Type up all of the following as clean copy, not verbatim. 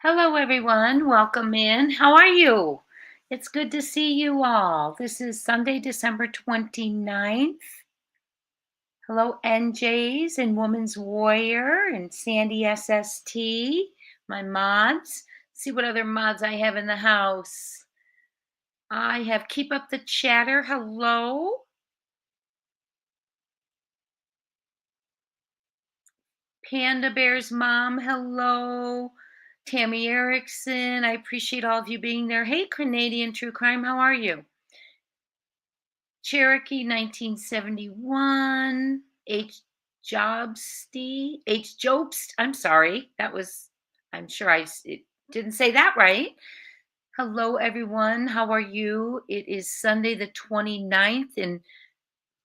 Hello, everyone. Welcome in. How are you? It's good to see you all. This is Sunday, December 29th. Hello, NJs and Woman's Warrior and Sandy SST, my mods. See what other mods I have in the house. I have Keep Up the Chatter. Hello. Panda Bear's mom. Hello. Tammy Erickson. I appreciate all of you being there. Hey, Canadian True Crime. How are you? Cherokee 1971, H. Jobst. I'm sorry. I'm sure didn't say that right. Hello, everyone. How are you? It is Sunday, the 29th. In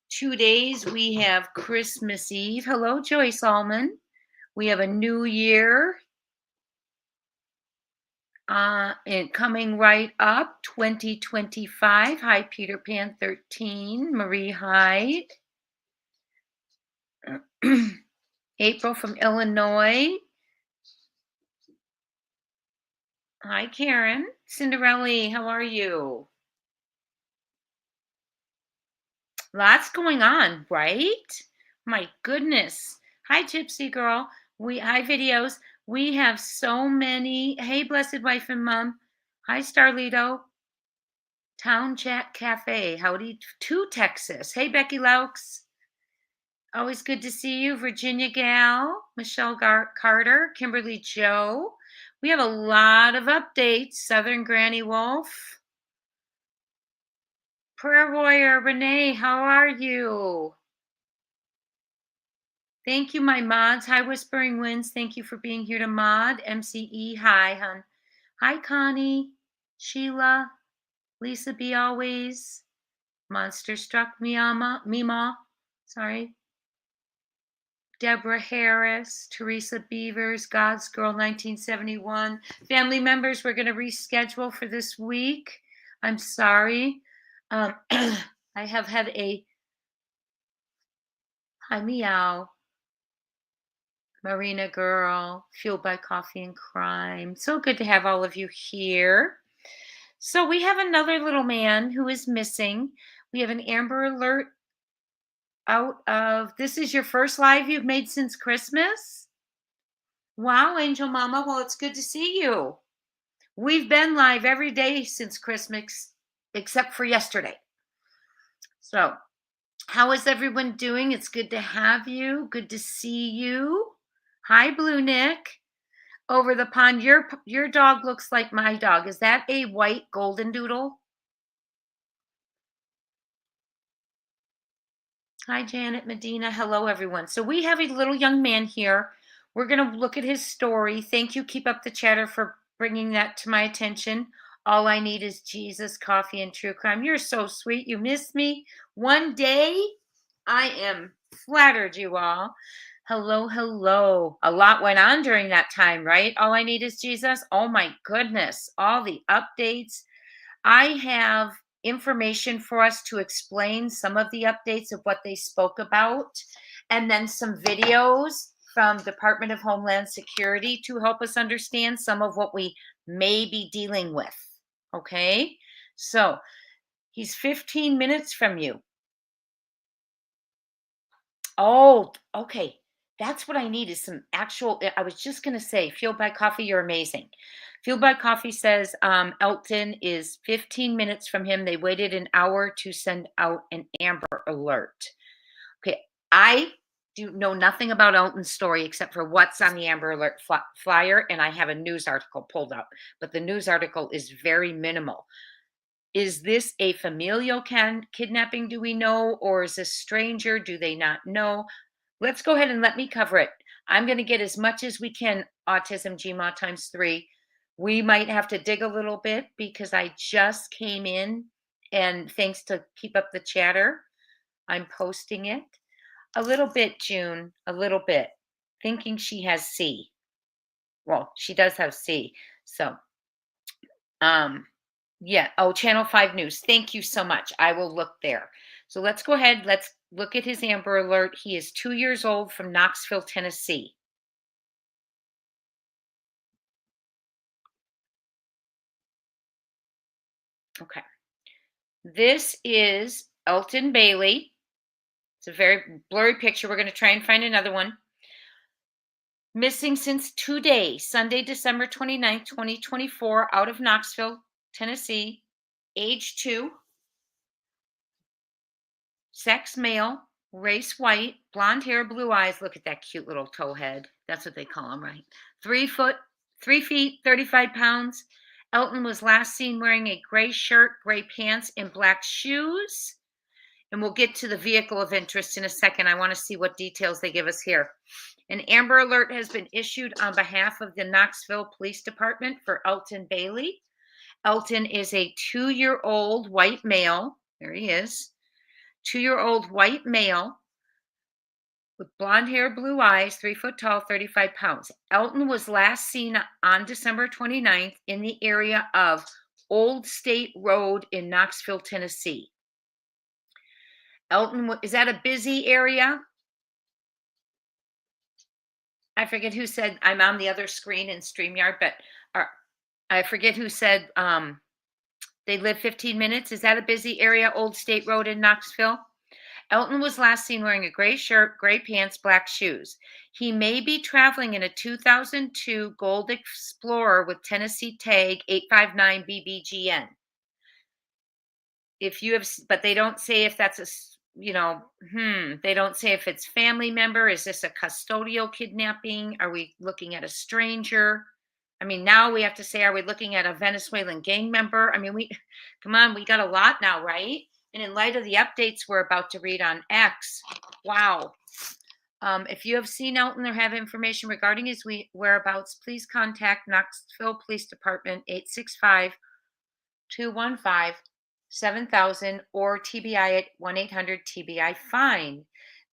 2 days, we have Christmas Eve. Hello, Joyce Allman. We have a new year and coming right up, 2025. Hi, Peter Pan 13, Marie Hyde. April from Illinois. Hi, Karen. Cinderella, how are you? Lots going on, right? My goodness. Hi, Gypsy Girl. Hi, videos. We have so many. Hey, Blessed Wife and Mom. Hi, Starlito. Town Chat Cafe. Howdy to Texas. Hey, Becky Laux. Always good to see you, Virginia Gal, Michelle Carter, Kimberly Joe. We have a lot of updates. Southern Granny Wolf. Prayer Warrior Renee, how are you? Thank you, my mods. Hi, Whispering Winds. Thank you for being here to mod. MCE, hi, hun. Hi, Connie, Sheila, Lisa B. Always, Monster Struck Mima, sorry. Deborah Harris, Teresa Beavers, God's Girl 1971. Family members, we're going to reschedule for this week. I'm sorry. I have had hi, meow. Marina Girl, Fueled by Coffee and Crime. So good to have all of you here. So we have another little man who is missing. We have an Amber Alert out of, this is your first live you've made since Christmas? Wow, Angel Mama. Well, it's good to see you. We've been live every day since Christmas, except for yesterday. So, how is everyone doing? It's good to have you. Good to see you. Hi, Blue Nick. Over the pond, your dog looks like my dog. Is that a white golden doodle? Hi, Janet Medina. Hello, everyone. So we have a little young man here. We're going to look at his story. Thank you, Keep Up the Chatter, for bringing that to my attention. All I need is Jesus, coffee, and true crime. You're so sweet. You missed me one day. I am flattered, you all. Hello, hello. A lot went on during that time, right? All I need is Jesus. Oh my goodness. All the updates. I have information for us to explain some of the updates of what they spoke about, and then some videos from Department of Homeland Security to help us understand some of what we may be dealing with. Okay? So, he's 15 minutes from you. Oh, okay. That's what I need is some actual. I was just going to say, Fueled by Coffee, you're amazing. Fueled by Coffee says Elton is 15 minutes from him. They waited an hour to send out an Amber Alert. Okay, I do know nothing about Elton's story except for what's on the Amber Alert flyer, and I have a news article pulled up, but the news article is very minimal. Is this a familial kidnapping, do we know, or is this stranger? Do they not know? Let's go ahead and let me cover it. I'm going to get as much as we can, Autism GMA times 3. We might have to dig a little bit because I just came in, and thanks to Keep Up the Chatter, I'm posting it. A little bit, June, a little bit. Thinking she has C. Well, she does have C. So, yeah. Oh, Channel 5 News. Thank you so much. I will look there. So let's go ahead. Let's look at his Amber Alert. He is 2 years old from Knoxville, Tennessee. Okay. This is Elton Bailey. It's a very blurry picture. We're going to try and find another one. Missing since today, Sunday, December 29th, 2024, out of Knoxville, Tennessee, age 2, sex male, race white, blonde hair, blue eyes. Look at that cute little toe head. That's what they call him, right? 3 feet, 35 pounds. Elton was last seen wearing a gray shirt, gray pants, and black shoes. And we'll get to the vehicle of interest in a second. I want to see what details they give us here. An Amber Alert has been issued on behalf of the Knoxville Police Department for Elton Bailey. Elton is a 2-year-old white male. There he is. 2-year-old white male with blonde hair, blue eyes, 3 foot tall, 35 pounds. Elton was last seen on December 29th in the area of Old State Road in Knoxville, Tennessee. Elton, is that a busy area? I forget who said I'm on the other screen in StreamYard, but I forget who said they live 15 minutes. Is that a busy area, Old State Road in Knoxville? Elton was last seen wearing a gray shirt, gray pants, black shoes. He may be traveling in a 2002 Gold Explorer with Tennessee tag 859BBGN. If you have, but they don't say if that's a, they don't say if it's family member. Is this a custodial kidnapping? Are we looking at a stranger? I mean, now we have to say, are we looking at a Venezuelan gang member? I mean, come on, we got a lot now, right? And in light of the updates we're about to read on X, wow. If you have seen Elton or have information regarding his whereabouts, please contact Knoxville Police Department 865-215-7000 or TBI at 1-800-TBI-FINE.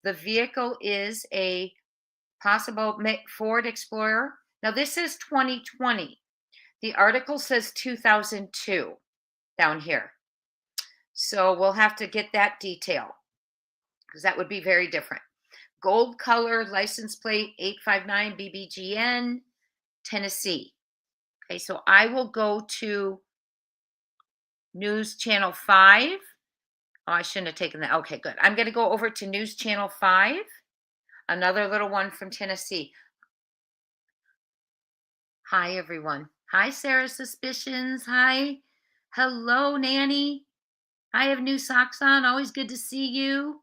The vehicle is a possible Ford Explorer. Now, this is 2020. The article says 2002 down here. So we'll have to get that detail because that would be very different. Gold color license plate 859BBGN, Tennessee. Okay, so I will go to News Channel 5. Oh, I shouldn't have taken that. Okay, good. I'm going to go over to News Channel 5, another little one from Tennessee. Hi, everyone. Hi, Sarah Suspicions. Hi. Hello, Nanny. I have new socks on. Always good to see you.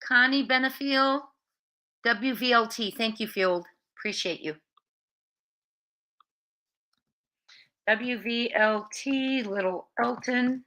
Connie Benefiel. WVLT. Thank you, Field. Appreciate you. WVLT, little Elton.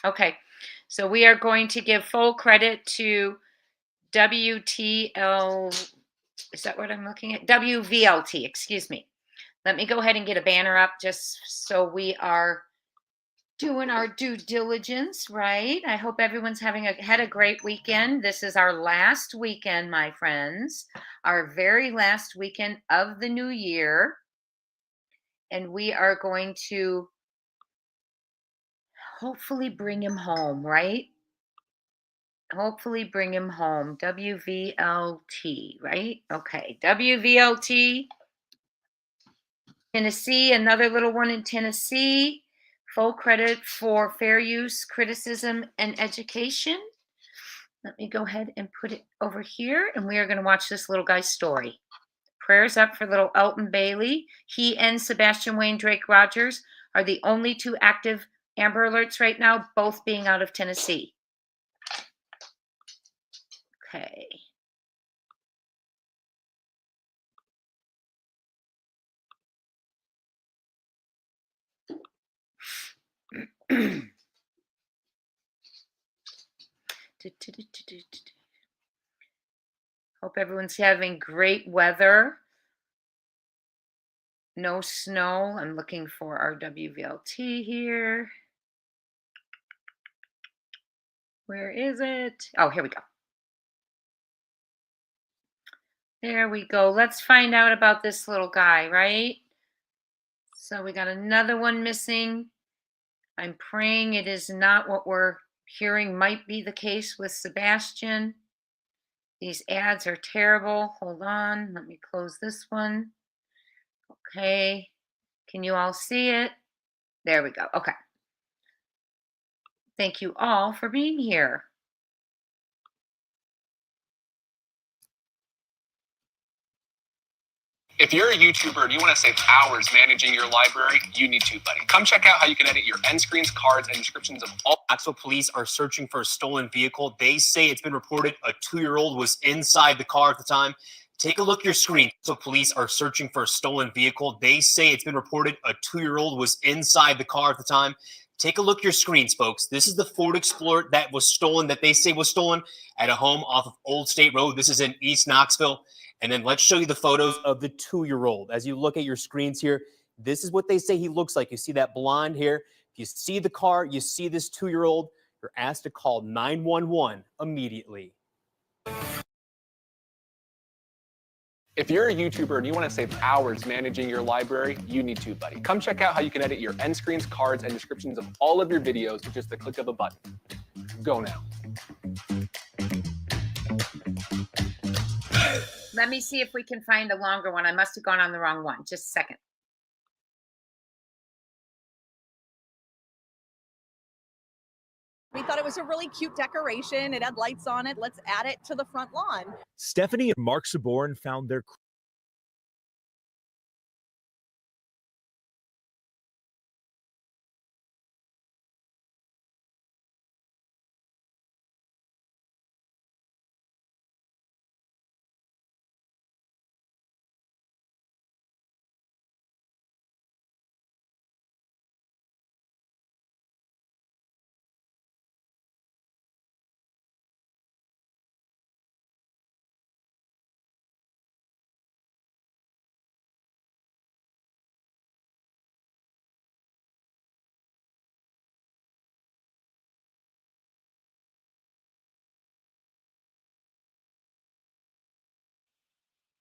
Okay, so we are going to give full credit to WTL. Is that what I'm looking at? WVLT, excuse me. Let me go ahead and get a banner up just so we are doing our due diligence, right? I hope everyone's had a great weekend. This is our last weekend, my friends, our very last weekend of the new year. And we are going to hopefully bring him home, right? Hopefully bring him home. WVLT, right? Okay. WVLT. Tennessee, another little one in Tennessee. Full credit for fair use, criticism, and education. Let me go ahead and put it over here, and we are going to watch this little guy's story. Prayers up for little Elton Bailey. He and Sebastian Wayne Drake Rogers are the only 2 active Amber Alerts right now, both being out of Tennessee. Okay. Hope everyone's having great weather. No snow. I'm looking for our WVLT here. Where is it? Oh, here we go. There we go. Let's find out about this little guy, right? So we got another one missing. I'm praying it is not what we're hearing might be the case with Sebastian. These ads are terrible. Hold on. Let me close this one. Okay. Can you all see it? There we go. Okay. Thank you all for being here. If you're a YouTuber and you want to save hours managing your library, you need TubeBuddy. Come check out how you can edit your end screens, cards, and descriptions of all. Knoxville police are searching for a stolen vehicle. They say it's been reported a 2-year-old was inside the car at the time. Take a look at your screen. So police are searching for a stolen vehicle. They say it's been reported a 2-year-old was inside the car at the time. Take a look at your screens, folks. This is the Ford Explorer that was stolen, that they say was stolen at a home off of Old State Road. This is in East Knoxville. And then let's show you the photos of the 2-year-old. As you look at your screens here, this is what they say he looks like. You see that blonde hair. If you see the car, you see this 2-year-old, you're asked to call 911 immediately. If you're a YouTuber and you want to save hours managing your library, you need TubeBuddy. Come check out how you can edit your end screens, cards, and descriptions of all of your videos with just the click of a button. Go now. Let me see if we can find a longer one. I must have gone on the wrong one. Just a second. We thought it was a really cute decoration. It had lights on it. Let's add it to the front lawn. Stephanie and Mark Saborn found their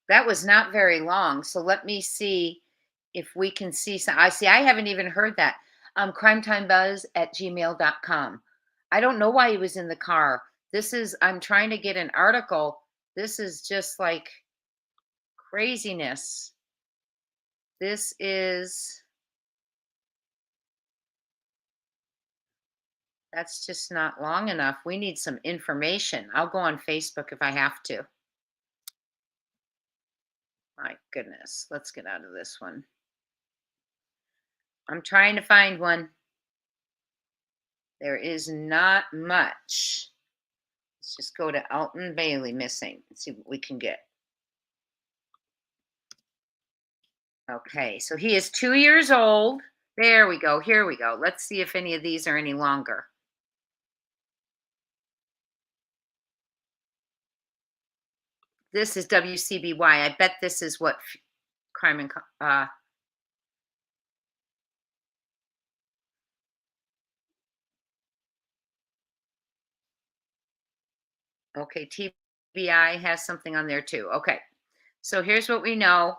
That was not very long. So let me see if we can see some. I haven't even heard that. Crimetimebuzz@gmail.com. I don't know why he was in the car. I'm trying to get an article. This is just like craziness. That's just not long enough. We need some information. I'll go on Facebook if I have to. My goodness, let's get out of this one. I'm trying to find one. There is not much. Let's just go to Elton Bailey missing. Let's see what we can get. Okay, so he is 2 years old. There we go. Here we go. Let's see if any of these are any longer. This is WCBY. I bet this is what crime and okay, TBI has something on there too. Okay, so here's what we know.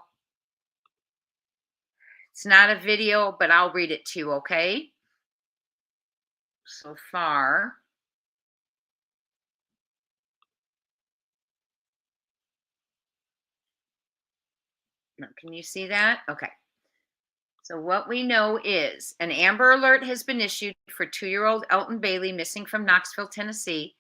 It's not a video, but I'll read it to you, okay? So far. Can you see that? Okay. So what we know is an Amber Alert has been issued for 2-year-old Elton Bailey missing from Knoxville, Tennessee,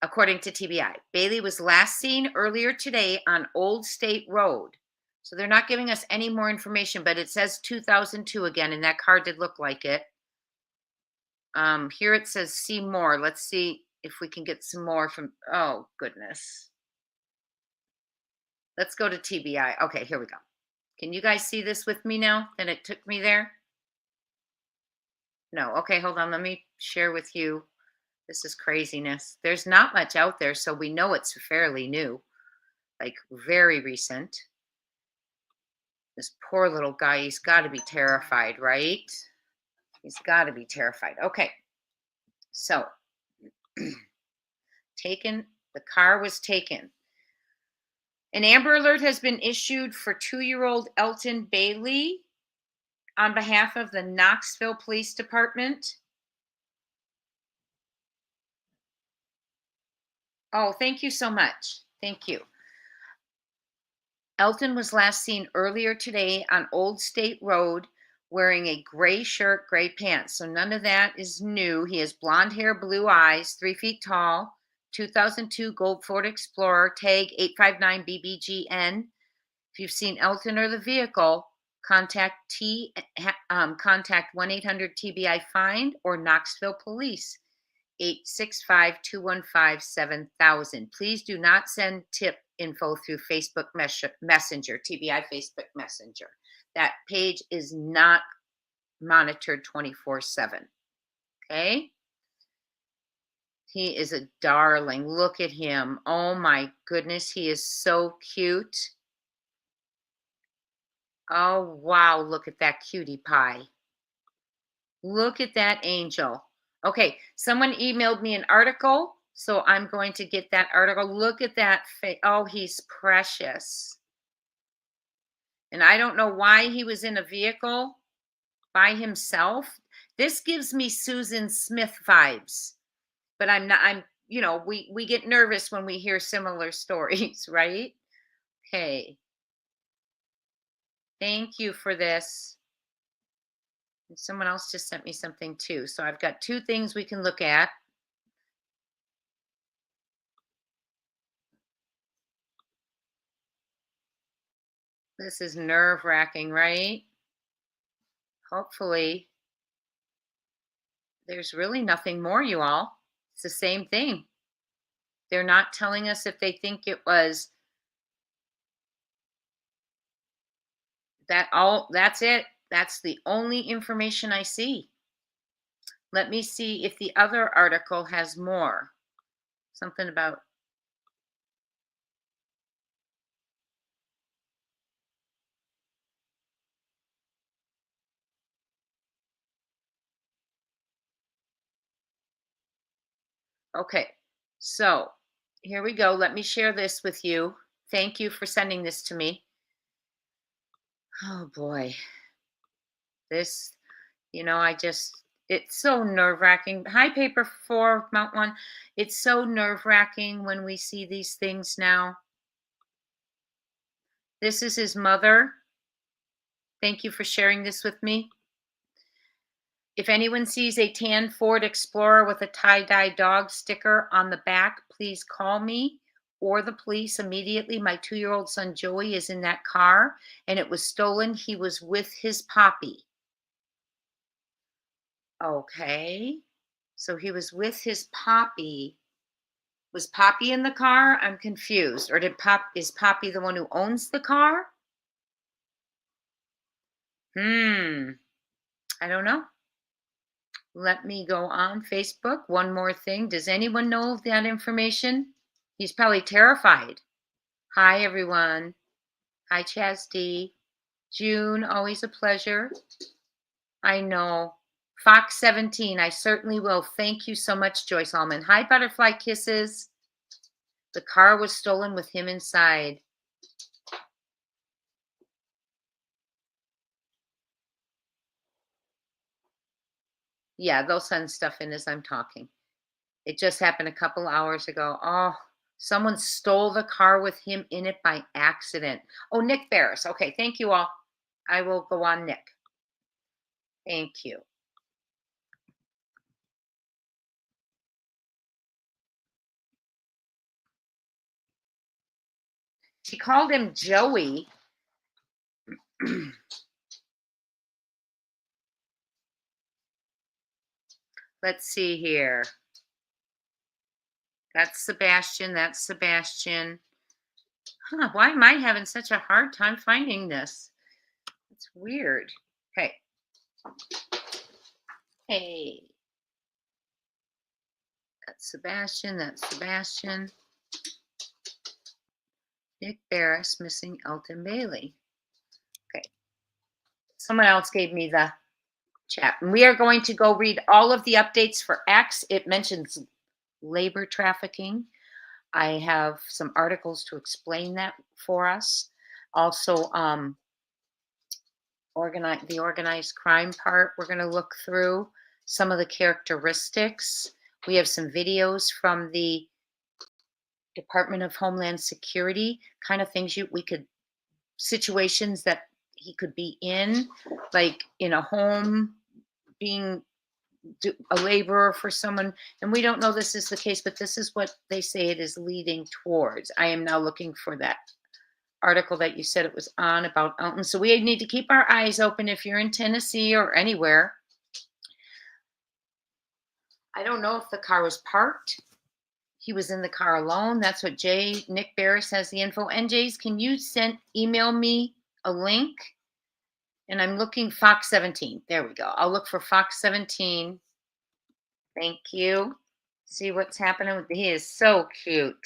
according to TBI. Bailey was last seen earlier today on Old State Road. So they're not giving us any more information, but it says 2002 again, and that car did look like it. Here it says see more. Let's see if we can get some more from, oh goodness. Let's go to TBI. Okay, here we go. Can you guys see this with me now that it took me there? No. Okay, hold on. Let me share with you. This is craziness. There's not much out there, so we know it's fairly new, like very recent. This poor little guy, he's got to be terrified, right? He's got to be terrified. Okay. So, the car was taken. An Amber Alert has been issued for 2-year-old Elton Bailey on behalf of the Knoxville Police Department. Oh, thank you so much. Thank you. Elton was last seen earlier today on Old State Road wearing a gray shirt, gray pants. So none of that is new. He has blonde hair, blue eyes, 3 feet tall, 2002 Gold Ford Explorer, tag 859BBGN. If you've seen Elton or the vehicle, contact 1-800-TBI-FIND or Knoxville Police, 865-215-7000. Please do not send tip info through Facebook Messenger, TBI Facebook Messenger. That page is not monitored 24/7. Okay? He is a darling. Look at him. Oh my goodness, he is so cute. Oh wow, look at that cutie pie. Look at that angel. Okay, someone emailed me an article, so I'm going to get that article. Look at that face. Oh, he's precious. And I don't know why he was in a vehicle by himself. This gives me Susan Smith vibes. But we get nervous when we hear similar stories, right? Okay. Thank you for this. And someone else just sent me something too. So I've got 2 things we can look at. This is nerve-wracking, right? Hopefully, there's really nothing more, you all. It's the same thing. They're not telling us if they think it was that's it. That's the only information I see. Let me see if the other article has more. Something about okay. So here we go. Let me share this with you. Thank you for sending this to me. Oh boy. This, it's so nerve-wracking. Hi, Paper 4, Mount 1. It's so nerve-wracking when we see these things now. This is his mother. Thank you for sharing this with me. If anyone sees a tan Ford Explorer with a tie-dye dog sticker on the back, please call me or the police immediately. My 2-year-old son Joey is in that car and it was stolen. He was with his poppy. Okay. So he was with his poppy. Was Poppy in the car? I'm confused. Or is Poppy the one who owns the car? I don't know. Let me go on Facebook. One more thing. Does anyone know of that information? He's probably terrified. Hi, everyone. Hi, Chaz D. June, always a pleasure. I know. Fox 17, I certainly will. Thank you so much, Joyce Allman. Hi, Butterfly Kisses. The car was stolen with him inside. Yeah, they'll send stuff in as I'm talking. It just happened a couple hours ago. Oh, someone stole the car with him in it by accident. Oh, Nick Barris. Okay, thank you all. I will go on, Nick. Thank you. She called him Joey. Let's see here. That's Sebastian. That's Sebastian. Huh, why am I having such a hard time finding this? It's weird. Okay. Hey. That's Sebastian. That's Sebastian. Nick Barris missing Elton Bailey. Okay. Someone else gave me the chat. And we are going to go read all of the updates for X. It mentions labor trafficking. I have some articles to explain that for us. Also, the organized crime part, we're going to look through some of the characteristics. We have some videos from the Department of Homeland Security, kind of things situations that he could be in, like in a home, being a laborer for someone. And we don't know this is the case, but this is what they say it is leading towards. I am now looking for that article that you said it was on about Elton. So we need to keep our eyes open if you're in Tennessee or anywhere. I don't know if the car was parked. He was in the car alone. That's what Nick Barris has the info. NJs, can you email me a link? And I'm looking Fox 17. There we go. I'll look for Fox 17. Thank you. See what's happening with he is so cute.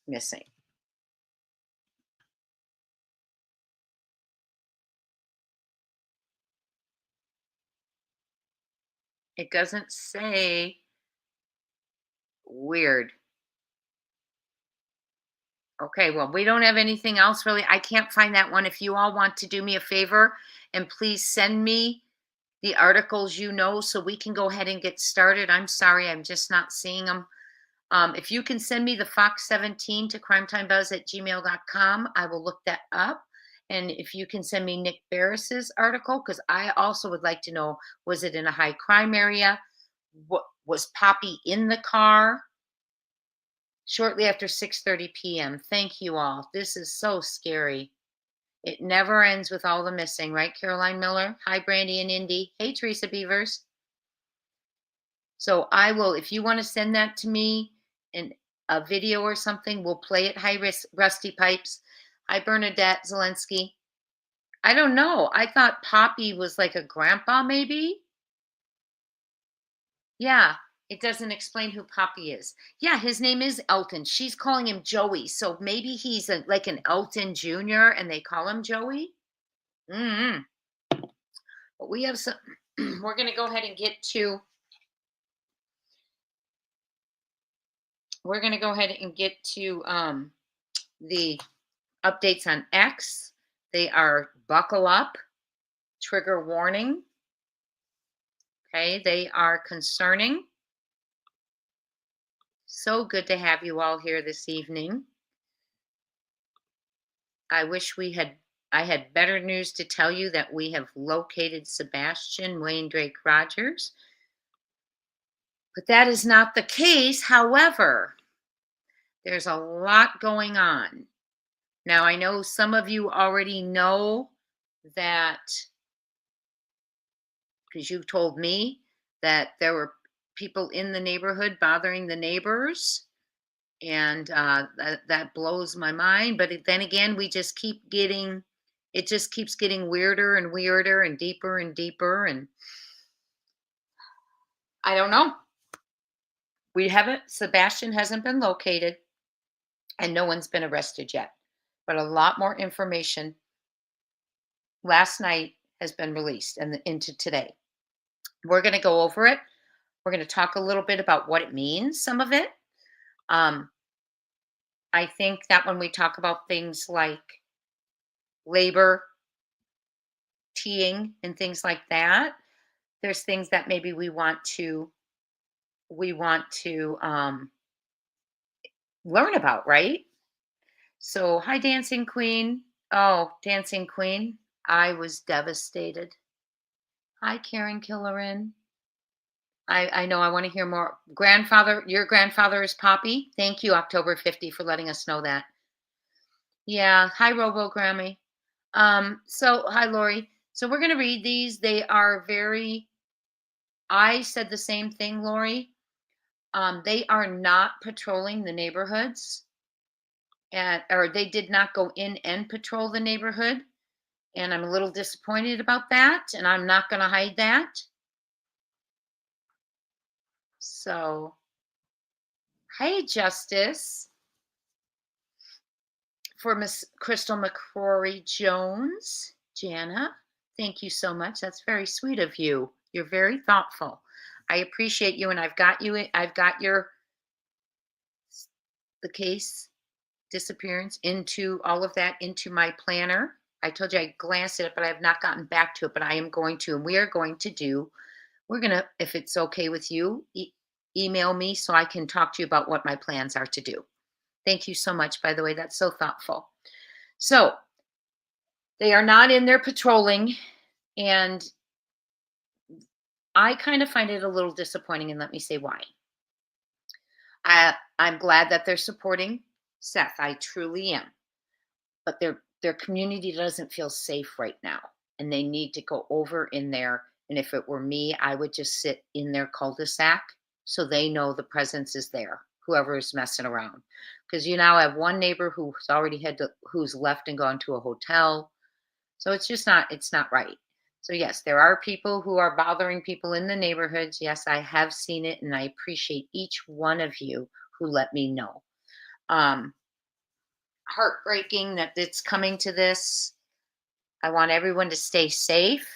Missing. It doesn't say. Weird. Okay, well, we don't have anything else really. I can't find that one. If you all want to do me a favor and please send me the articles so we can go ahead and get started. I'm sorry, I'm just not seeing them. If you can send me the Fox 17 to crimetimebuzz@gmail.com, I will look that up. And if you can send me Nick Barris's article, because I also would like to know, was it in a high crime area? What was Poppy in the car? Shortly after 6:30 p.m. Thank you all. This is so scary. It never ends with all the missing, right, Caroline Miller? Hi, Brandy and Indy. Hey, Teresa Beavers. So I will, if you want to send that to me in a video or something, we'll play it. Hi, Rusty Pipes. Hi, Bernadette Zelensky. I don't know. I thought Poppy was like a grandpa, maybe? Yeah, it doesn't explain who Poppy is. Yeah, his name is Elton. She's calling him Joey. So maybe he's like an Elton Jr. and they call him Joey. But we have some, we're going to go ahead and get to, the updates on X. They are buckle up, trigger warning. Okay, they are concerning. So good to have you all here this evening. I wish I had better news to tell you that we have located Sebastian Wayne Drake Rogers. But that is not the case. However, there's a lot going on. Now, I know some of you already know that, because you told me that there were people in the neighborhood bothering the neighbors. And that blows my mind. But then again, it just keeps getting weirder and weirder and deeper and deeper. And I don't know. Sebastian hasn't been located and no one's been arrested yet. But a lot more information last night has been released and into today. We're going to go over it. We're going to talk a little bit about what it means, some of it. I think that when we talk about things like labor, teeing, and things like that, there's things that maybe we want to learn about, right? So, hi, Dancing Queen. Oh, Dancing Queen. I was devastated. Hi, Karen Killerin. I know I want to hear more. Your grandfather is Poppy. Thank you, October 50, for letting us know that. Yeah. Hi, Robo Grammy. Hi, Lori. So we're going to read these. They are I said the same thing, Lori. They are not patrolling the neighborhoods, or they did not go in and patrol the neighborhood. And I'm a little disappointed about that, and I'm not going to hide that. So, hey, Justice. for Miss Crystal McCrory Jones. Jana, thank you so much. That's very sweet of you. You're very thoughtful. I appreciate you, and I've got you. I've got the case disappearance into all of that into my planner. I told you I glanced at it, but I have not gotten back to it. But I am going to, and we are going to do. We're gonna, if it's okay with you, email me so I can talk to you about what my plans are to do. Thank you so much, by the way. That's so thoughtful. So they are not in there patrolling, and I kind of find it a little disappointing, and let me say why. I'm glad that they're supporting Seth. I truly am. But their community doesn't feel safe right now, and they need to go over in there. And if it were me, I would just sit in their cul-de-sac so they know the presence is there, whoever is messing around. Because you now have one neighbor who's already who's left and gone to a hotel. So it's just not, it's not right. So yes, there are people who are bothering people in the neighborhoods. Yes, I have seen it, and I appreciate each one of you who let me know. Heartbreaking that it's coming to this. I want everyone to stay safe.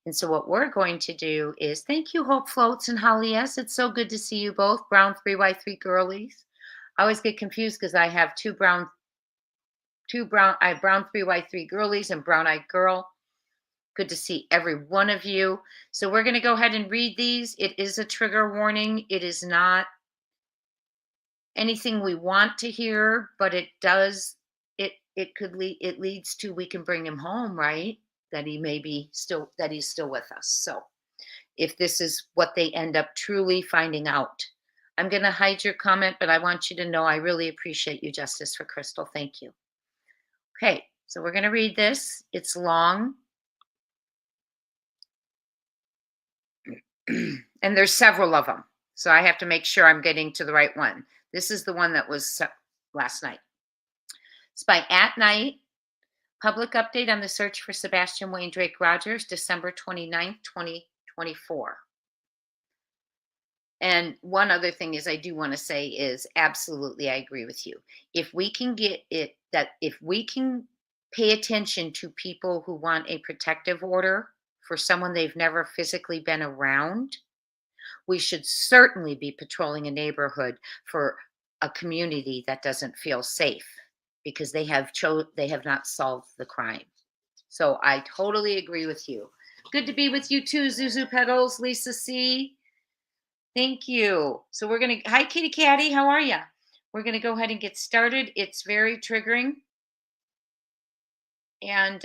And so what we're going to do is, thank you, Hope Floats and Holly S. It's so good to see you both, brown 3Y3 girlies. I always get confused because I have brown 3Y3 girlies and brown-eyed girl. Good to see every one of you. So we're going to go ahead and read these. It is a trigger warning. It is not anything we want to hear, but it does, it leads to, we can bring him home, right? That he may be still, that he's still with us. So if this is what they end up truly finding out, I'm going to hide your comment, but I want you to know I really appreciate you, Justice for Crystal. Thank you. Okay, so we're going to read this. It's long. And there's several of them. So I have to make sure I'm getting to the right one. This is the one that was last night. It's by At Night. Public update on the search for Sebastian Wayne Drake Rogers, December 29th, 2024. And one other thing is I do want to say is absolutely I agree with you. If we can get it, that if we can pay attention to people who want a protective order for someone they've never physically been around, we should certainly be patrolling a neighborhood for a community that doesn't feel safe because they have not solved the crime. So I totally agree with you. Good to be with you too, Zuzu Petals, Lisa C. Thank you. So we're going to, hi, Kitty Catty, how are you? We're going to go ahead and get started. It's very triggering. And,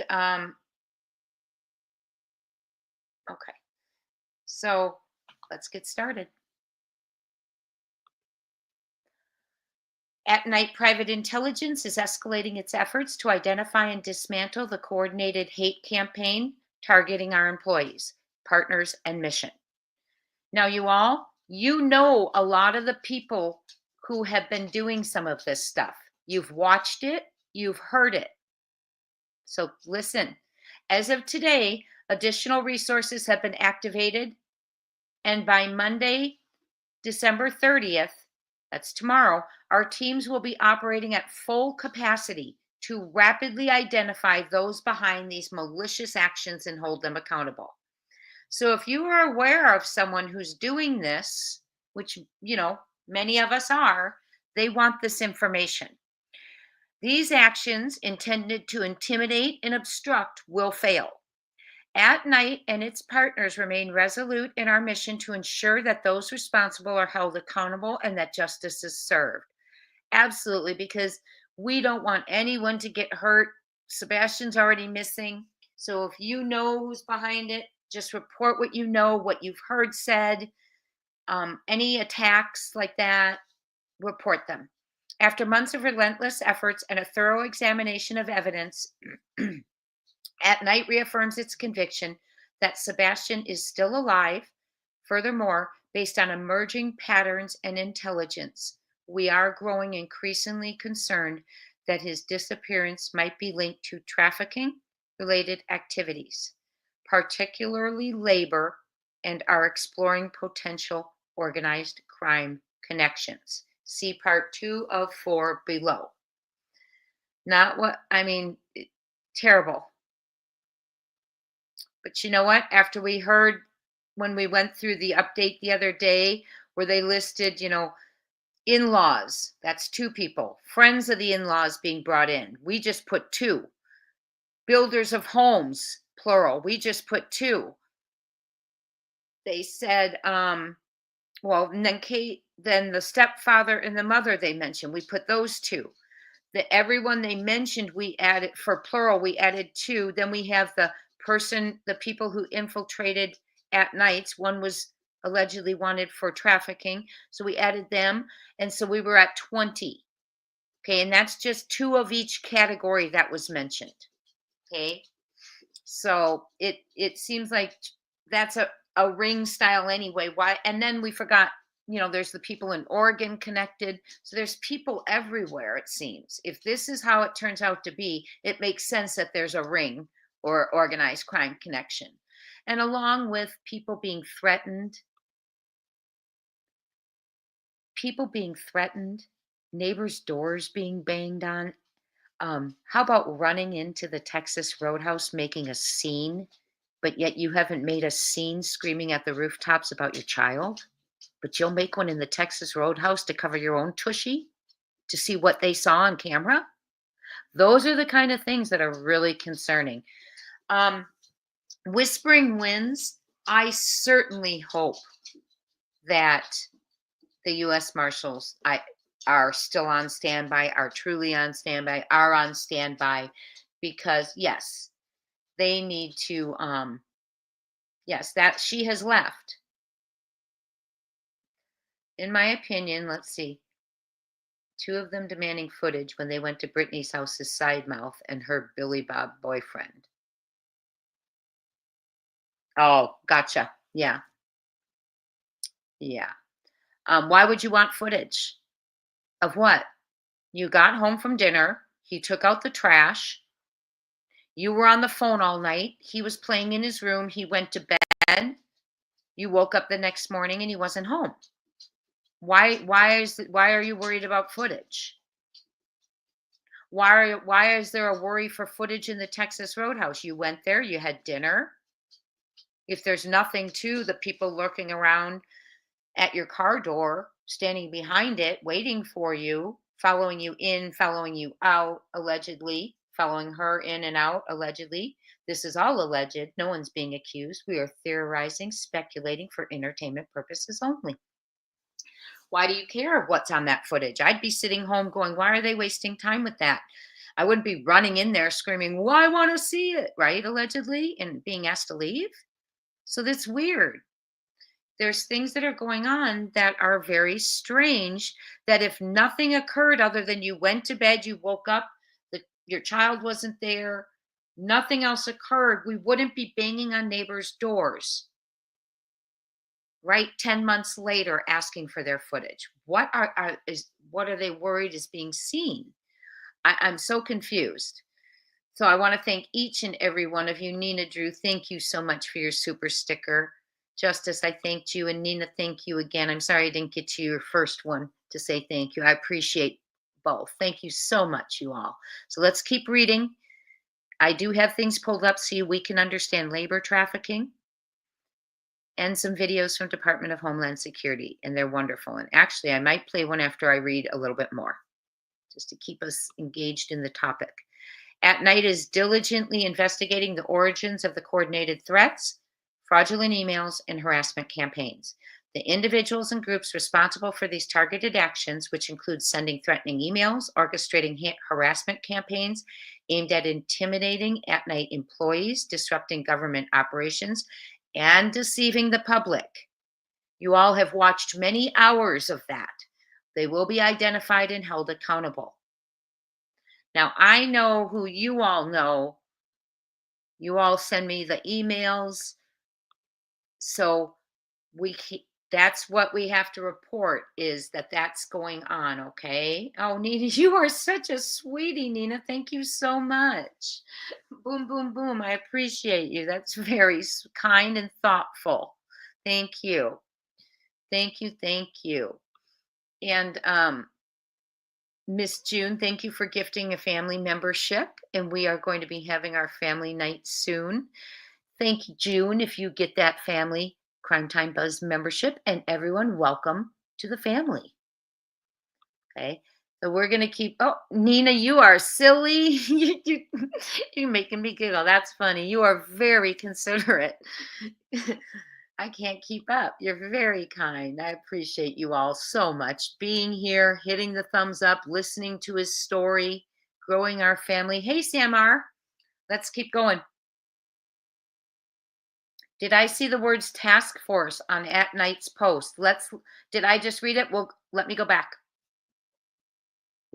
okay. So let's get started. At Night Private Intelligence is escalating its efforts to identify and dismantle the coordinated hate campaign targeting our employees, partners, and mission. Now, you all, you know a lot of the people who have been doing some of this stuff. You've watched it, you've heard it. So listen, as of today, additional resources have been activated, and by Monday, December 30th, that's tomorrow, our teams will be operating at full capacity to rapidly identify those behind these malicious actions and hold them accountable. So if you are aware of someone who's doing this, which, you know, many of us are, they want this information. These actions intended to intimidate and obstruct will fail. At Night and its partners remain resolute in our mission to ensure that those responsible are held accountable and that justice is served. Absolutely, because we don't want anyone to get hurt. Sebastian's already missing. So if you know who's behind it, just report what you know, what you've heard said. Any attacks like that, report them. After months of relentless efforts and a thorough examination of evidence, At Night reaffirms its conviction that Sebastian is still alive. Furthermore, based on emerging patterns and intelligence, we are growing increasingly concerned that his disappearance might be linked to trafficking-related activities, particularly labor, and are exploring potential organized crime connections. See Part 2 of 4 below. Not what I mean, terrible. But you know what? After we heard when we went through the update the other day where they listed, in-laws, that's 2 people. Friends of the in-laws being brought in. We just put 2. Builders of homes, plural. We just put 2. They said, well, and then then the stepfather and the mother they mentioned. We put those 2. Everyone they mentioned, we added for plural, we added 2. Then we have the people who infiltrated at nights. One was allegedly wanted for trafficking. So we added them. And so we were at 20. Okay. And that's just 2 of each category that was mentioned. Okay. So it seems like that's a ring style anyway. Why? And then we forgot, there's the people in Oregon connected. So there's people everywhere, it seems. If this is how it turns out to be, it makes sense that there's a ring or organized crime connection. And along with people being threatened, neighbors' doors being banged on. How about running into the Texas Roadhouse making a scene, but yet you haven't made a scene screaming at the rooftops about your child? But you'll make one in the Texas Roadhouse to cover your own tushy, to see what they saw on camera? Those are the kind of things that are really concerning. Whispering winds, I certainly hope that the U.S. Marshals are still on standby, are truly on standby, are on standby, because yes, they need to, yes, that she has left. In my opinion, let's see, 2 of them demanding footage when they went to Brittany's house's side mouth and her Billy Bob boyfriend. Oh, gotcha. Yeah. Yeah. Why would you want footage of what? You got home from dinner. He took out the trash. You were on the phone all night. He was playing in his room. He went to bed. You woke up the next morning and he wasn't home. Why are you worried about footage? Why is there a worry for footage in the Texas Roadhouse? You went there, you had dinner. If there's nothing to the people lurking around at your car door, standing behind it, waiting for you, following you in, following you out, allegedly, following her in and out, allegedly. This is all alleged. No one's being accused. We are theorizing, speculating for entertainment purposes only. Why do you care what's on that footage? I'd be sitting home going, why are they wasting time with that? I wouldn't be running in there screaming, well, I want to see it, right? Allegedly, and being asked to leave. So that's weird. There's things that are going on that are very strange, that if nothing occurred other than you went to bed, you woke up, your child wasn't there, nothing else occurred, we wouldn't be banging on neighbors' doors, right? 10 months later asking for their footage. What are they worried is being seen? I'm so confused. So I want to thank each and every one of you. Nina Drew, thank you so much for your super sticker. Justice, I thanked you. And Nina, thank you again. I'm sorry I didn't get to your first one to say thank you. I appreciate both. Thank you so much, you all. So let's keep reading. I do have things pulled up so we can understand labor trafficking, and some videos from Department of Homeland Security, and they're wonderful. And actually, I might play one after I read a little bit more, just to keep us engaged in the topic. At Night is diligently investigating the origins of the coordinated threats, fraudulent emails, and harassment campaigns. The individuals and groups responsible for these targeted actions, which include sending threatening emails, orchestrating harassment campaigns aimed at intimidating At Night employees, disrupting government operations, and deceiving the public. You all have watched many hours of that. They will be identified and held accountable. Now, I know who you all know. You all send me the emails. So that's what we have to report, is that's going on, okay? Oh, Nina, you are such a sweetie, Nina. Thank you so much. Boom, boom, boom. I appreciate you. That's very kind and thoughtful. Thank you. Thank you. Thank you. And Miss June, thank you for gifting a family membership, and we are going to be having our family night soon. Thank you, June, if you get that family Crime Time Buzz membership, and everyone, welcome to the family. Okay, so we're gonna keep. Oh, Nina, you are silly. You're making me giggle. That's funny. You are very considerate. I can't keep up. You're very kind. I appreciate you all so much being here, hitting the thumbs up, listening to his story, growing our family. Hey, Samar, let's keep going. Did I see the words task force on at night's post? Did I just read it? Well, let me go back.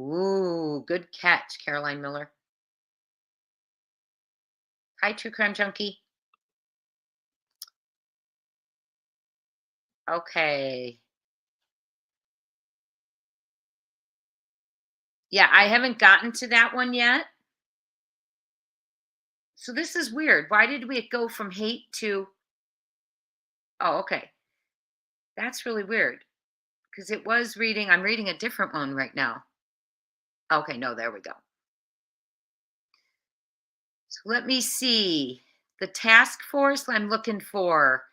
Ooh, good catch, Caroline Miller. Hi, True Crime Junkie. Okay. Yeah, I haven't gotten to that one yet. So this is weird. Why did we go from hate to... Oh, okay. That's really weird because it was reading... I'm reading a different one right now. Okay, no, there we go. So let me see. The task force I'm looking for.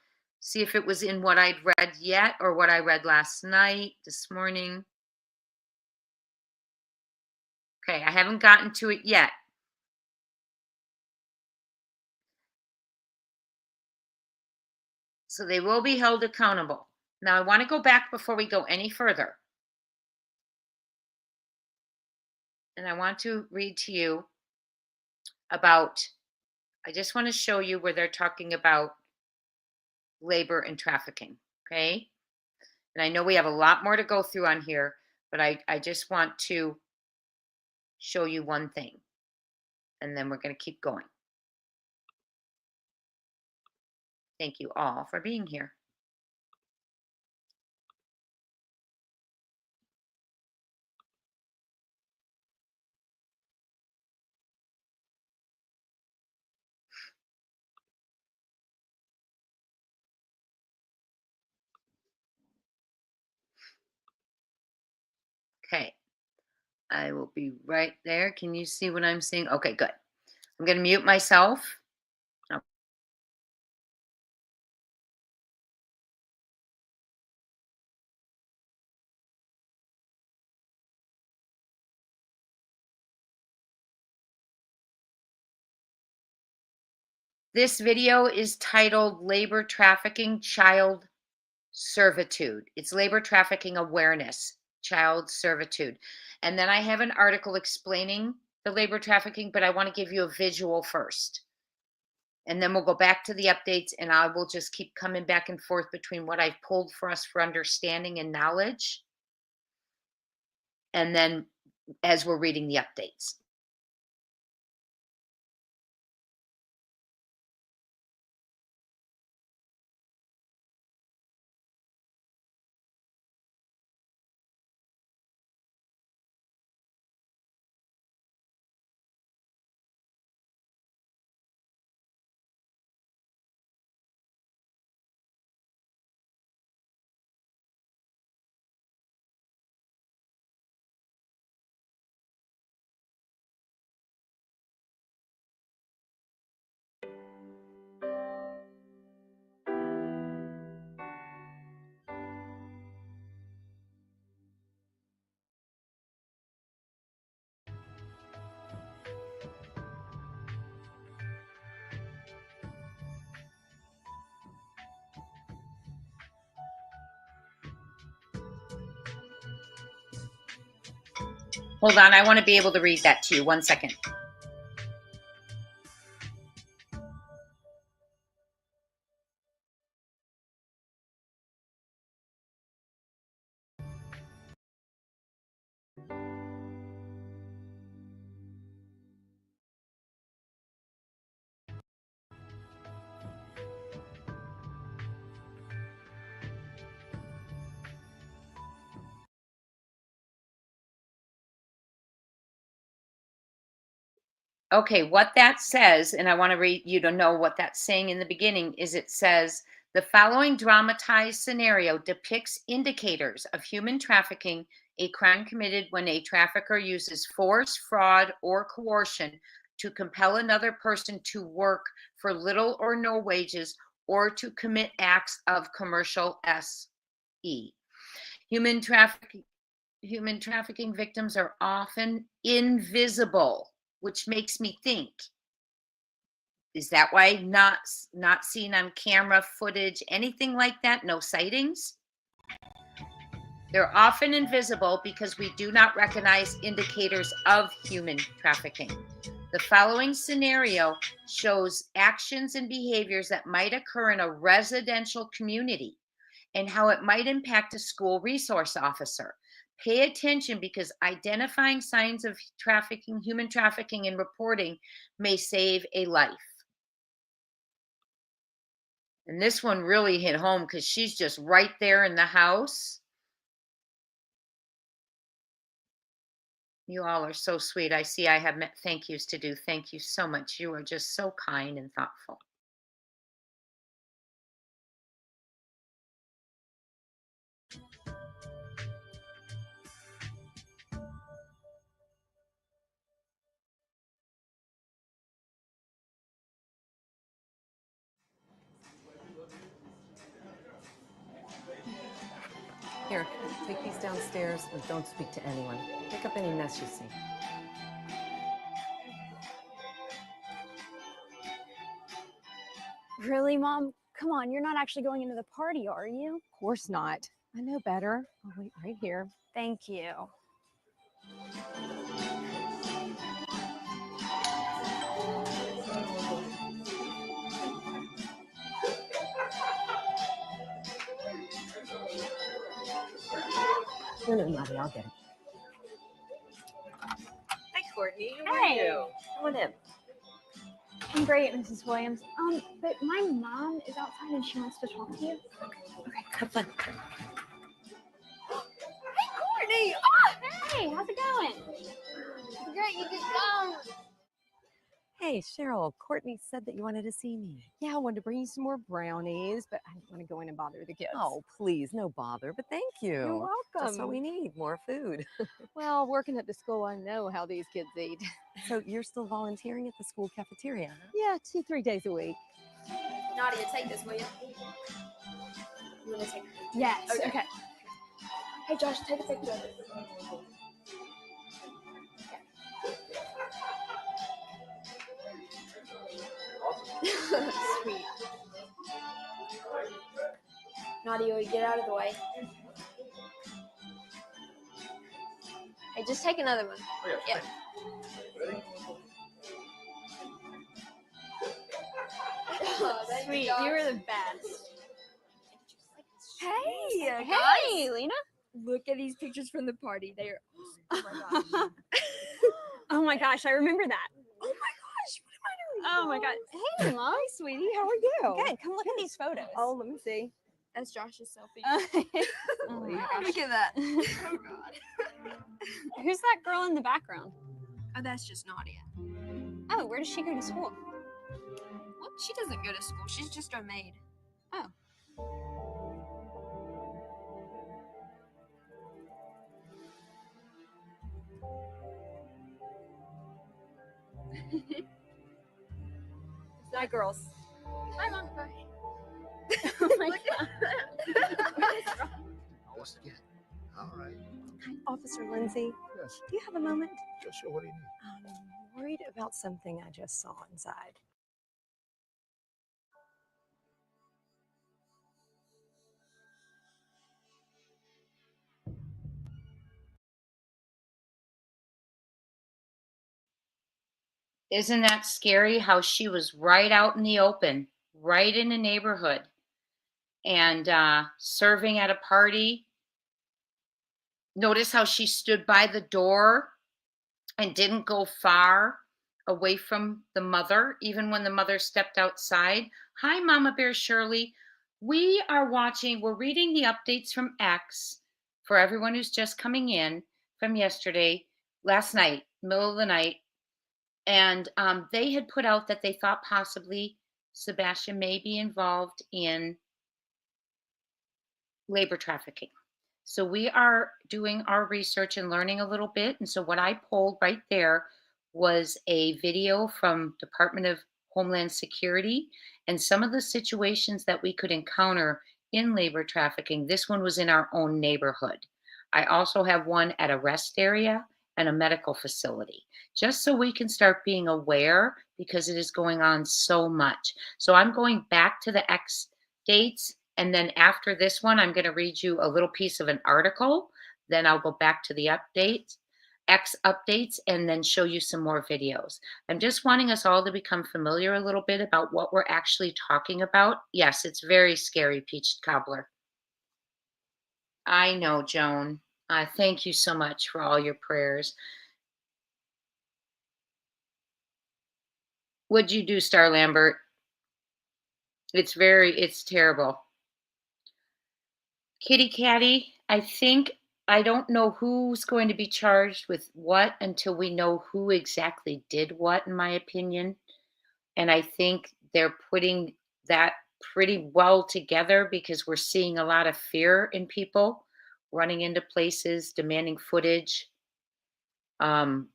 See if it was in what I'd read yet or what I read last night, this morning. Okay, I haven't gotten to it yet. So they will be held accountable. Now I want to go back before we go any further. And I want to read to you about, I just want to show you where they're talking about labor and trafficking, okay? And I know we have a lot more to go through on here, but I just want to show you one thing. And then we're going to keep going. Thank you all for being here. Okay, I will be right there. Can you see what I'm seeing? Okay, good. I'm going to mute myself. This video is titled Labor Trafficking, Child Servitude. It's labor trafficking awareness, child servitude. And then I have an article explaining the labor trafficking, but I want to give you a visual first. And then we'll go back to the updates, and I will just keep coming back and forth between what I've pulled for us for understanding and knowledge. And then as we're reading the updates. Hold on, I want to be able to read that to you. 1 second. Okay, what that says, and I want to read you to know what that's saying in the beginning, is it says, the following dramatized scenario depicts indicators of human trafficking A crime committed when a trafficker uses force, fraud, or coercion to compel another person to work for little or no wages or to commit acts of commercial SE. Human trafficking Human trafficking victims are often invisible, which makes me think, is that why not seen on camera footage, anything like that? No sightings? They're often invisible because we do not recognize indicators of human trafficking. The following scenario shows actions and behaviors that might occur in a residential community and how it might impact a school resource officer. Pay attention because identifying signs of trafficking, human trafficking, and reporting may save a life. And this one really hit home because she's just right there in the house. You all are so sweet. I see I have thank yous to do. Thank you so much. You are just so kind and thoughtful. Here, take these downstairs and don't speak to anyone. Pick up any mess you see. Really, Mom? Come on, you're not actually going into the party, are you? Of course not. I know better. I'll wait right here. Thank you. No, Maddie, I'll get it. Hi, Courtney. How Hey. are you? Come on in. I'm great, Mrs. Williams. But my mom is outside and she wants to talk to you. Okay, have fun. Hey, Courtney! Oh, hey, how's it going? Great, you just Hey, Cheryl, Courtney said that you wanted to see me. Yeah, I wanted to bring you some more brownies, but I didn't want to go in and bother the kids. Oh, please, no bother, but thank you. You're welcome. That's what we need, more food. Well, working at the school, I know how these kids eat. So you're still volunteering at the school cafeteria, huh? Yeah, 2-3 days a week. Nadia, take this, will you? You want to take Yes. Okay. Hey, Josh, take a picture of this. Sweet. Nadia, will you get out of the way? Hey, just take another one. Yeah. Oh, that's Sweet, Josh. you were the best. Hey, Hey, Lena. Look at these pictures from the party. They're oh my gosh. Oh my gosh, I remember that. Oh my gosh, what am I doing? Oh my god. Hey, Mom. Hi, sweetie. How are you? Good. Come look at these photos. Oh, let me see. That's Josh's selfie. Oh my Yeah, gosh. look at that. Oh God. Who's that girl in the background? Oh, that's just Nadia. Oh, where does she go to school? Well, she doesn't go to school. She's just our maid. Oh. Hi, girls. Hi, Mom. Bye. Oh my god. Just again. All right. Officer Lindsay, Yes. do you have a moment? Sure. What do you need? I'm worried about something I just saw inside. Isn't that scary how she was right out in the open, right in the neighborhood, and serving at a party? Notice how she stood by the door and didn't go far away from the mother, even when the mother stepped outside. Hi, Mama Bear Shirley. We're reading the updates from X for everyone who's just coming in from last night, middle of the night. And they had put out that they thought possibly Sebastian may be involved in labor trafficking. So we are doing our research and learning a little bit. And so what I pulled right there was a video from Department of Homeland Security and some of the situations that we could encounter in labor trafficking. This one was in our own neighborhood. I also have one at a rest area and a medical facility, just so we can start being aware because it is going on so much. So I'm going back to the X dates. And then after this one, I'm going to read you a little piece of an article. Then I'll go back to the updates, X updates, and then show you some more videos. I'm just wanting us all to become familiar a little bit about what we're actually talking about. Yes, it's very scary, Peach Cobbler. I know, Joan. Thank you so much for all your prayers. What'd you do, Star Lambert? It's terrible. Kitty Catty, I don't know who's going to be charged with what until we know who exactly did what, in my opinion. And I think they're putting that pretty well together because we're seeing a lot of fear in people running into places, demanding footage,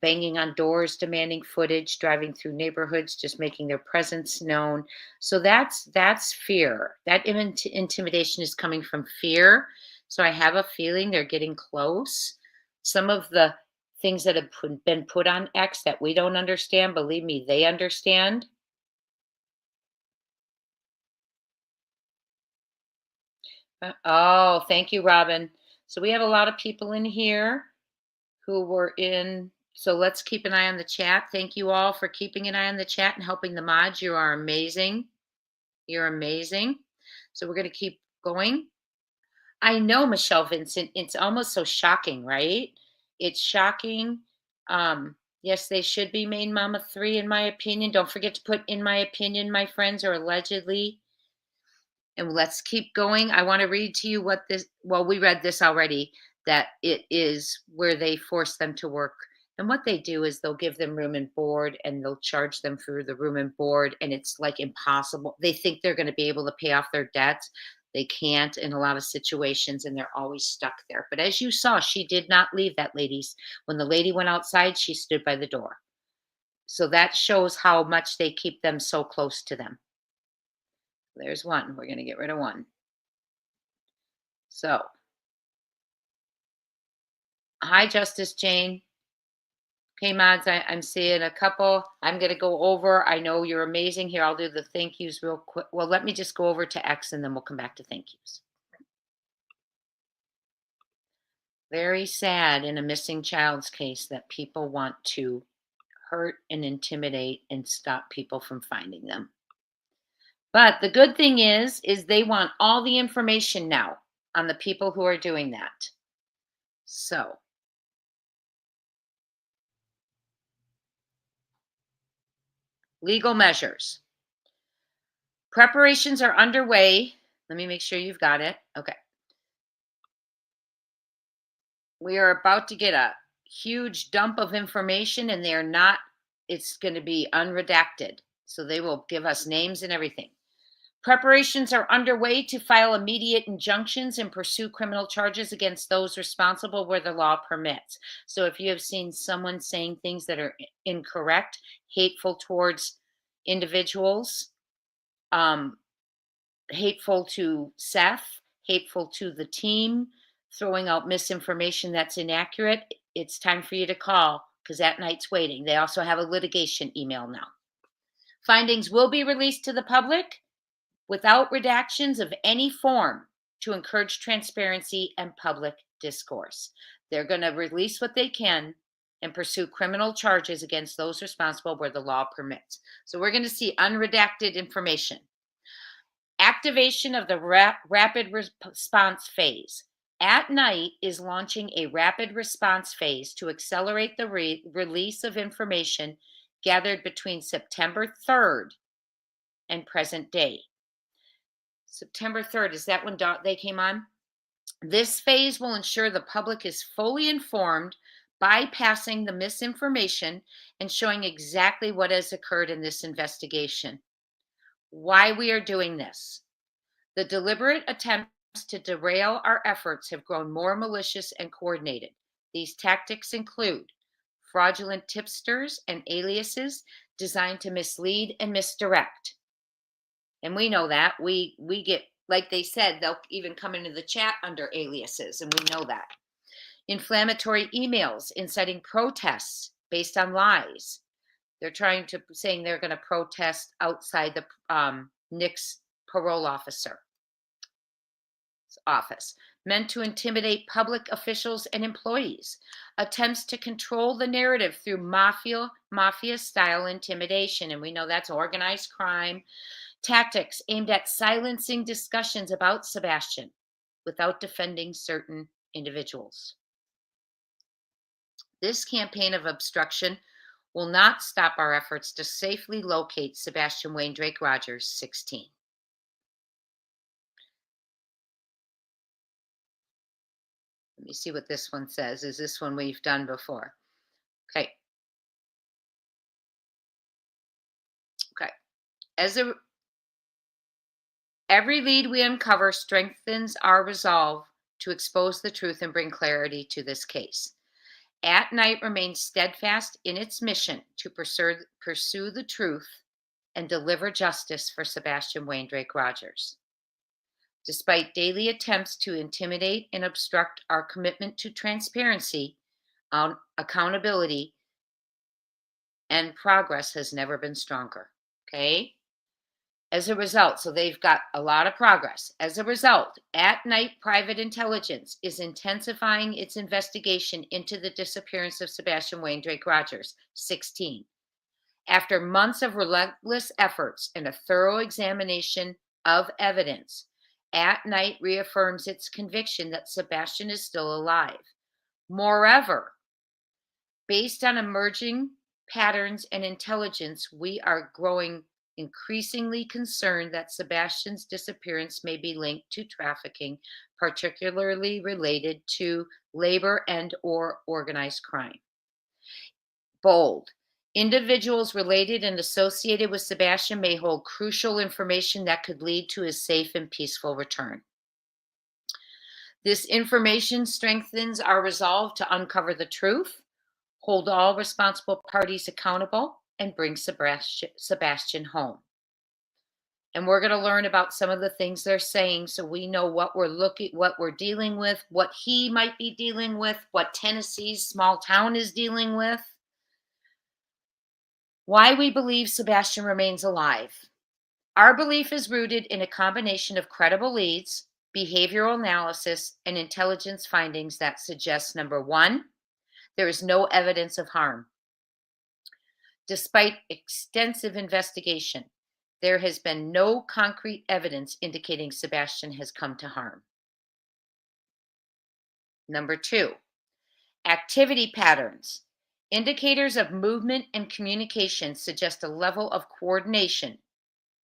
banging on doors, demanding footage, driving through neighborhoods, just making their presence known. So that's fear. That intimidation is coming from fear. So I have a feeling they're getting close. Some of the things that have been put on X that we don't understand, believe me, they understand. Oh, thank you, Robin. So we have a lot of people in here who were in. So let's keep an eye on the chat. Thank you all for keeping an eye on the chat and helping the mods. You are amazing. You're amazing. So we're going to keep going. I know, Michelle Vincent, it's almost so shocking, right? It's shocking. Yes, they should be made Mama 3, in my opinion. Don't forget to put in my opinion, my friends, or allegedly. And let's keep going. I want to read to you what this, well, we read this already, that it is where they force them to work. And what they do is they'll give them room and board and they'll charge them for the room and board. And it's like impossible. They think they're going to be able to pay off their debts. They can't in a lot of situations and they're always stuck there. But as you saw, she did not leave that ladies. When the lady went outside, she stood by the door. So that shows how much they keep them so close to them. There's one. We're going to get rid of one. So, hi, Justice Jane. Okay, mods, I'm seeing a couple. I'm going to go over. I know you're amazing. Here, I'll do the thank yous real quick. Well, let me just go over to X and then we'll come back to thank yous. Very sad in a missing child's case that people want to hurt and intimidate and stop people from finding them. But the good thing is they want all the information now on the people who are doing that. So, legal measures. Preparations are underway. Let me make sure you've got it. Okay. We are about to get a huge dump of information and they're not, it's going to be unredacted. So they will give us names and everything. Preparations are underway to file immediate injunctions and pursue criminal charges against those responsible where the law permits. So if you have seen someone saying things that are incorrect, hateful towards individuals, hateful to Seth, hateful to the team, throwing out misinformation that's inaccurate, it's time for you to call because that night's waiting. They also have a litigation email now. Findings will be released to the public without redactions of any form to encourage transparency and public discourse. They're going to release what they can and pursue criminal charges against those responsible where the law permits. So we're going to see unredacted information. Activation of the rapid response phase. At Night is launching a rapid response phase to accelerate the release of information gathered between September 3rd and present day. September 3rd, is that when they came on? This phase will ensure the public is fully informed, bypassing the misinformation and showing exactly what has occurred in this investigation. Why we are doing this. The deliberate attempts to derail our efforts have grown more malicious and coordinated. These tactics include fraudulent tipsters and aliases designed to mislead and misdirect. And we know that. We get, like they said, they'll even come into the chat under aliases, and we know that. Inflammatory emails inciting protests based on lies. They're saying they're going to protest outside the Nick's parole office, meant to intimidate public officials and employees. Attempts to control the narrative through mafia-style intimidation, and we know that's organized crime. Tactics aimed at silencing discussions about Sebastian without defending certain individuals. This campaign of obstruction will not stop our efforts to safely locate Sebastian Wayne Drake Rogers, 16. Let me see what this one says. Is this one we've done before? Okay. Every lead we uncover strengthens our resolve to expose the truth and bring clarity to this case. At Night remains steadfast in its mission to pursue the truth and deliver justice for Sebastian Wayne Drake Rogers. Despite daily attempts to intimidate and obstruct our commitment to transparency, accountability, and progress has never been stronger. Okay? As a result, so they've got a lot of progress. As a result, At Night Private Intelligence is intensifying its investigation into the disappearance of Sebastian Wayne Drake Rogers, 16. After months of relentless efforts and a thorough examination of evidence, At Night reaffirms its conviction that Sebastian is still alive. Moreover, based on emerging patterns and intelligence, we are growing increasingly concerned that Sebastian's disappearance may be linked to trafficking, particularly related to labor and/or organized crime. Bold. Individuals related and associated with Sebastian may hold crucial information that could lead to his safe and peaceful return. This information strengthens our resolve to uncover the truth, hold all responsible parties accountable, and bring Sebastian home. And we're going to learn about some of the things they're saying so we know what we're dealing with, what he might be dealing with, what Tennessee's small town is dealing with. Why we believe Sebastian remains alive. Our belief is rooted in a combination of credible leads, behavioral analysis, and intelligence findings that suggest, number one, there is no evidence of harm. Despite extensive investigation, there has been no concrete evidence indicating Sebastian has come to harm. Number two, activity patterns. Indicators of movement and communication suggest a level of coordination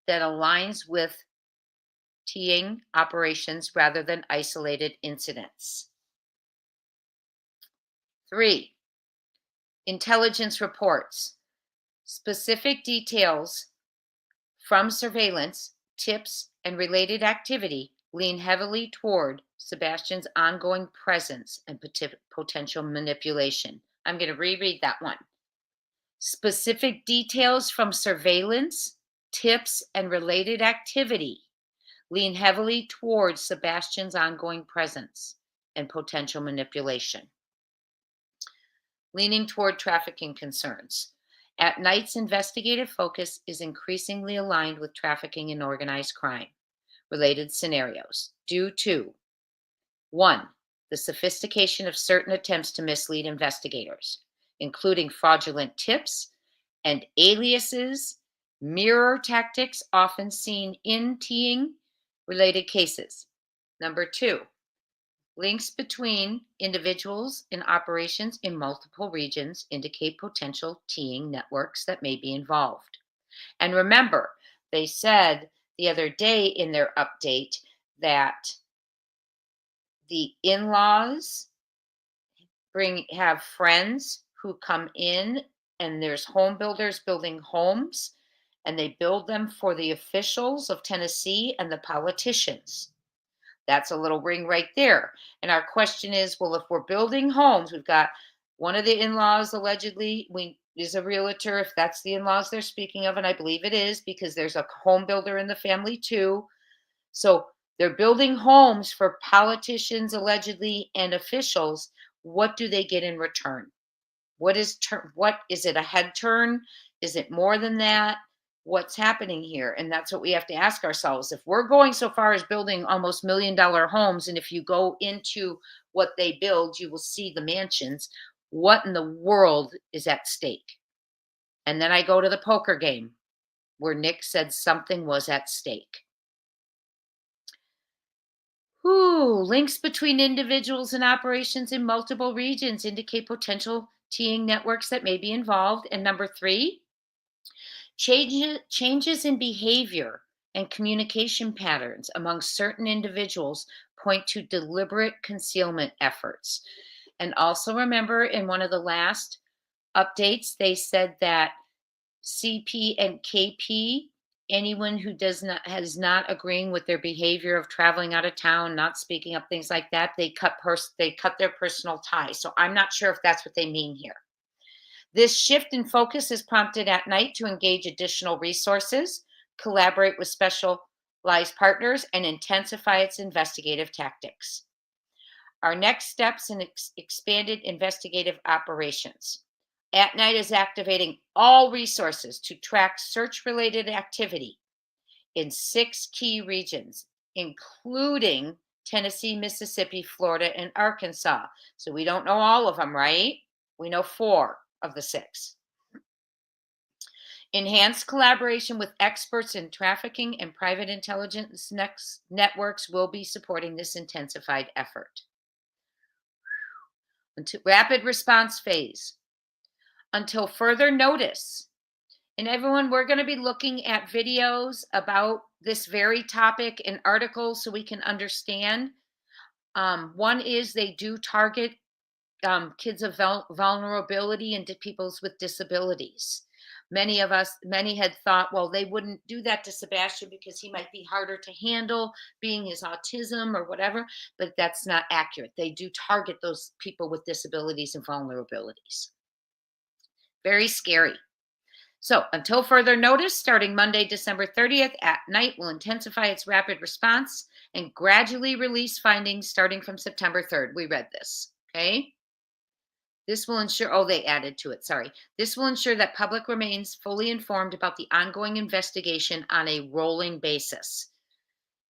that aligns with teeing operations rather than isolated incidents. 3, intelligence reports. Specific details from surveillance, tips, and related activity lean heavily toward Sebastian's ongoing presence and potential manipulation. I'm going to reread that one. Specific details from surveillance, tips, and related activity lean heavily towards Sebastian's ongoing presence and potential manipulation. Leaning toward trafficking concerns. At Night's investigative focus is increasingly aligned with trafficking and organized crime related scenarios due to 1, the sophistication of certain attempts to mislead investigators, including fraudulent tips and aliases, mirror tactics often seen in teeing related cases. Number 2, links between individuals in operations in multiple regions indicate potential teeing networks that may be involved. And remember, they said the other day in their update that the in-laws have friends who come in, and there's home builders building homes, and they build them for the officials of Tennessee and the politicians. That's a little ring right there. And our question is, well, if we're building homes, we've got one of the in-laws allegedly is a realtor, if that's the in-laws they're speaking of, and I believe it is because there's a home builder in the family too. So they're building homes for politicians allegedly and officials. What do they get in return? What is it, a head turn? Is it more than that? What's happening here? And that's what we have to ask ourselves. If we're going so far as building almost $1 million homes, and if you go into what they build, you will see the mansions. What in the world is at stake? And then I go to the poker game where Nick said something was at stake. Links between individuals and operations in multiple regions indicate potential teeing networks that may be involved. And number 3, changes in behavior and communication patterns among certain individuals point to deliberate concealment efforts. And also remember, in one of the last updates, they said that CP and KP, anyone who has not agreeing with their behavior of traveling out of town, not speaking up, things like that, they cut their personal ties. So I'm not sure if that's what they mean here. This shift in focus is prompted at night to engage additional resources, collaborate with specialized partners, and intensify its investigative tactics. Our next steps in expanded investigative operations. At Night is activating all resources to track search-related activity in 6 key regions, including Tennessee, Mississippi, Florida, and Arkansas. So we don't know all of them, right? We know 4 of the 6. Enhanced collaboration with experts in trafficking and private intelligence networks will be supporting this intensified effort. Rapid response phase. Until further notice. And everyone, we're going to be looking at videos about this very topic and articles so we can understand. One is they do target kids of vulnerability and people with disabilities. Many had thought, well, they wouldn't do that to Sebastian because he might be harder to handle being his autism or whatever, but that's not accurate. They do target those people with disabilities and vulnerabilities. Very scary. So until further notice, starting Monday, December 30th at night, will intensify its rapid response and gradually release findings starting from September 3rd. We read this, okay? This will ensure, they added to it, sorry. This will ensure that public remains fully informed about the ongoing investigation on a rolling basis.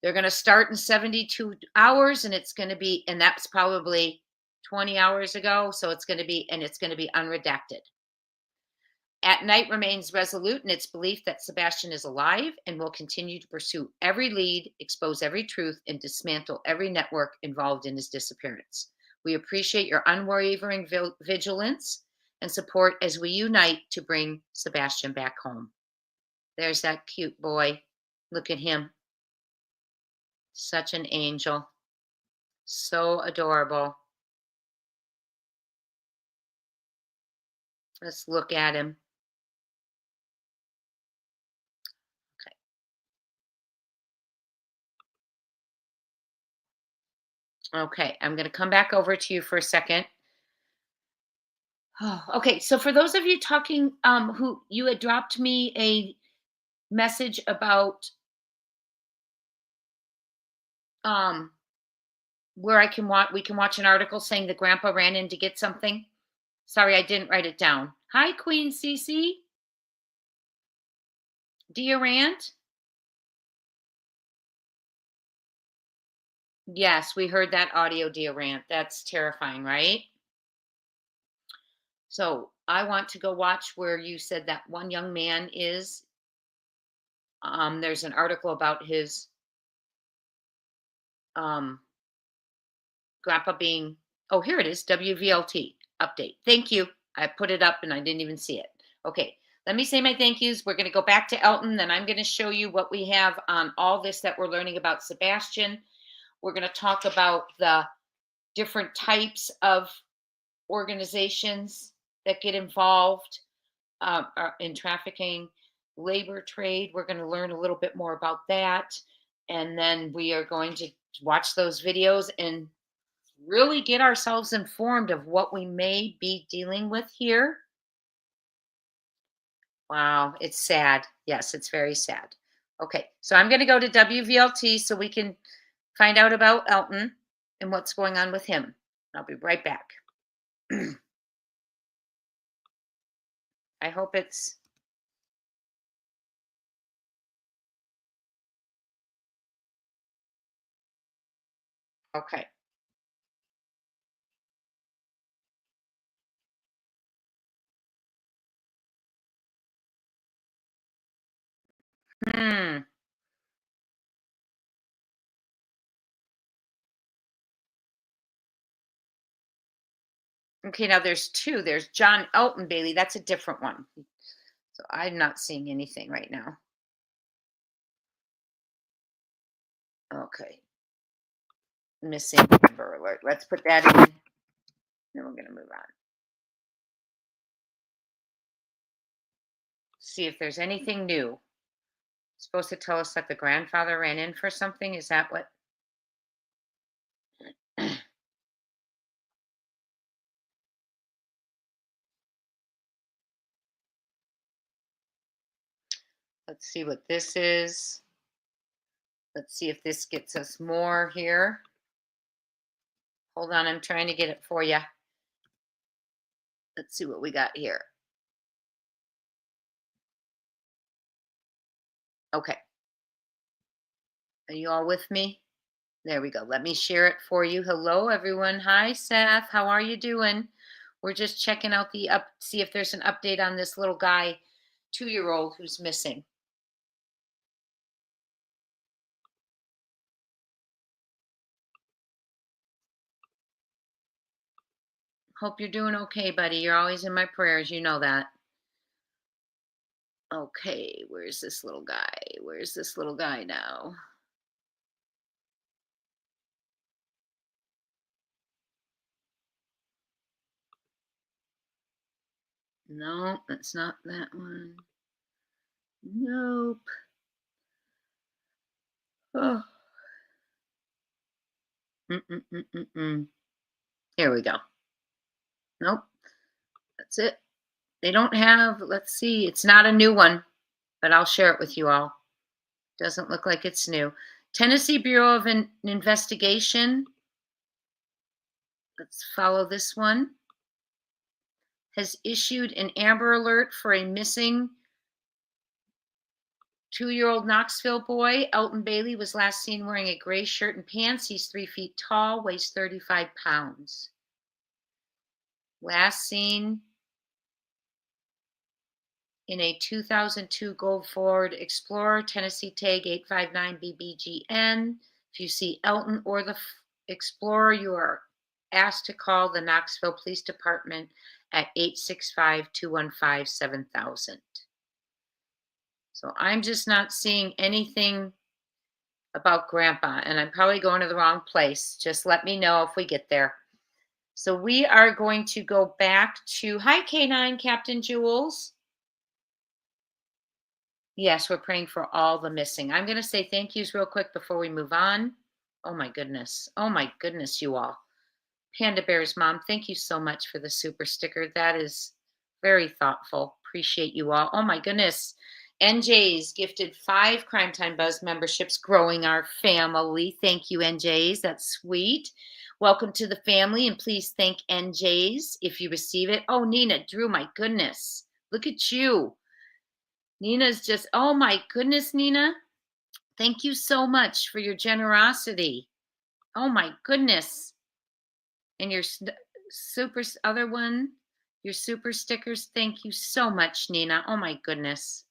They're going to start in 72 hours, and it's going to be, and that's probably 20 hours ago, so it's going to be unredacted. At Night remains resolute in its belief that Sebastian is alive and will continue to pursue every lead, expose every truth, and dismantle every network involved in his disappearance. We appreciate your unwavering vigilance and support as we unite to bring Sebastian back home. There's that cute boy. Look at him. Such an angel. So adorable. Let's look at him. Okay, I'm going to come back over to you for a second. Okay, so for those of you talking, who you had dropped me a message about where we can watch an article saying the grandpa ran in to get something. Sorry, I didn't write it down. Hi, Queen Cece. Diorant. Yes, we heard that audio, Diorant. That's terrifying, right? So I want to go watch where you said that one young man is. There's an article about his grandpa being, here it is, WVLT update. Thank you. I put it up and I didn't even see it. Okay, let me say my thank yous. We're going to go back to Elton, then I'm going to show you what we have on all this that we're learning about Sebastian. We're going to talk about the different types of organizations that get involved in trafficking, labor trade. We're going to learn a little bit more about that. And then we are going to watch those videos and really get ourselves informed of what we may be dealing with here. Wow, it's sad. Yes, it's very sad. Okay, so I'm going to go to WVLT so we can find out about Elton and what's going on with him. I'll be right back. I hope it's... Okay. Hmm. Okay, now there's two. There's John Elton Bailey. That's a different one. So I'm not seeing anything right now. Okay. Missing Amber Alert. Let's put that in. Then we're going to move on. See if there's anything new. It's supposed to tell us that the grandfather ran in for something. Is that what? Let's see what this is. Let's see if this gets us more here. Hold on, I'm trying to get it for you. Let's see what we got here. Okay. Are you all with me? There we go. Let me share it for you. Hello, everyone. Hi, Seth. How are you doing? We're just checking out see if there's an update on this little guy, 2-year-old who's missing. Hope you're doing okay, buddy. You're always in my prayers. You know that. Okay, where's this little guy? Where's this little guy now? No, that's not that one. Nope. Oh. Here we go. Nope. That's it. They don't have, let's see, it's not a new one, but I'll share it with you all. Doesn't look like it's new. Tennessee Bureau of Investigation. Let's follow this one. Has issued an Amber Alert for a missing 2-year-old Knoxville boy. Elton Bailey was last seen wearing a gray shirt and pants. He's 3 feet tall, weighs 35 pounds. Last seen in a 2002 Gold Ford Explorer, Tennessee tag 859BBGN. If you see Elton or the Explorer, you are asked to call the Knoxville Police Department at 865-215-7000. So I'm just not seeing anything about Grandpa, and I'm probably going to the wrong place. Just let me know if we get there. So we are going to go back to, hi K9 Captain Jules. Yes, we're praying for all the missing. I'm going to say thank yous real quick before we move on. Oh my goodness. Oh my goodness, you all. Panda Bear's mom, thank you so much for the super sticker. That is very thoughtful. Appreciate you all. Oh my goodness. NJ's gifted 5 Crime Time Buzz memberships, growing our family. Thank you, NJ's. That's sweet. Welcome to the family, and please thank NJ's if you receive it. Oh, Nina, Drew, my goodness. Look at you. Nina's just, oh my goodness, Nina. Thank you so much for your generosity. Oh my goodness. And your super other one, your super stickers. Thank you so much, Nina. Oh my goodness.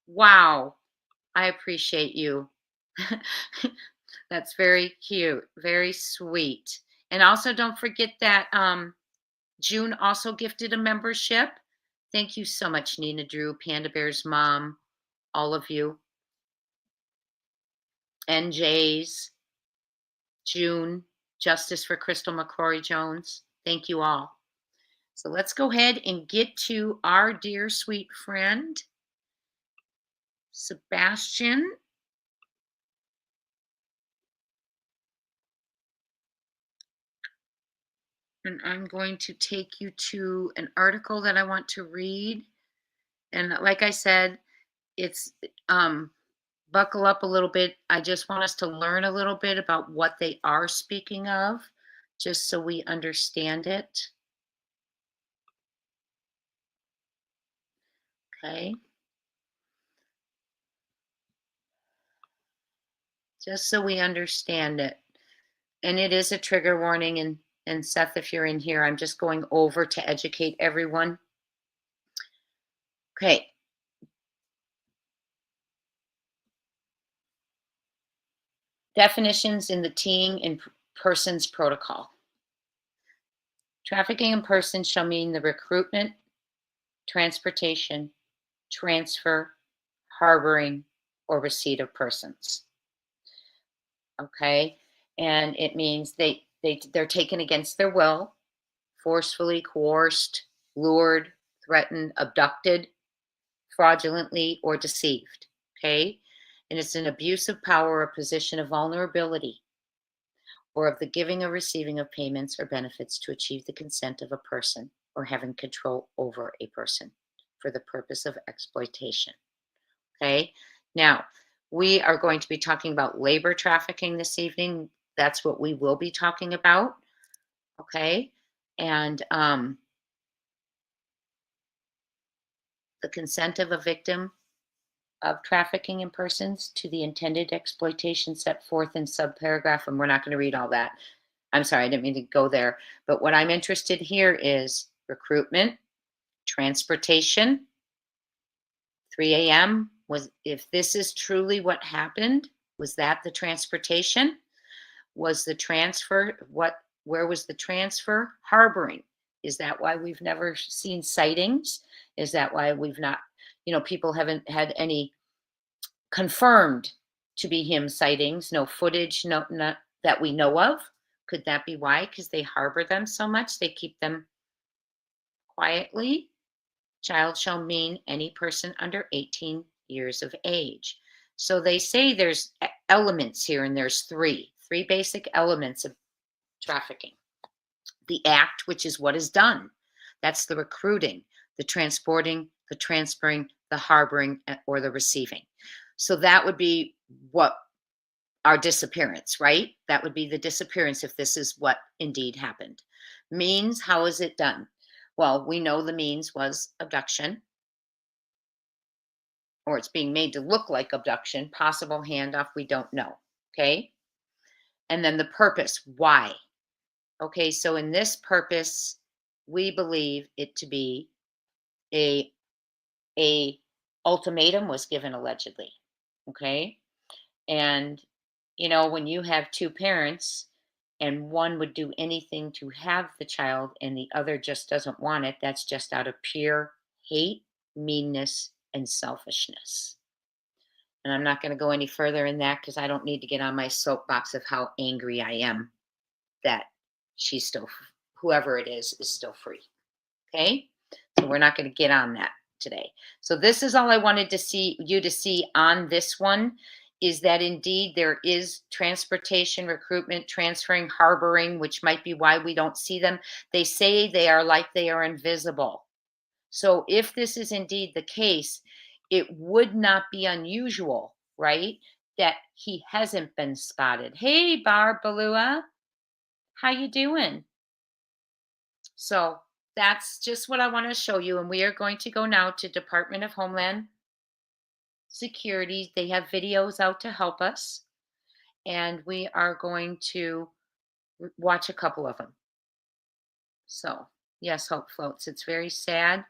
Wow. I appreciate you. That's very cute. Very sweet. And also don't forget that June also gifted a membership. Thank you so much, Nina Drew, Panda Bear's mom, all of you. NJ's, June, Justice for Crystal McCrory Jones. Thank you all. So let's go ahead and get to our dear sweet friend, Sebastian. And I'm going to take you to an article that I want to read. And like I said, it's buckle up a little bit. I just want us to learn a little bit about what they are speaking of, just so we understand it. Okay. Just so we understand it. And it is a trigger warning. And Seth, if you're in here, I'm just going over to educate everyone. Okay. Definitions in the Teeing in Persons Protocol. Trafficking in persons shall mean the recruitment, transportation, transfer, harboring, or receipt of persons. Okay, and it means they're taken against their will, forcefully, coerced, lured, threatened, abducted, fraudulently, or deceived. Okay, and it's an abuse of power or position of vulnerability, or of the giving or receiving of payments or benefits to achieve the consent of a person or having control over a person for the purpose of exploitation. Okay, now we are going to be talking about labor trafficking this evening. That's what we will be talking about. Okay, and the consent of a victim of trafficking in persons to the intended exploitation set forth in subparagraph, and we're not going to read all that. I'm sorry, I didn't mean to go there. But what I'm interested here is recruitment, transportation. 3 a.m. was, if this is truly what happened, was that the transportation? Was the transfer, where was the transfer? Harboring. Is that why we've never seen sightings? Is that why we've not, people haven't had any confirmed to be him sightings, no footage, not that we know of? Could that be why? Because they harbor them so much, they keep them quietly. Child shall mean any person under 18 years of age. So they say there's elements here, and there's three basic elements of trafficking. The act, which is what is done. That's the recruiting, the transporting, the transferring, the harboring, or the receiving. So that would be what our disappearance, right? That would be the disappearance if this is what indeed happened. Means, how is it done? Well, we know the means was abduction, or it's being made to look like abduction, possible handoff, we don't know. Okay. And then the purpose, why? Okay, so in this purpose, we believe it to be a ultimatum was given allegedly. Okay. And when you have two parents and one would do anything to have the child and the other just doesn't want it, that's just out of pure hate, meanness, and selfishness. And I'm not going to go any further in that because I don't need to get on my soapbox of how angry I am that she's still, whoever it is still free. Okay? So we're not going to get on that today. So this is all I wanted to see you to see on this one, is that indeed there is transportation, recruitment, transferring, harboring, which might be why we don't see them. They say they are invisible. So if this is indeed the case, it would not be unusual, right, that he hasn't been spotted. Hey, Barbalua, how you doing? So that's just what I want to show you. And we are going to go now to Department of Homeland Security. They have videos out to help us. And we are going to watch a couple of them. So, yes, Hope Floats. It's very sad.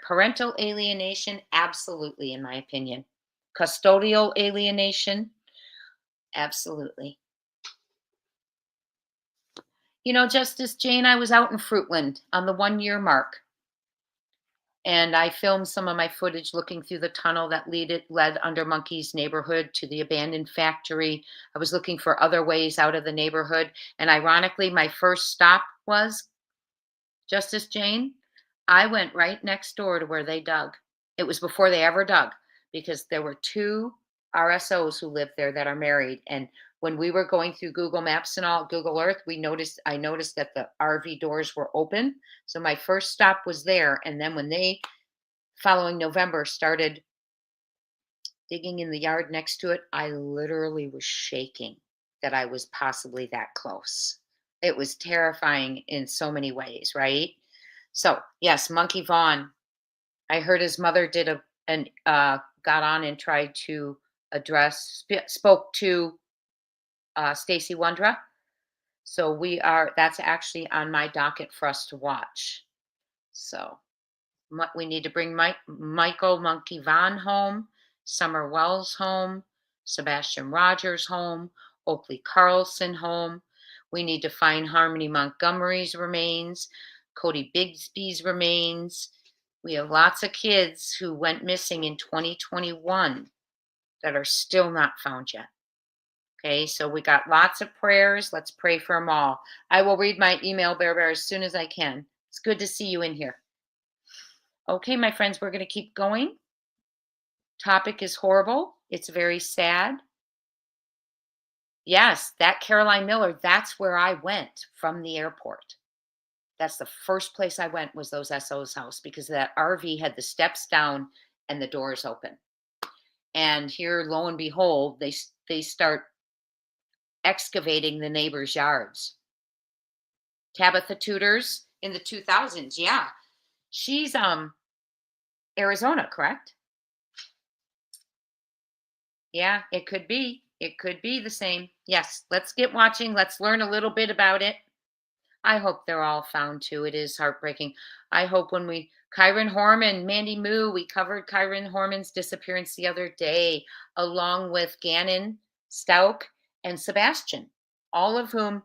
Parental alienation, absolutely, in my opinion. Custodial alienation, absolutely. Justice Jane, I was out in Fruitland on the 1-year mark. And I filmed some of my footage looking through the tunnel that led under Monkey's neighborhood to the abandoned factory. I was looking for other ways out of the neighborhood. And ironically, my first stop was, Justice Jane, I went right next door to where they dug. It was before they ever dug, because there were 2 RSOs who lived there that are married. And when we were going through Google Maps and all, Google Earth, I noticed that the RV doors were open. So my first stop was there. And then when they, following November, started digging in the yard next to it, I literally was shaking that I was possibly that close. It was terrifying in so many ways, right? So, yes, Monkey Vaughn. I heard his mother got on and tried to spoke to Stacy Wondra. So that's actually on my docket for us to watch. So we need to bring Michael Monkey Vaughn home, Summer Wells home, Sebastian Rogers home, Oakley Carlson home. We need to find Harmony Montgomery's remains, Cody Bigsby's remains. We have lots of kids who went missing in 2021 that are still not found yet. Okay, so we got lots of prayers. Let's pray for them all. I will read my email, Bear Bear, as soon as I can. It's good to see you in here. Okay, my friends, we're going to keep going. Topic is horrible. It's very sad. Yes, that Caroline Miller, that's where I went from the airport. That's the first place I went, was those SO's house, because that RV had the steps down and the doors open. And here, lo and behold, they start excavating the neighbors' yards. Tabitha Tutors in the 2000s, yeah. She's Arizona, correct? Yeah, it could be. It could be the same. Yes, let's get watching. Let's learn a little bit about it. I hope they're all found too. It is heartbreaking. I hope Kyron Horman, Mandy Moo, we covered Kyron Horman's disappearance the other day, along with Gannon, Stauk, and Sebastian, all of whom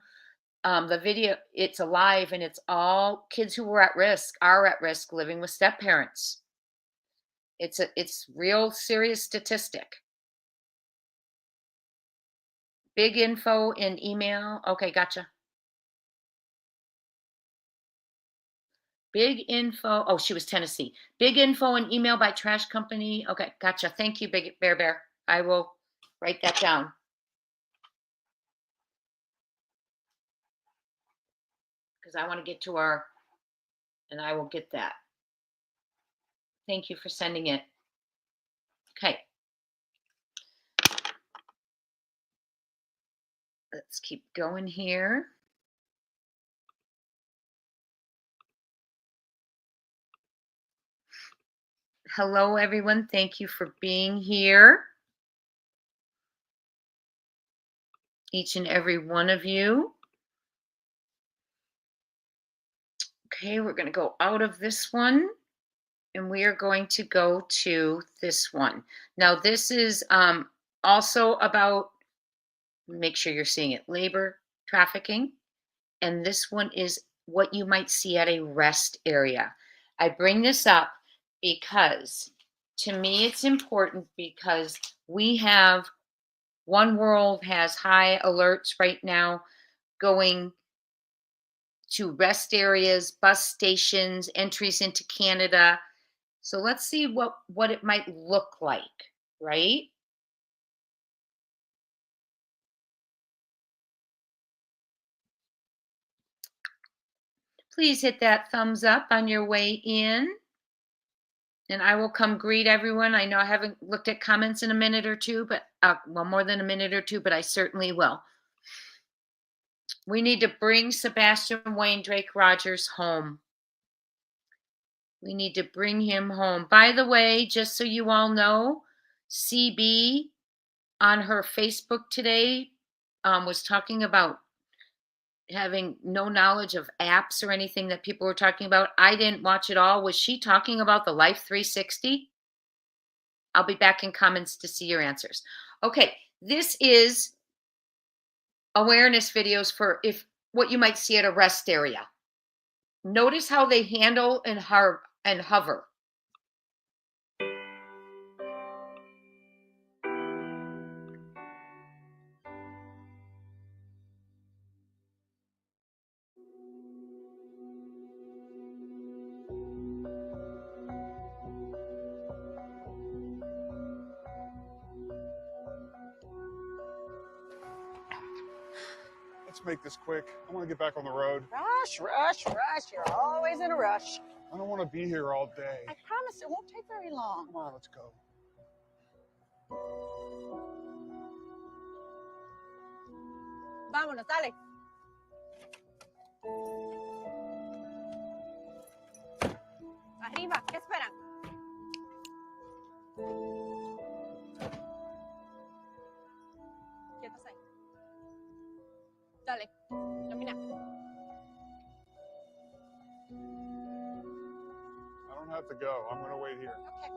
the video, it's alive, and it's all kids who are at risk living with step parents. It's real serious statistic. Big info in email. Okay, gotcha. Big info. Oh, she was Tennessee. Big info and email by trash company. Okay, gotcha. Thank you, Big Bear. I will write that down. Because I want to get to and I will get that. Thank you for sending it. Okay. Let's keep going here. Hello, everyone. Thank you for being here. Each and every one of you. Okay, we're going to go out of this one, and we are going to go to this one. Now, this is also about, make sure you're seeing it, labor trafficking. And this one is what you might see at a rest area. I bring this up because, to me, it's important, because One World has high alerts right now going to rest areas, bus stations, entries into Canada. So let's see what it might look like, right? Please hit that thumbs up on your way in. And I will come greet everyone. I know I haven't looked at comments in a minute or two, but well, more than a minute or two, but I certainly will. We need to bring Sebastian Wayne Drake Rogers home. We need to bring him home. By the way, just so you all know, CB on her Facebook today was talking about having no knowledge of apps or anything that people were talking about. I didn't watch it all. Was she talking about the Life 360? I'll be back in comments to see your answers. Okay, this is awareness videos for what you might see at a rest area. Notice how they handle and hover. let's make this quick. I want to get back on the road. Rush, rush, rush. You're always in a rush. I don't want to be here all day. I promise it won't take very long. Come on, let's go. Vámonos, dale. Arriba, ¿qué esperan? Quietos ahí. Dale, camina. I don't have to go. I'm going to wait here. Okay.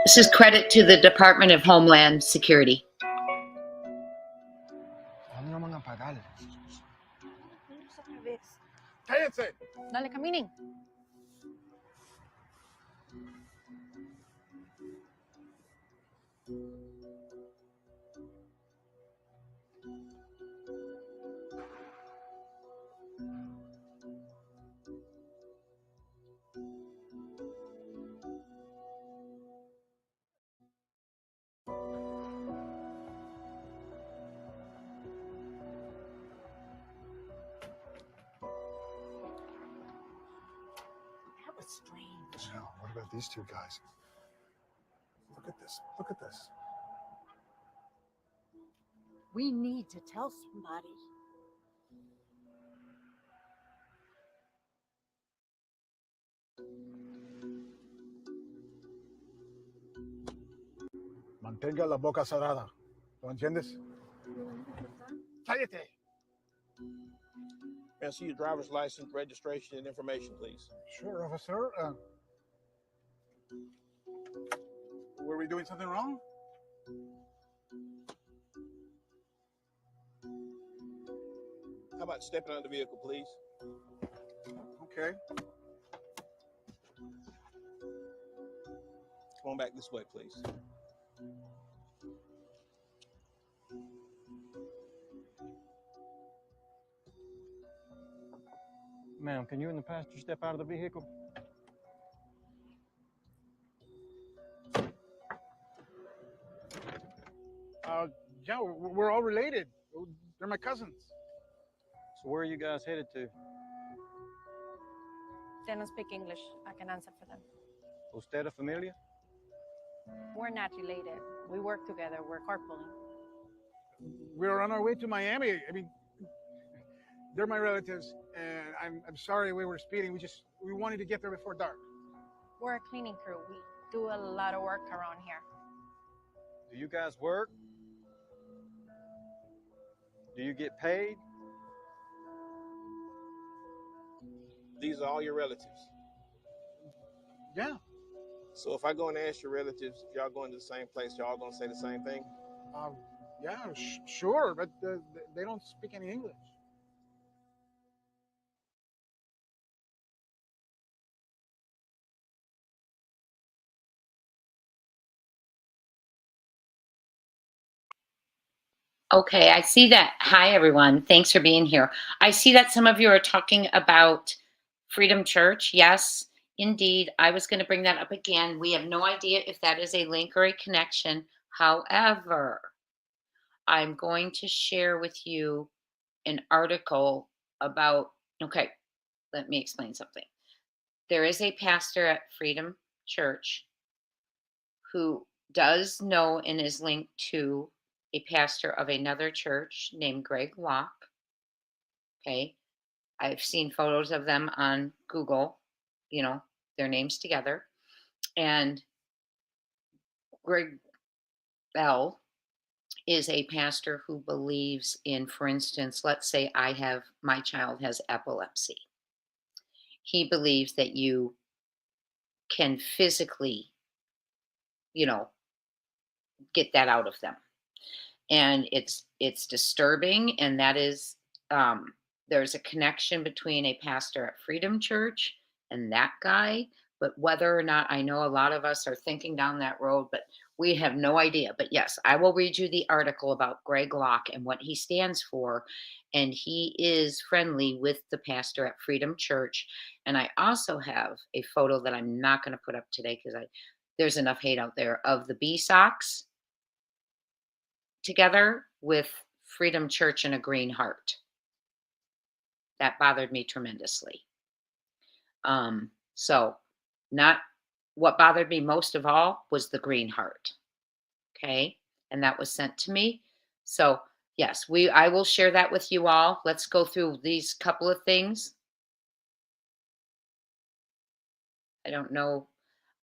This is credit to the Department of Homeland Security. ¿Cuándo nos van a pagar? Otra vez. Cállense. Dale, caminen. That was strange. Now, what about these two guys? Look at this. Look at this. We need to tell somebody. Mantenga la boca cerrada. ¿Lo entiendes? Cállate. May I see your driver's license, registration, and information, please? Sure, officer. Were we doing something wrong? How about stepping out of the vehicle, please? Okay. Come on back this way, please. Ma'am, can you and the passenger step out of the vehicle? Yeah, we're all related. They're my cousins. So where are you guys headed to? They don't speak English. I can answer for them. ¿Usted es familia? We're not related. We work together. We're carpooling. We're on our way to Miami. I mean, they're my relatives, and I'm sorry we were speeding. We wanted to get there before dark. We're a cleaning crew. We do a lot of work around here. Do you guys work? Do you get paid? These are all your relatives. Yeah. So if I go and ask your relatives if y'all going to the same place, y'all gonna say the same thing? Yeah, sure, but they don't speak any English. Okay, I see that. Hi, everyone. Thanks for being here. I see that some of you are talking about Freedom Church. Yes, indeed. I was going to bring that up again. We have no idea if that is a link or a connection. However, I'm going to share with you an article about, okay, let me explain something. There is a pastor at Freedom Church who does know and is linked to a pastor of another church named Greg Locke. Okay. I've seen photos of them on Google, their names together. And Greg Bell is a pastor who believes in, for instance, let's say my child has epilepsy. He believes that you can physically, get that out of them. And it's disturbing, and that is there's a connection between a pastor at Freedom Church and that guy, but whether or not, I know a lot of us are thinking down that road, but we have no idea. But yes, I will read you the article about Greg Locke and what he stands for, and he is friendly with the pastor at Freedom Church. And I also have a photo that I'm not going to put up today because there's enough hate out there of the bee socks. together with Freedom Church and a green heart. That bothered me tremendously. So not what bothered me most of all was the green heart. Okay. And that was sent to me. So yes, I will share that with you all. Let's go through these couple of things. I don't know.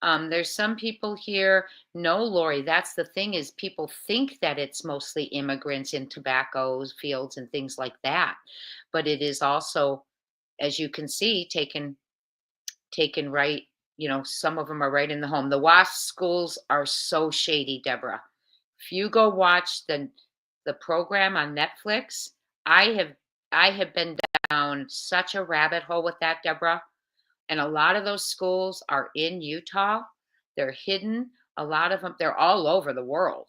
There's some people here. No, Lori, that's the thing is people think that it's mostly immigrants in tobacco fields and things like that. But it is also, as you can see, taken right, some of them are right in the home. The WASP schools are so shady, Deborah. If you go watch the program on Netflix, I have been down such a rabbit hole with that, Deborah. And a lot of those schools are in Utah. They're hidden. A lot of them, they're all over the world.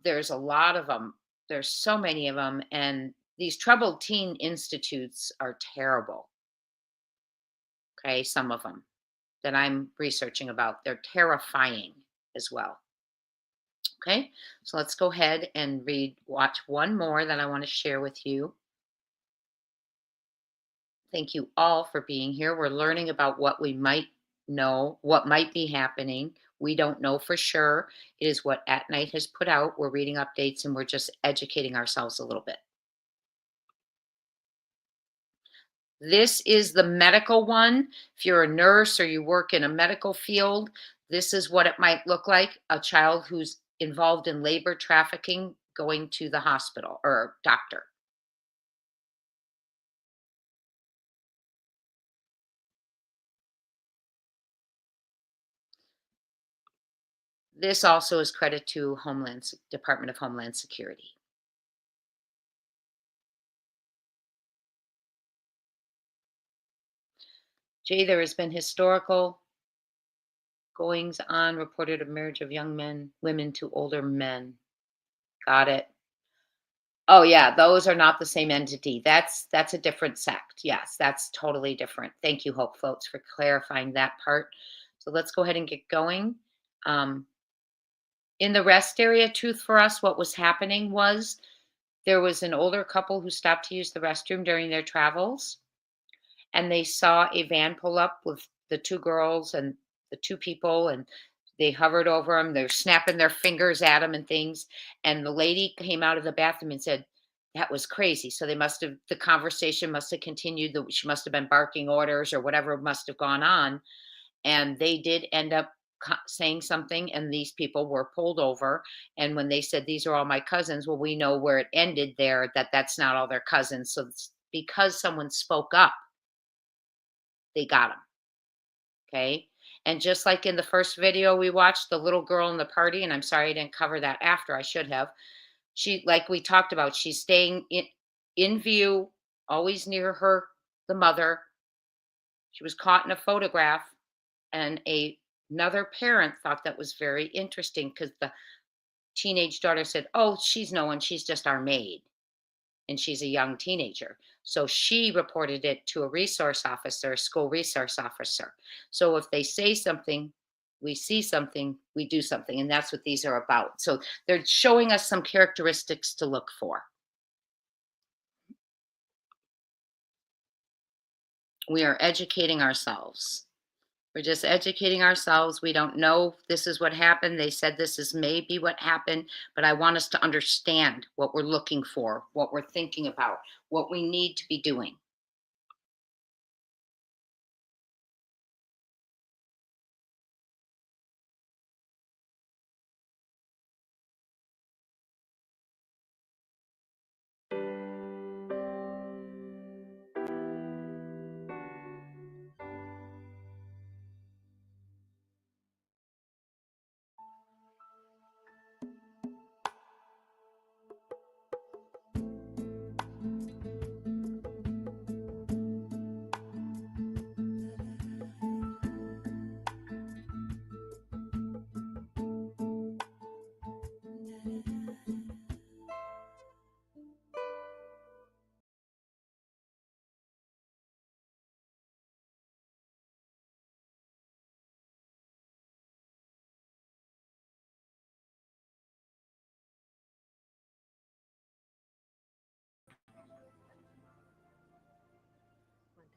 There's a lot of them. There's so many of them. And these troubled teen institutes are terrible. Okay, some of them that I'm researching about. They're terrifying as well. Okay, so let's go ahead and watch one more that I want to share with you. Thank you all for being here. We're learning about what we might know, what might be happening. We don't know for sure. It is what At Night has put out. We're reading updates and we're just educating ourselves a little bit. This is the medical one. If you're a nurse or you work in a medical field, this is what it might look like. A child who's involved in labor trafficking going to the hospital or doctor. This also is credit to Department of Homeland Security. Jay, there has been historical goings on reported of marriage of young women to older men. Got it. Oh yeah, those are not the same entity. That's a different sect. Yes, that's totally different. Thank you, Hope Floats, for clarifying that part. So let's go ahead and get going. In the rest area, Truth for Us, what was happening was there was an older couple who stopped to use the restroom during their travels, and they saw a van pull up with the two girls and the two people, and they hovered over them. They're snapping their fingers at them and things. And the lady came out of the bathroom and said, that was crazy. So the conversation must have continued. She must have been barking orders or whatever must have gone on. And they did end up saying something, and these people were pulled over. And when they said, these are all my cousins, well, we know where it ended there, that's not all their cousins. So because someone spoke up, they got them. Okay. And just like in the first video we watched, the little girl in the party, and I'm sorry I didn't cover that after, I should have. She, like we talked about, she's staying in view, always near the mother. She was caught in a photograph, and another parent thought that was very interesting because the teenage daughter said, oh, she's no one, she's just our maid. And she's a young teenager. So she reported it to a school resource officer. So if they say something, we see something, we do something. And that's what these are about. So they're showing us some characteristics to look for. We are educating ourselves. We're just educating ourselves. We don't know this is what happened. They said this is maybe what happened, but I want us to understand what we're looking for, what we're thinking about, what we need to be doing.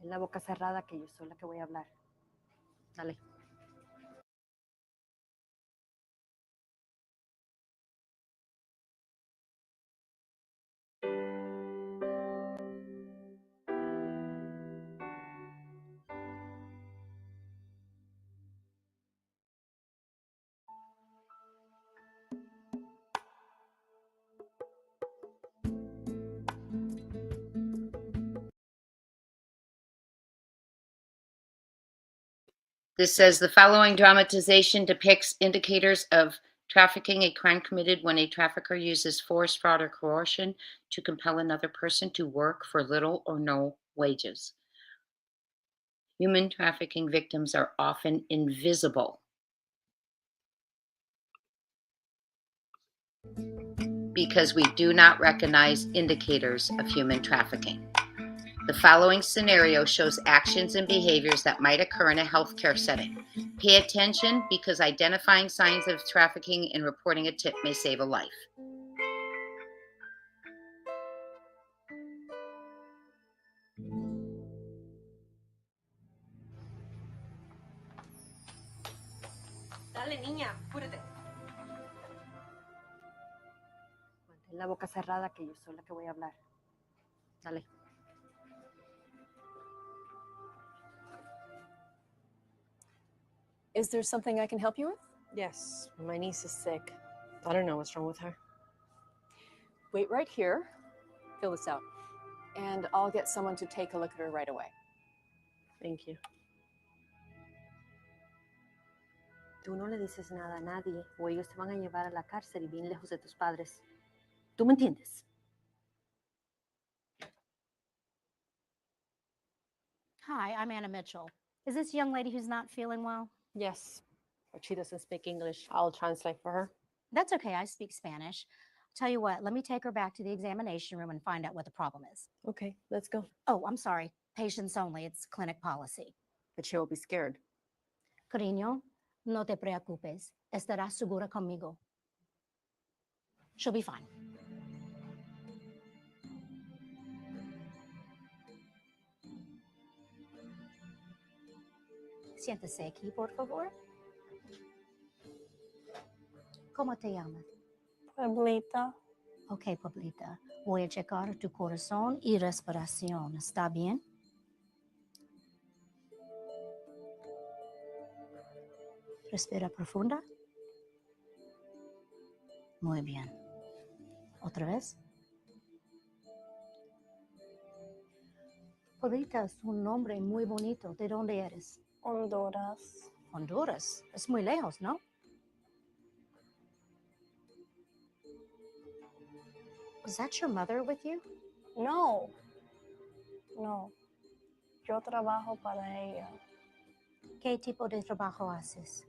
Ten la boca cerrada que yo soy la que voy a hablar. Dale. This says the following dramatization depicts indicators of trafficking, a crime committed when a trafficker uses force, fraud, or coercion to compel another person to work for little or no wages. Human trafficking victims are often invisible because we do not recognize indicators of human trafficking. The following scenario shows actions and behaviors that might occur in a healthcare setting. Pay attention because identifying signs of trafficking and reporting a tip may save a life. Dale, niña, apúrate. Ten la boca cerrada que yo soy la que voy a hablar. Dale. Is there something I can help you with? Yes, my niece is sick. I don't know what's wrong with her. Wait right here. Fill this out. And I'll get someone to take a look at her right away. Thank you. Tú no le dices nada a nadie o ellos te van a llevar a la cárcel y bien lejos de tus padres. ¿Tú me entiendes? Hi, I'm Anna Mitchell. Is this young lady who's not feeling well? Yes, but she doesn't speak English. I'll translate for her. That's okay. I speak Spanish. Tell you what, let me take her back to the examination room and find out what the problem is. Okay, let's go. Oh, I'm sorry. Patients only. It's clinic policy. But she will be scared. Cariño, no te preocupes. Estará segura conmigo. She'll be fine. Siéntese aquí, por favor. ¿Cómo te llamas? Pueblita. Ok, Pueblita. Voy a checar tu corazón y respiración. ¿Está bien? Respira profunda. Muy bien. ¿Otra vez? Pueblita es un nombre muy bonito. ¿De dónde eres? Honduras. Honduras. Es muy lejos, ¿no? Is that your mother with you? No. No. Yo trabajo para ella. ¿Qué tipo de trabajo haces?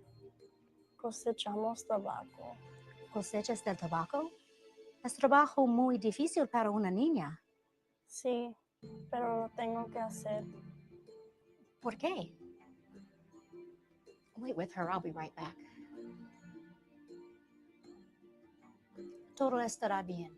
Cosechamos tabaco. ¿Cosechas del tabaco? Es trabajo muy difícil para una niña. Sí, pero lo tengo que hacer. ¿Por qué? Wait with her. I'll be right back. Todo estará bien.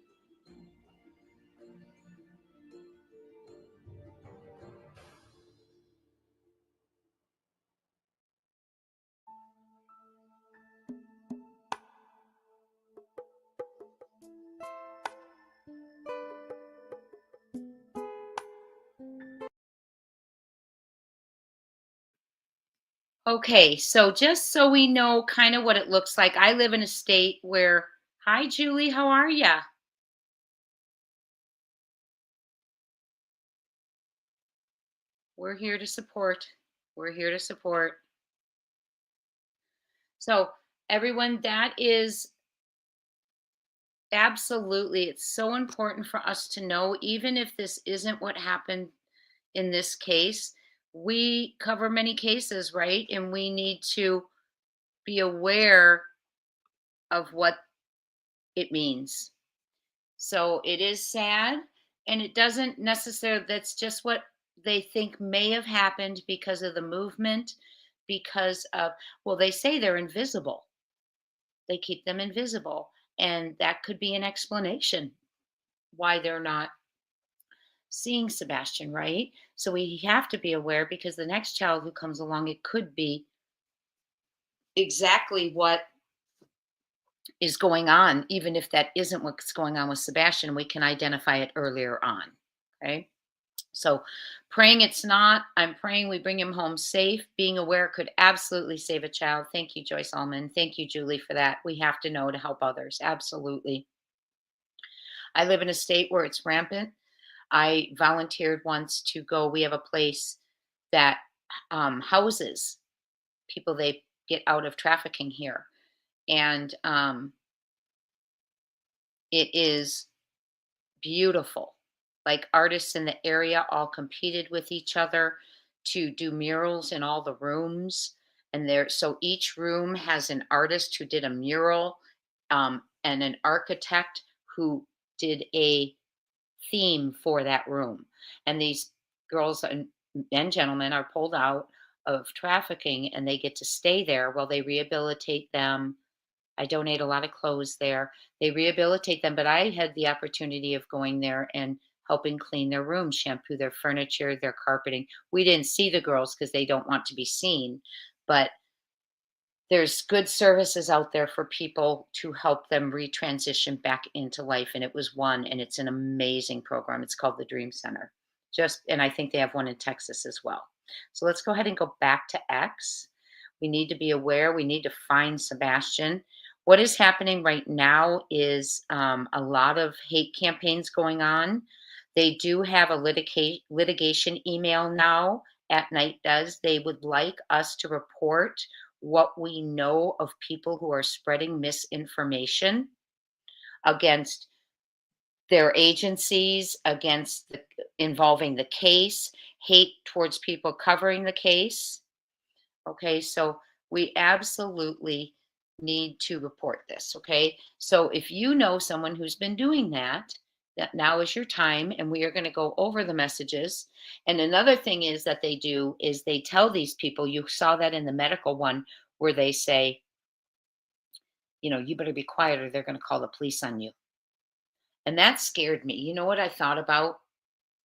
Okay, so just so we know kind of what it looks like, I live in a state where, hi, Julie, how are ya? We're here to support. We're here to support. So, everyone, that is absolutely, it's so important for us to know, even if this isn't what happened in this case, we cover many cases, right? And we need to be aware of what it means. So it is sad, and it doesn't necessarily, that's just what they think may have happened because of the movement, because of, well, they say they're invisible. They keep them invisible, and that could be an explanation why they're not seeing Sebastian, right? So we have to be aware, because the next child who comes along, it could be exactly what is going on. Even if that isn't what's going on with Sebastian, we can identify it earlier on. Okay. So praying it's not. I'm praying we bring him home safe. Being aware could absolutely save a child. Thank you, Joyce Allman. Thank you, Julie, for that. We have to know to help others. Absolutely. I live in a state where it's rampant. I volunteered once to go. We have a place that houses people they get out of trafficking here. And it is beautiful. Like, artists in the area all competed with each other to do murals in all the rooms. And so each room has an artist who did a mural, and an architect who did a theme for that room. And these girls and gentlemen are pulled out of trafficking, and they get to stay there while they rehabilitate them. I donate a lot of clothes there. They rehabilitate them, but I had the opportunity of going there and helping clean their rooms, shampoo their furniture, their carpeting. We didn't see the girls because they don't want to be seen, but there's good services out there for people to help them retransition back into life. And it was one, and it's an amazing program. It's called the Dream Center. And I think they have one in Texas as well. So let's go ahead and go back to X. We need to be aware. We need to find Sebastian. What is happening right now is a lot of hate campaigns going on. They do have a litigation email now. At Night does. They would like us to report what we know of people who are spreading misinformation against their agencies, involving the case, hate towards people covering the case. Okay, so we absolutely need to report this. Okay, so if you know someone who's been doing that now is your time, and we are going to go over the messages. And another thing is that they do is they tell these people, you saw that in the medical one, where they say, you better be quiet or they're going to call the police on you. And that scared me. You know what I thought about?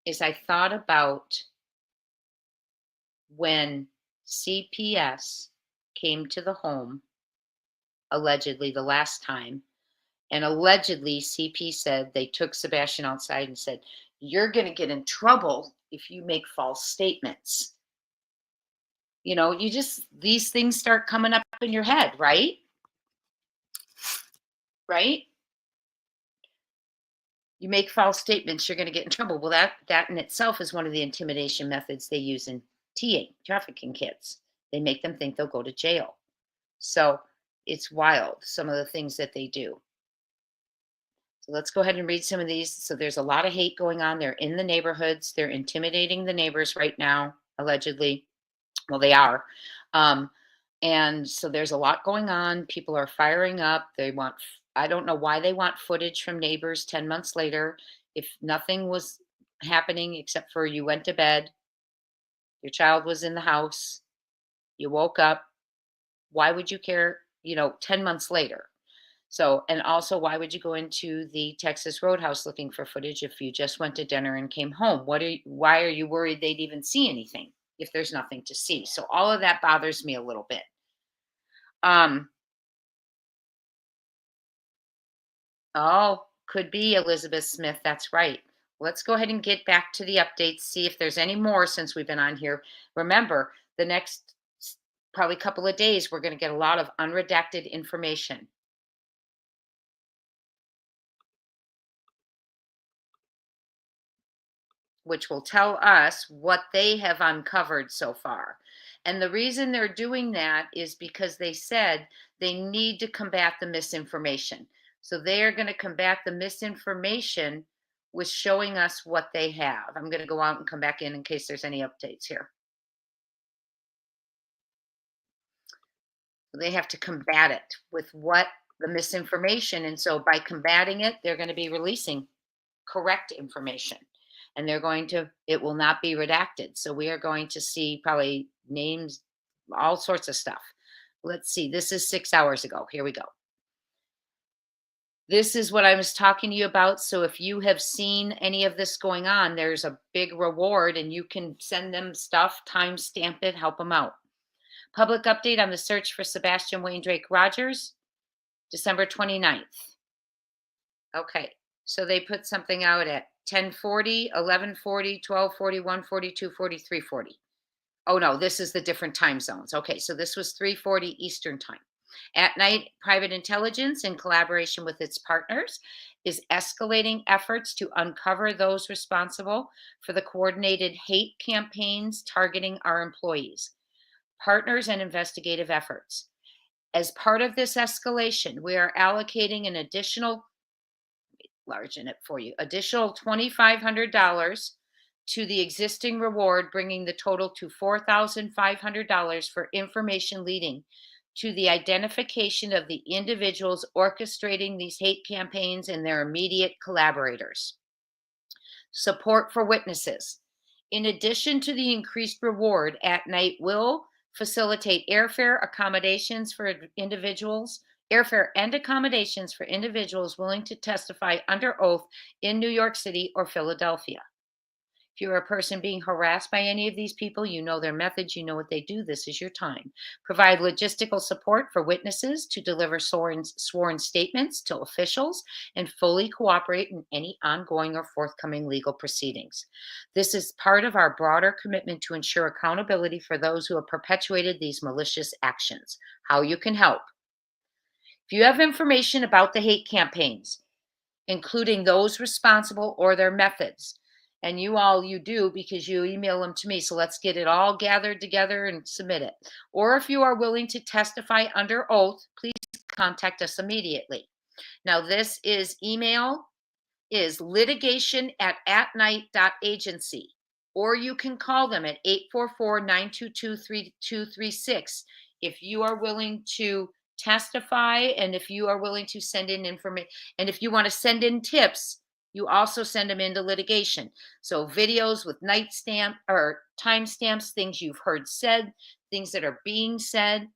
I thought about when CPS came to the home, allegedly the last time, and allegedly CP said they took Sebastian outside and said, you're going to get in trouble if you make false statements. These things start coming up in your head, right? Right? You make false statements, you're going to get in trouble. Well, that in itself is one of the intimidation methods they use in trafficking kids. They make them think they'll go to jail. So it's wild, some of the things that they do. So let's go ahead and read some of these. So there's a lot of hate going on. They're in the neighborhoods. They're intimidating the neighbors right now, allegedly. Well, they are. And so there's a lot going on. People are firing up. I don't know why they want footage from neighbors 10 months later. If nothing was happening except for you went to bed, your child was in the house, you woke up, why would you care, 10 months later? So, and also, why would you go into the Texas Roadhouse looking for footage if you just went to dinner and came home? Why are you worried they'd even see anything if there's nothing to see? So all of that bothers me a little bit. Oh, could be Elizabeth Smith. That's right. Let's go ahead and get back to the updates, see if there's any more since we've been on here. Remember, the next probably couple of days, we're going to get a lot of unredacted information. Which will tell us what they have uncovered so far. And the reason they're doing that is because they said they need to combat the misinformation. So they are going to combat the misinformation with showing us what they have. I'm going to go out and come back in case there's any updates here. They have to combat it with the misinformation. And so by combating it, they're going to be releasing correct information. And it will not be redacted. So we are going to see probably names, all sorts of stuff. Let's see, this is 6 hours ago. Here we go. This is what I was talking to you about. So if you have seen any of this going on, there's a big reward and you can send them stuff, timestamp it, help them out. Public update on the search for Sebastian Rogers, December 29th. Okay, so they put something out at 10:40, 11:40, 12:40, 1:40, 2:40, 3:40. Oh no, this is the different time zones. Okay, so this was 3:40 Eastern time. At night, private intelligence, in collaboration with its partners, is escalating efforts to uncover those responsible for the coordinated hate campaigns targeting our employees, partners, and investigative efforts. As part of this escalation, we are allocating an additional, largen it for you, additional $2,500 to the existing reward, bringing the total to $4,500 for information leading to the identification of the individuals orchestrating these hate campaigns and their immediate collaborators. Support for witnesses. In addition to the increased reward, At Night will facilitate airfare accommodations for individuals, airfare and accommodations for individuals willing to testify under oath in New York City or Philadelphia. If you're a person being harassed by any of these people, you know their methods, you know what they do, this is your time. Provide logistical support for witnesses to deliver sworn statements to officials and fully cooperate in any ongoing or forthcoming legal proceedings. This is part of our broader commitment to ensure accountability for those who have perpetuated these malicious actions. How you can help. If you have information about the hate campaigns, including those responsible or their methods, and you do because you email them to me. So let's get it all gathered together and submit it. Or if you are willing to testify under oath, please contact us immediately. Now, this is email is litigation@atnight.agency, or you can call them at 844-922-3236 if you are willing to testify and if you are willing to send in information. And if you want to send in tips, you also send them into litigation. So videos with night stamp or timestamps, things you've heard said, things that are being said,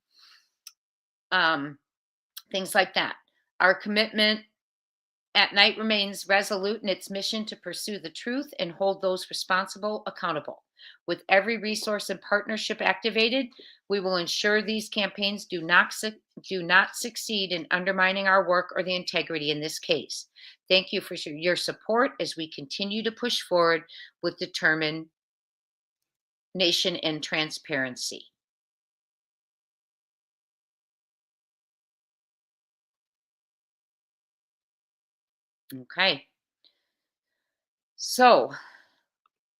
things like that. Our commitment At Night remains resolute in its mission to pursue the truth and hold those responsible accountable. With every resource and partnership activated, we will ensure these campaigns do not succeed in undermining our work or the integrity in this case. Thank you for your support as we continue to push forward with determination and transparency. Okay. So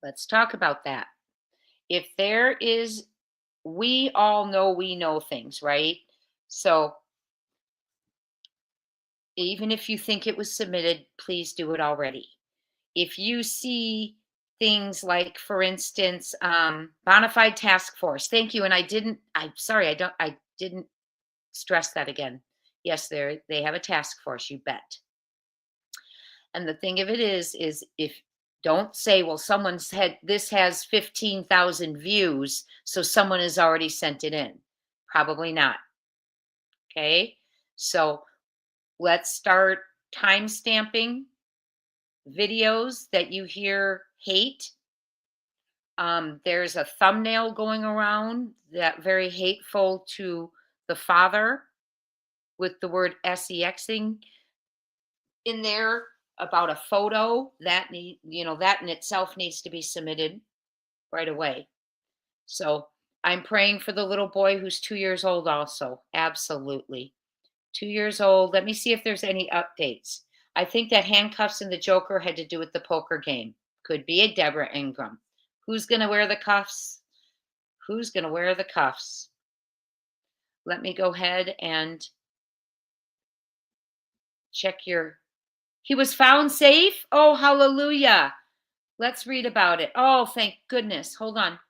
let's talk about that. If there is, we all know we know things, right? So even if you think it was submitted, please do it already. If you see things like, for instance, bona fide task force, thank you. And I didn't stress that again. Yes, they have a task force, you bet. And the thing of it is if don't say, well, someone said this has 15,000 views, so someone has already sent it in. Probably not. Okay, so let's start time stamping videos that you hear hate. There's a thumbnail going around that very hateful to the father with the word sexing in there about a photo that that in itself needs to be submitted right away. So I'm praying for the little boy who's 2 years old also. Absolutely. 2 years old. Let me see if there's any updates. I think that handcuffs and the Joker had to do with the poker game. Could be a Deborah Ingram. Who's going to wear the cuffs? Who's going to wear the cuffs? Let me go ahead and check your. He was found safe? Oh, hallelujah. Let's read about it. Oh, thank goodness. Hold on.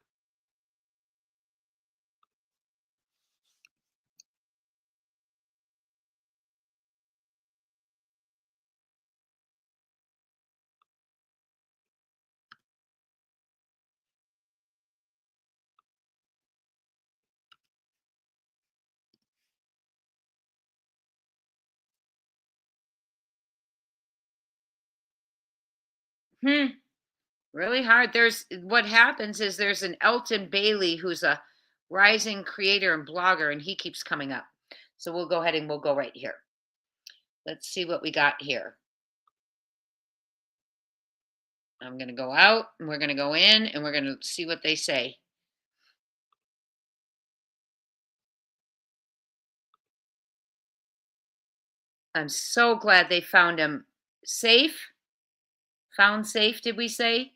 Really hard. What happens is there's an Elton Bailey who's a rising creator and blogger, and he keeps coming up. So we'll go ahead and we'll go right here. Let's see what we got here. I'm going to go out and we're going to go in and we're going to see what they say. I'm so glad they found him safe. Found safe, did we say?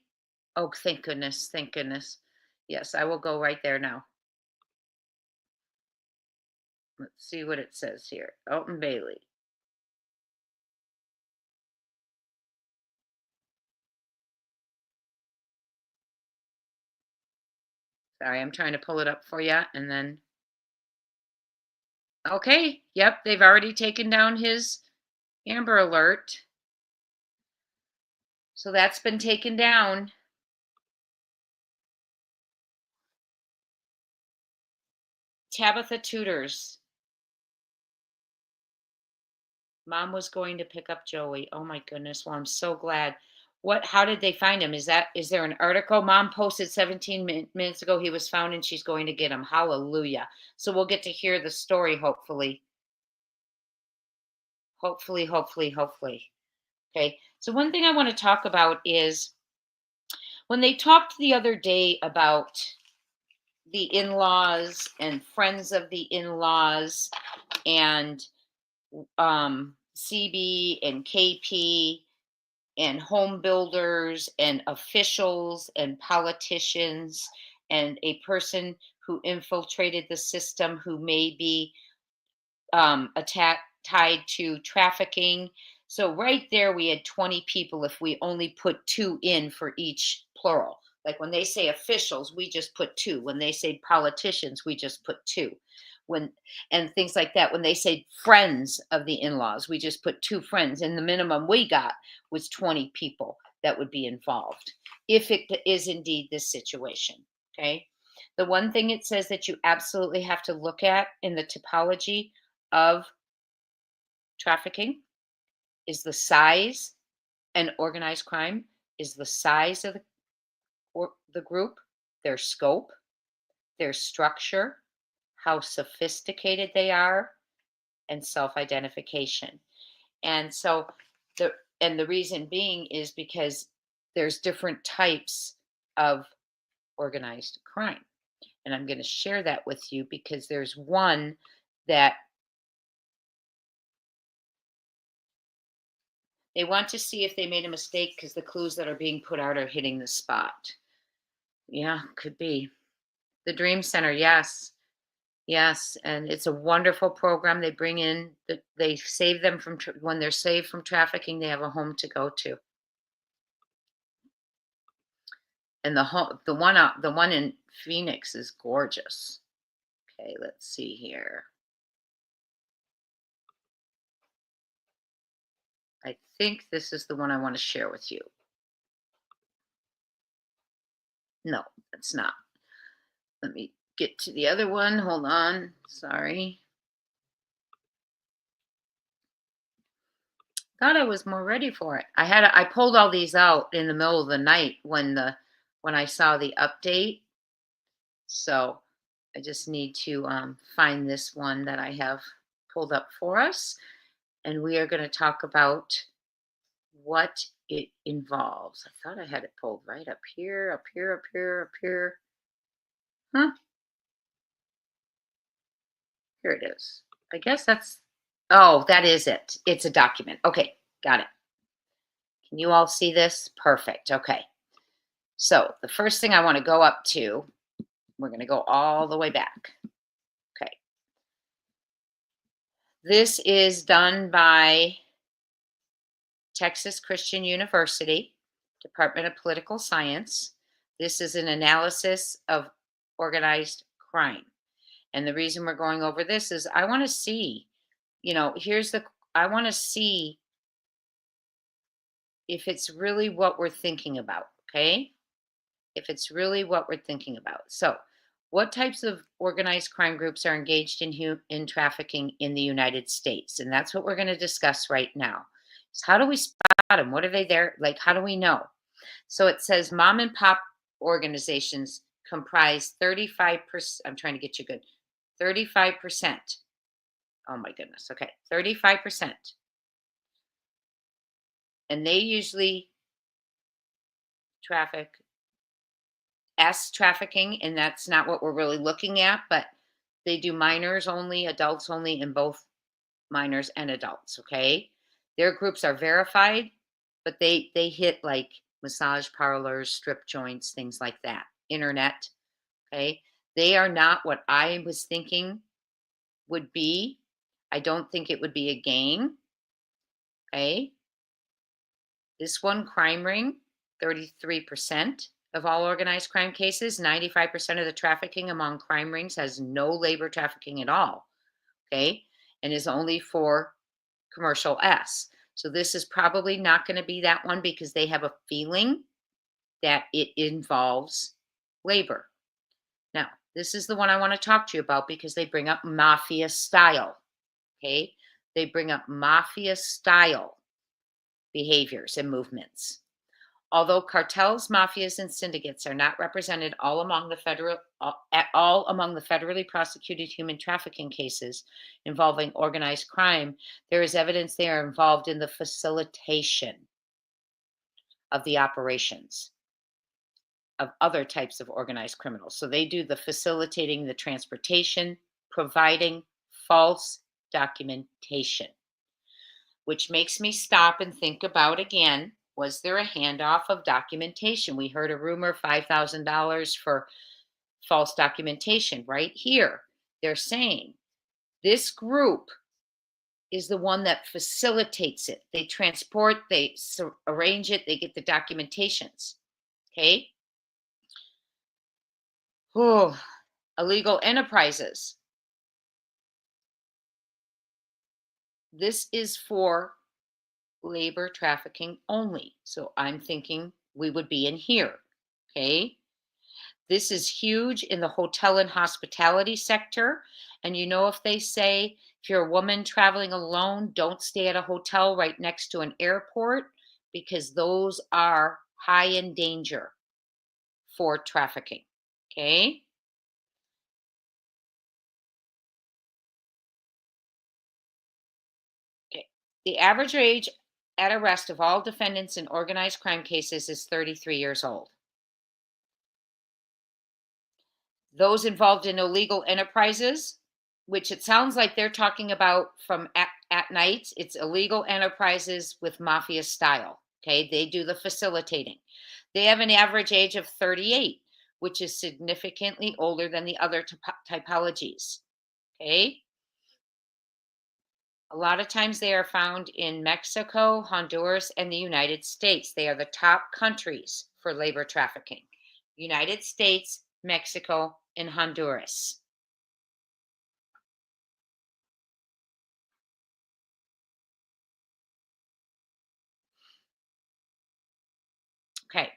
Oh, thank goodness. Thank goodness. Yes, I will go right there now. Let's see what it says here. Elton Bailey. Sorry, I'm trying to pull it up for you. And then, okay. Yep, they've already taken down his Amber Alert. So that's been taken down. Tabitha Tutors. Mom was going to pick up Joey. Oh my goodness. Well, I'm so glad. How did they find him? Is there an article? Mom posted 17 minutes ago he was found and she's going to get him. Hallelujah. So we'll get to hear the story, hopefully. Hopefully. Okay. So one thing I want to talk about is when they talked the other day about the in-laws and friends of the in-laws and CB and KP and home builders and officials and politicians and a person who infiltrated the system who may be tied to trafficking. So right there, we had 20 people if we only put 2 in for each plural. Like when they say officials, we just put 2. When they say politicians, we just put 2. And things like that. When they say friends of the in-laws, we just put 2 friends. And the minimum we got was 20 people that would be involved if it is indeed this situation. Okay. The one thing it says that you absolutely have to look at in the typology of trafficking is the size, and organized crime is the size of the group, their scope, their structure, how sophisticated they are, and self-identification. And so the reason being is because there's different types of organized crime. And I'm going to share that with you because there's one that they want to see if they made a mistake because the clues that are being put out are hitting the spot. Yeah, could be. The Dream Center, yes. Yes, and it's a wonderful program. They bring in, they save them from, when they're saved from trafficking, they have a home to go to. And the one in Phoenix is gorgeous. Okay, let's see here. I think this is the one I want to share with you. No, it's not. Let me get to the other one. Hold on. Sorry. Thought I was more ready for it. I pulled all these out in the middle of the night when I saw the update. So I just need to find this one that I have pulled up for us. And we are going to talk about what it involves. I thought I had it pulled right up here, up here, up here, up here. Huh? Here it is. I guess oh, that is it. It's a document. Okay, got it. Can you all see this? Perfect. Okay. So the first thing I want to go up to, we're going to go all the way back. Okay. This is done by Texas Christian University, Department of Political Science. This is an analysis of organized crime. And the reason we're going over this is I want to see, I want to see if it's really what we're thinking about, okay? If it's really what we're thinking about. So, what types of organized crime groups are engaged in trafficking in the United States? And that's what we're going to discuss right now. So how do we spot them? What are they there? Like, how do we know? So it says mom and pop organizations comprise 35%. I'm trying to get you good. 35%. Oh my goodness. Okay. 35%. And they usually trafficking, and that's not what we're really looking at, but they do minors only, adults only, and both minors and adults. Okay. Their groups are verified, but they hit like massage parlors, strip joints, things like that, internet. Okay. They are not what I was thinking would be. I don't think it would be a gang. Okay. This one crime ring, 33% of all organized crime cases, 95% of the trafficking among crime rings has no labor trafficking at all. Okay. And is only for commercial S. So this is probably not going to be that one because they have a feeling that it involves labor. Now, this is the one I want to talk to you about because they bring up mafia style. Okay. They bring up mafia style behaviors and movements. Although cartels, mafias, and syndicates are not represented all among the federally prosecuted human trafficking cases involving organized crime, there is evidence they are involved in the facilitation of the operations of other types of organized criminals. So they do the facilitating, the transportation, providing false documentation, which makes me stop and think about again, was there a handoff of documentation? We heard a rumor, $5,000 for false documentation. Right here, they're saying this group is the one that facilitates it. They transport, they arrange it, they get the documentations. Okay. Oh, illegal enterprises. This is for labor trafficking only. So I'm thinking we would be in here. Okay. This is huge in the hotel and hospitality sector. And you know, if they say, if you're a woman traveling alone, don't stay at a hotel right next to an airport because those are high in danger for trafficking. Okay. Okay. The average age at arrest of all defendants in organized crime cases is 33 years old. Those involved in illegal enterprises, which it sounds like they're talking about from at night, it's illegal enterprises with mafia style. Okay, they do the facilitating. They have an average age of 38, which is significantly older than the other typologies. Okay. A lot of times they are found in Mexico, Honduras, and the United States. They are the top countries for labor trafficking. United States, Mexico, and Honduras. Okay.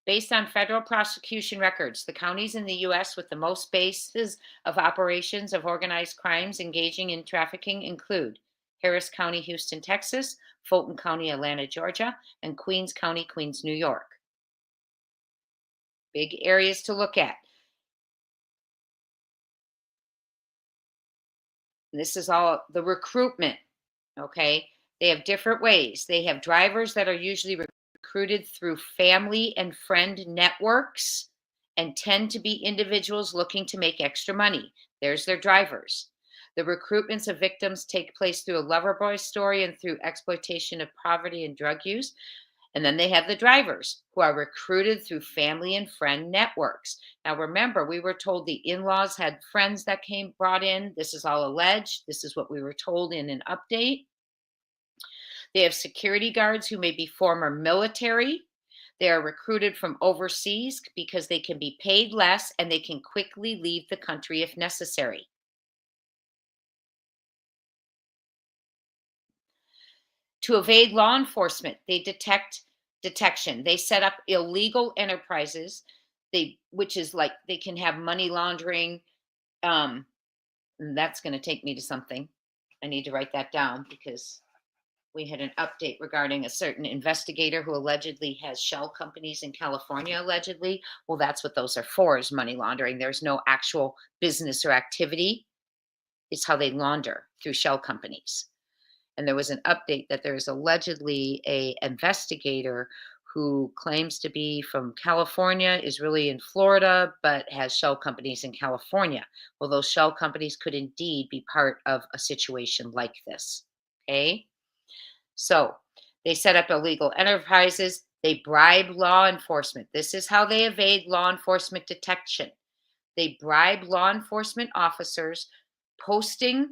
Based on federal prosecution records, the counties in the U.S. with the most bases of operations of organized crimes engaging in trafficking include Harris County, Houston, Texas, Fulton County, Atlanta, Georgia, and Queens County, Queens, New York. Big areas to look at. This is all the recruitment, okay? They have different ways. They have drivers that are usually recruited through family and friend networks and tend to be individuals looking to make extra money. There's their drivers. The recruitments of victims take place through a lover boy story and through exploitation of poverty and drug use. And then they have the drivers who are recruited through family and friend networks. Now, remember, we were told the in-laws had friends that brought in. This is all alleged. This is what we were told in an update. They have security guards who may be former military. They are recruited from overseas because they can be paid less and they can quickly leave the country if necessary. To evade law enforcement, they detection. They set up illegal enterprises, which is like they can have money laundering. And that's going to take me to something. I need to write that down because we had an update regarding a certain investigator who allegedly has shell companies in California, allegedly. Well, that's what those are for, is money laundering. There's no actual business or activity. It's how they launder, through shell companies. And there was an update that there's allegedly a investigator who claims to be from California, is really in Florida, but has shell companies in California. Well, those shell companies could indeed be part of a situation like this. Okay. So they set up illegal enterprises. They bribe law enforcement. This is how they evade law enforcement detection. They bribe law enforcement officers posting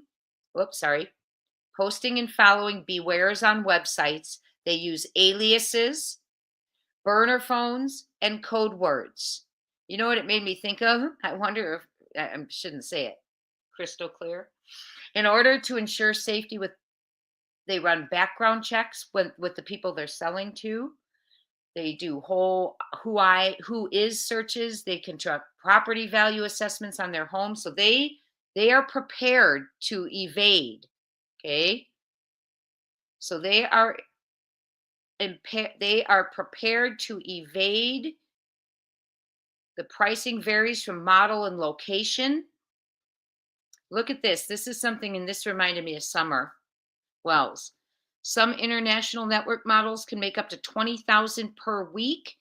and following bewares on websites. They use aliases, burner phones, and code words. You know what it made me think of? I wonder if I shouldn't say it. Crystal clear. In order to ensure safety, they run background checks with the people they're selling to. They do who is searches. They conduct property value assessments on their home. So they are prepared to evade. Okay. So they are prepared to evade. The pricing varies from model and location. Look at this. This is something, and this reminded me of Summer Wells. Some international network models can make up to $20,000 per week.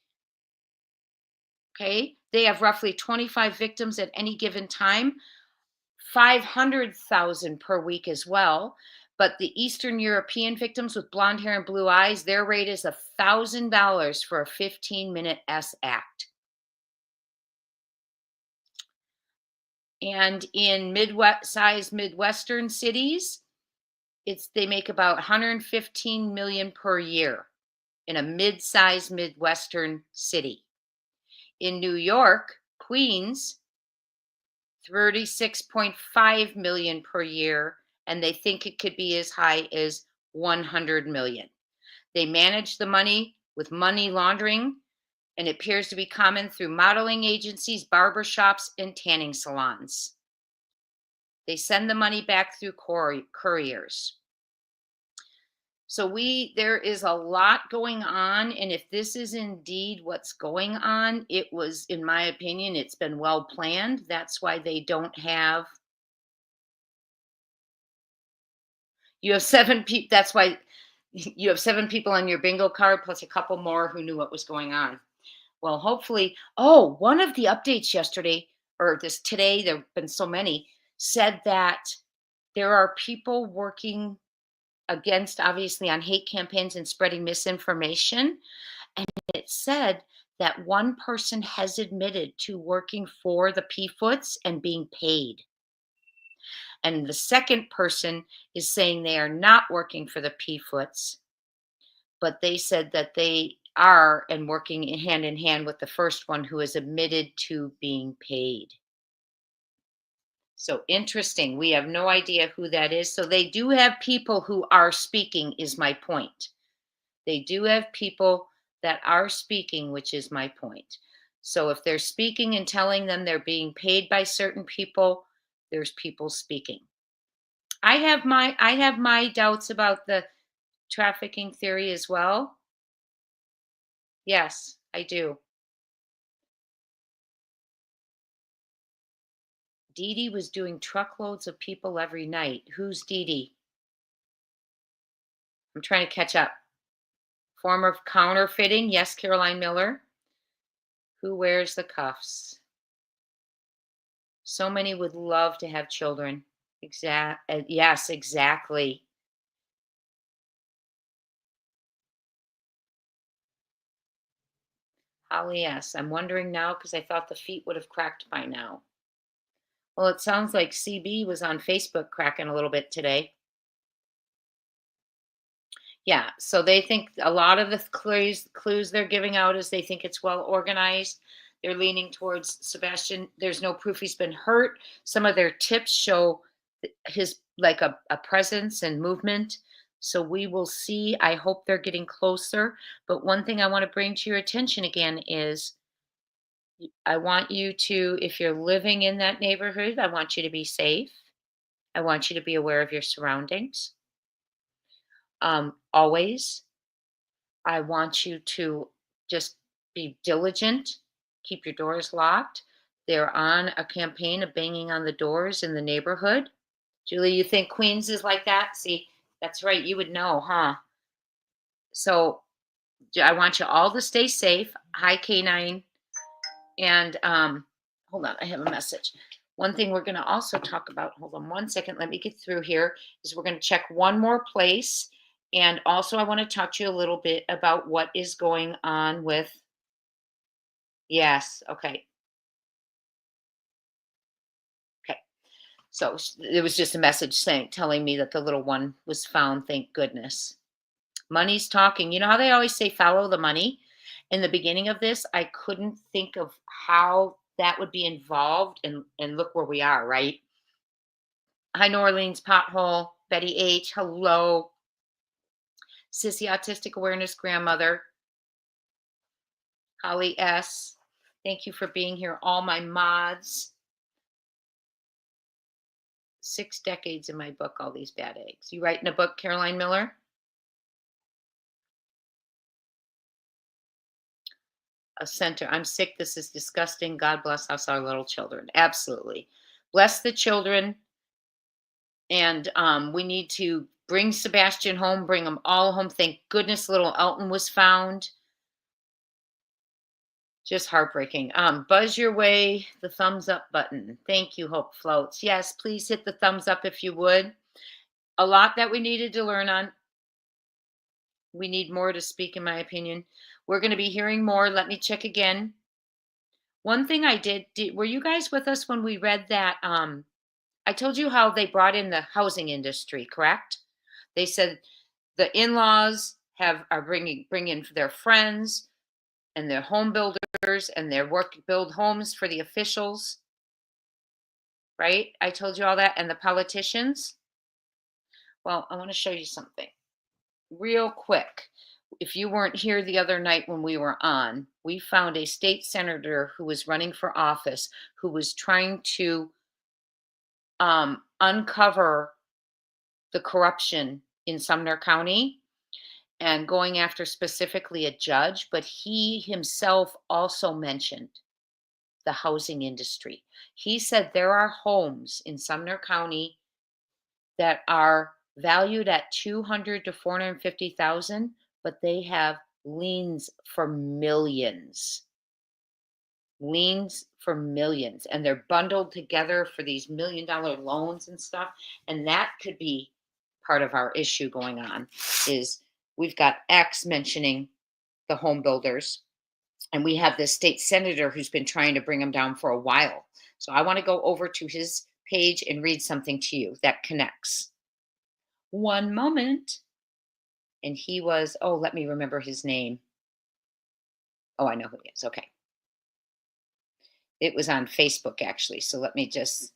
Okay. They have roughly 25 victims at any given time, 500,000 per week as well. But the Eastern European victims with blonde hair and blue eyes, their rate is $1,000 for a 15-minute S-act. And in mid-sized Midwestern cities, they make about 115 million per year in a mid-sized Midwestern city. In New York, Queens, 36.5 million per year, and they think it could be as high as 100 million. They manage the money with money laundering, and it appears to be common through modeling agencies, barbershops, and tanning salons. They send the money back through couriers. So there is a lot going on, and if this is indeed what's going on, it was, in my opinion, it's been well planned. That's why they don't have. You have 7 people. That's why you have 7 people on your bingo card, plus a couple more who knew what was going on. Well, hopefully, one of the updates yesterday, or today, there have been so many, said that there are people working against, obviously, on hate campaigns and spreading misinformation. And it said that one person has admitted to working for the PFOOTs and being paid. And the second person is saying they are not working for the PFOOTs, but they said that they are, and working hand in hand with the first one who has admitted to being paid. So interesting. We have no idea who that is. So they do have people who are speaking, is my point. They do have people that are speaking, which is my point. So if they're speaking and telling them they're being paid by certain people, there's people speaking. I have my doubts about the trafficking theory as well. Yes, I do. Dee Dee was doing truckloads of people every night. Who's Dee Dee? I'm trying to catch up. Form of counterfeiting. Yes, Caroline Miller. Who wears the cuffs? So many would love to have children. Yes, exactly. Holly, yes. I'm wondering now because I thought the feet would have cracked by now. Well, it sounds like CB was on Facebook cracking a little bit today. Yeah, so they think a lot of the clues they're giving out is they think it's well organized. They're leaning towards Sebastian. There's no proof he's been hurt. Some of their tips show his like a presence and movement. So we will see. I hope they're getting closer. But one thing I want to bring to your attention again is I want you to, if you're living in that neighborhood, I want you to be safe. I want you to be aware of your surroundings. Always, I want you to just be diligent, keep your doors locked. They're on a campaign of banging on the doors in the neighborhood. Julie, you think Queens is like that? See, that's right. You would know, huh? So I want you all to stay safe. Hi, K9. And hold on, I have a message. One thing we're going to also talk about, hold on one second, let me get through here, is we're going to check one more place. And also, I want to talk to you a little bit about what is going on with, yes, okay. Okay. So it was just a message telling me that the little one was found, thank goodness. Money's talking. You know how they always say follow the money? In the beginning of this, I couldn't think of how that would be involved, and look where we are, right? Hi, New Orleans Pothole, Betty H, hello. Sissy Autistic Awareness Grandmother, Holly S, thank you for being here. All my mods. 6 decades in my book, All These Bad Eggs. You writing a book, Caroline Miller? A center. I'm sick. This is disgusting. God bless us, our little children. Absolutely. Bless the children. And we need to bring Sebastian home, bring them all home. Thank goodness little Elton was found. Just heartbreaking. Buzz your way, the thumbs up button. Thank you, Hope Floats. Yes, please hit the thumbs up if you would. A lot that we needed to learn on. We need more to speak, in my opinion. We're going to be hearing more. Let me check again. One thing I did, were you guys with us when we read that? I told you how they brought in the housing industry, correct? They said the in-laws are bringing in their friends and their home builders, and their build homes for the officials, right? I told you all that, and the politicians. Well, I want to show you something real quick. If you weren't here the other night when we were on, we found a state senator who was running for office, who was trying to uncover the corruption in Sumner County and going after specifically a judge, but he himself also mentioned the housing industry. He said there are homes in Sumner County that are valued at 200 to 450,000, but they have liens for millions. Liens for millions, and they're bundled together for these $1 million loans and stuff. And that could be part of our issue going on, is we've got X mentioning the home builders, and we have this state senator who's been trying to bring them down for a while. So I want to go over to his page and read something to you that connects. One moment. And he was, oh, let me remember his name. Oh, I know who he is. Okay. It was on Facebook, actually. So let me just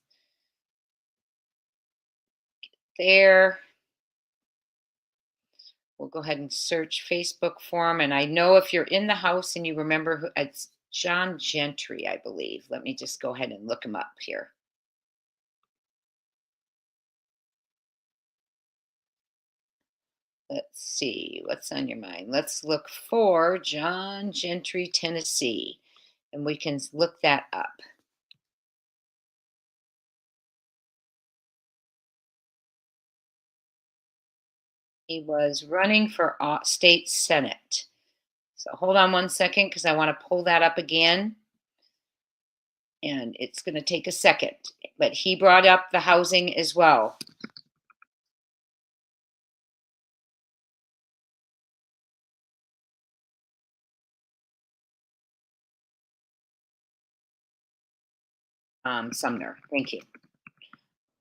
get there. We'll go ahead and search Facebook for him. And I know if you're in the house and you remember who, it's John Gentry, I believe. Let me just go ahead and look him up here. Let's see, what's on your mind? Let's look for John Gentry, Tennessee, and we can look that up. He was running for state senate. So hold on one second, because I want to pull that up again. And it's going to take a second. But he brought up the housing as well. Sumner, thank you.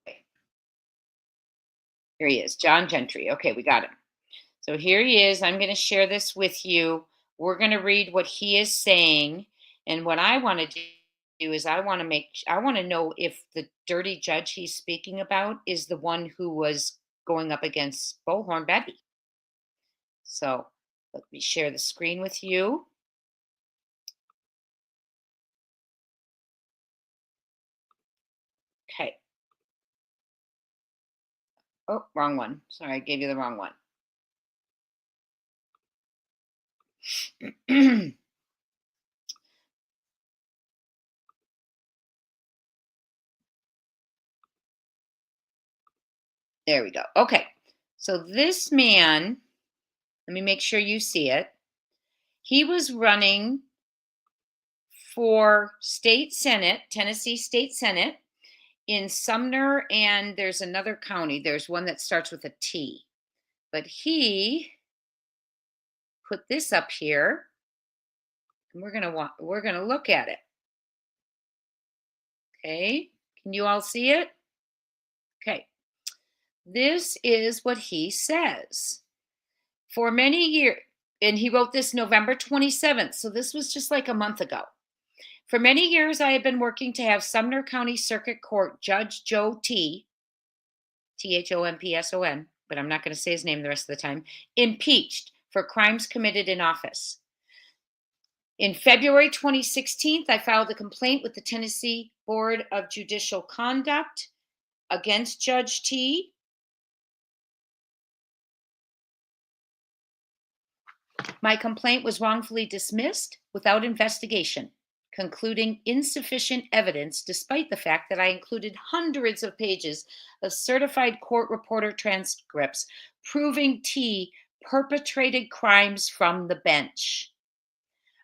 Okay. Here he is, John Gentry. Okay, we got him. So here he is. I'm going to share this with you. We're going to read what he is saying. And what I want to do is I want to know if the dirty judge he's speaking about is the one who was going up against Bullhorn Betty. So let me share the screen with you. Okay. Oh, wrong one. Sorry, I gave you the wrong one. There we go. Okay. So this man, let me make sure you see it. He was running for state senate, Tennessee State Senate in Sumner, and there's another county. There's one that starts with a T. But he put this up here, and we're going to look at it. Okay? Can you all see it? Okay. This is what he says. For many years, and he wrote this November 27th, so this was just like a month ago. For many years, I have been working to have Sumner County Circuit Court Judge Joe T. Thompson, but I'm not going to say his name the rest of the time, impeached for crimes committed in office. In February 2016, I filed a complaint with the Tennessee Board of Judicial Conduct against Judge T. My complaint was wrongfully dismissed without investigation, concluding insufficient evidence despite the fact that I included hundreds of pages of certified court reporter transcripts proving T perpetrated crimes from the bench.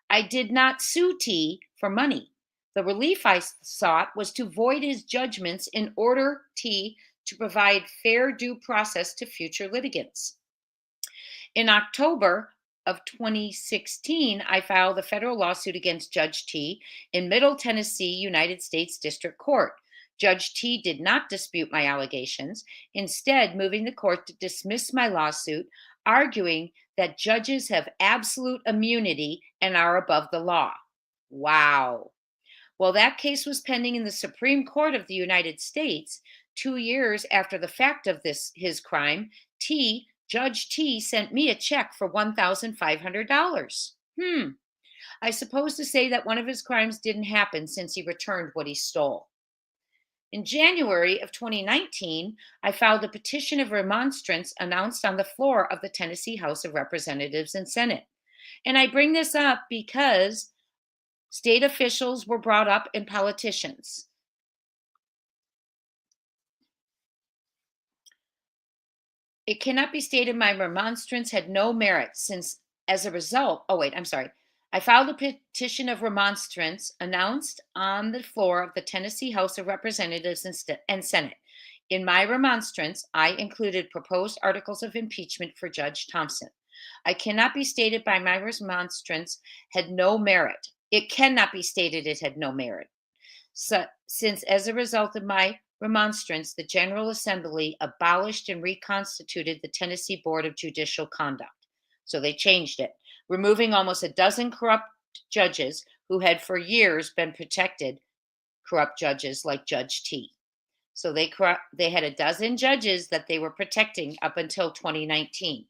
I did not sue T for money. The relief I sought was to void his judgments in order T to provide fair due process to future litigants. In October of 2016, I filed a federal lawsuit against Judge T in Middle Tennessee, United States District Court. Judge T did not dispute my allegations, instead moving the court to dismiss my lawsuit, arguing that judges have absolute immunity and are above the law. Wow. Well, that case was pending in the Supreme Court of the United States. 2 years after the fact of his crime, Judge T sent me a check for $1,500. I suppose to say that one of his crimes didn't happen since he returned what he stole. In January of 2019, I filed a petition of remonstrance announced on the floor of the Tennessee House of Representatives and Senate. And I bring this up because state officials were brought up and politicians. It cannot be stated my remonstrance had no merit since, as a result, I filed a petition of remonstrance announced on the floor of the Tennessee House of Representatives and Senate. In my remonstrance, I included proposed articles of impeachment for Judge Thompson. I cannot be stated by my remonstrance had no merit. It cannot be stated it had no merit. Since as a result of my remonstrance, the General Assembly abolished and reconstituted the Tennessee Board of Judicial Conduct. So they changed it, removing almost a dozen corrupt judges who had for years been protected corrupt judges like Judge T. So they had a dozen judges that they were protecting up until 2019.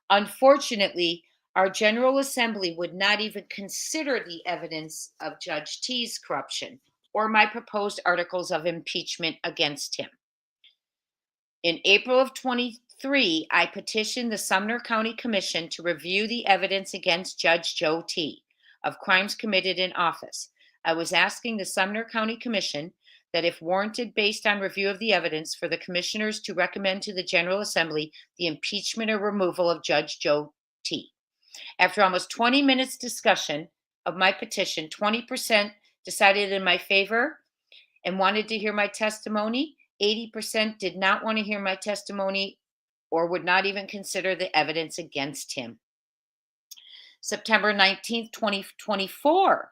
Unfortunately, our General Assembly would not even consider the evidence of Judge T's corruption or my proposed articles of impeachment against him. In April of 23, I petitioned the Sumner County Commission to review the evidence against Judge Joe T. of crimes committed in office. I was asking the Sumner County Commission that if warranted based on review of the evidence, for the commissioners to recommend to the General Assembly the impeachment or removal of Judge Joe T. After almost 20 minutes discussion of my petition, 20% decided in my favor and wanted to hear my testimony. 80% did not want to hear my testimony or would not even consider the evidence against him. September 19th, 2024,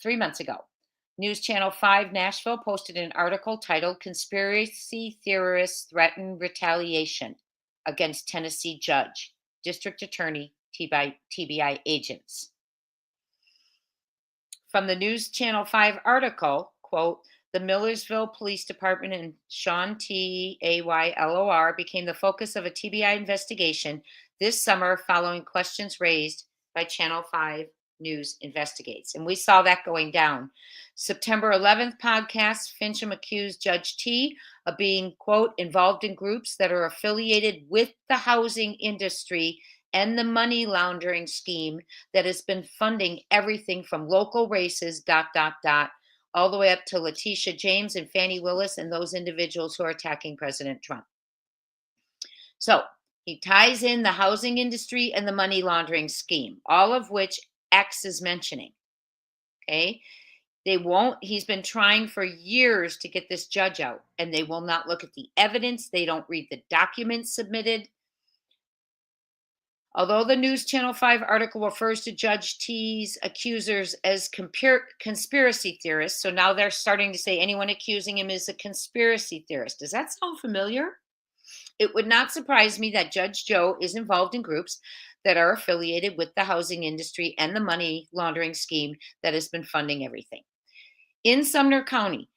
3 months ago, News Channel 5 Nashville posted an article titled "Conspiracy Theorists Threaten Retaliation Against Tennessee Judge, District Attorney, TBI Agents." From the News Channel 5 article, quote, "The Millersville Police Department and Sean T. Aylor became the focus of a TBI investigation this summer following questions raised by Channel 5 News Investigates." And we saw that going down. September 11th podcast, Fincham accused Judge T of being, quote, "involved in groups that are affiliated with the housing industry and the money laundering scheme that has been funding everything from local races, ... all the way up to Letitia James and Fannie Willis and those individuals who are attacking President Trump. So he ties in the housing industry and the money laundering scheme, all of which X is mentioning. Okay. He's been trying for years to get this judge out, and they will not look at the evidence. They don't read the documents submitted. Although the News Channel 5 article refers to Judge T's accusers as conspiracy theorists, so now they're starting to say anyone accusing him is a conspiracy theorist. Does that sound familiar? It would not surprise me that Judge Joe is involved in groups that are affiliated with the housing industry and the money laundering scheme that has been funding everything. In Sumner County,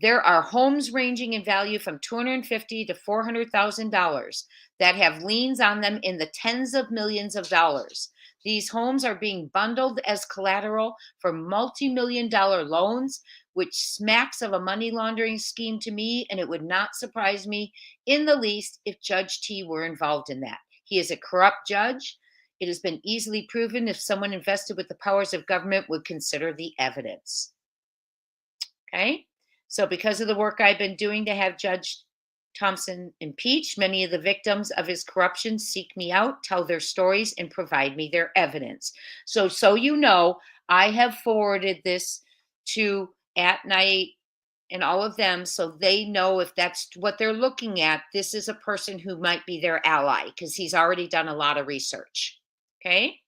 there are homes ranging in value from $250,000 to $400,000 that have liens on them in the tens of millions of dollars. These homes are being bundled as collateral for multi-million-dollar loans, which smacks of a money laundering scheme to me, and it would not surprise me in the least if Judge T were involved in that. He is a corrupt judge. It has been easily proven if someone invested with the powers of government would consider the evidence. Okay? So because of the work I've been doing to have Judge Thompson impeached, many of the victims of his corruption seek me out, tell their stories, and provide me their evidence. So you know, I have forwarded this to At Night and all of them so they know if that's what they're looking at, this is a person who might be their ally because he's already done a lot of research. Okay?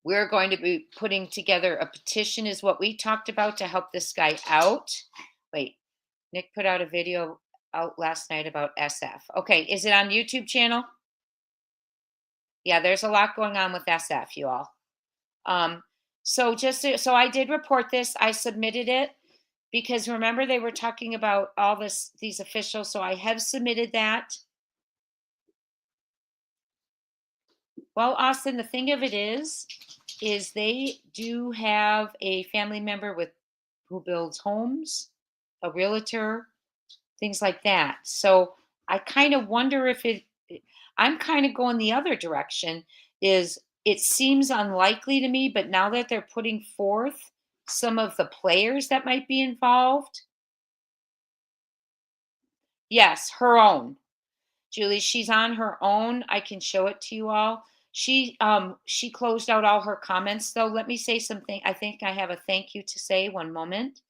We're going to be putting together a petition is what we talked about to help this guy out. Wait, Nick put out a video out last night about SF. Okay, is it on YouTube channel? Yeah, there's a lot going on with SF, you all. So I did report this. I submitted it because remember they were talking about all these officials. So I have submitted that. Well, Austin, the thing of it is they do have a family member who builds homes, a realtor, things like that. So I kind of wonder if I'm kind of going the other direction. It seems unlikely to me, but now that they're putting forth some of the players that might be involved. Yes, her own. Julie, she's on her own. I can show it to you all. She closed out all her comments, though. Let me say something. I think I have a thank you to say. One moment.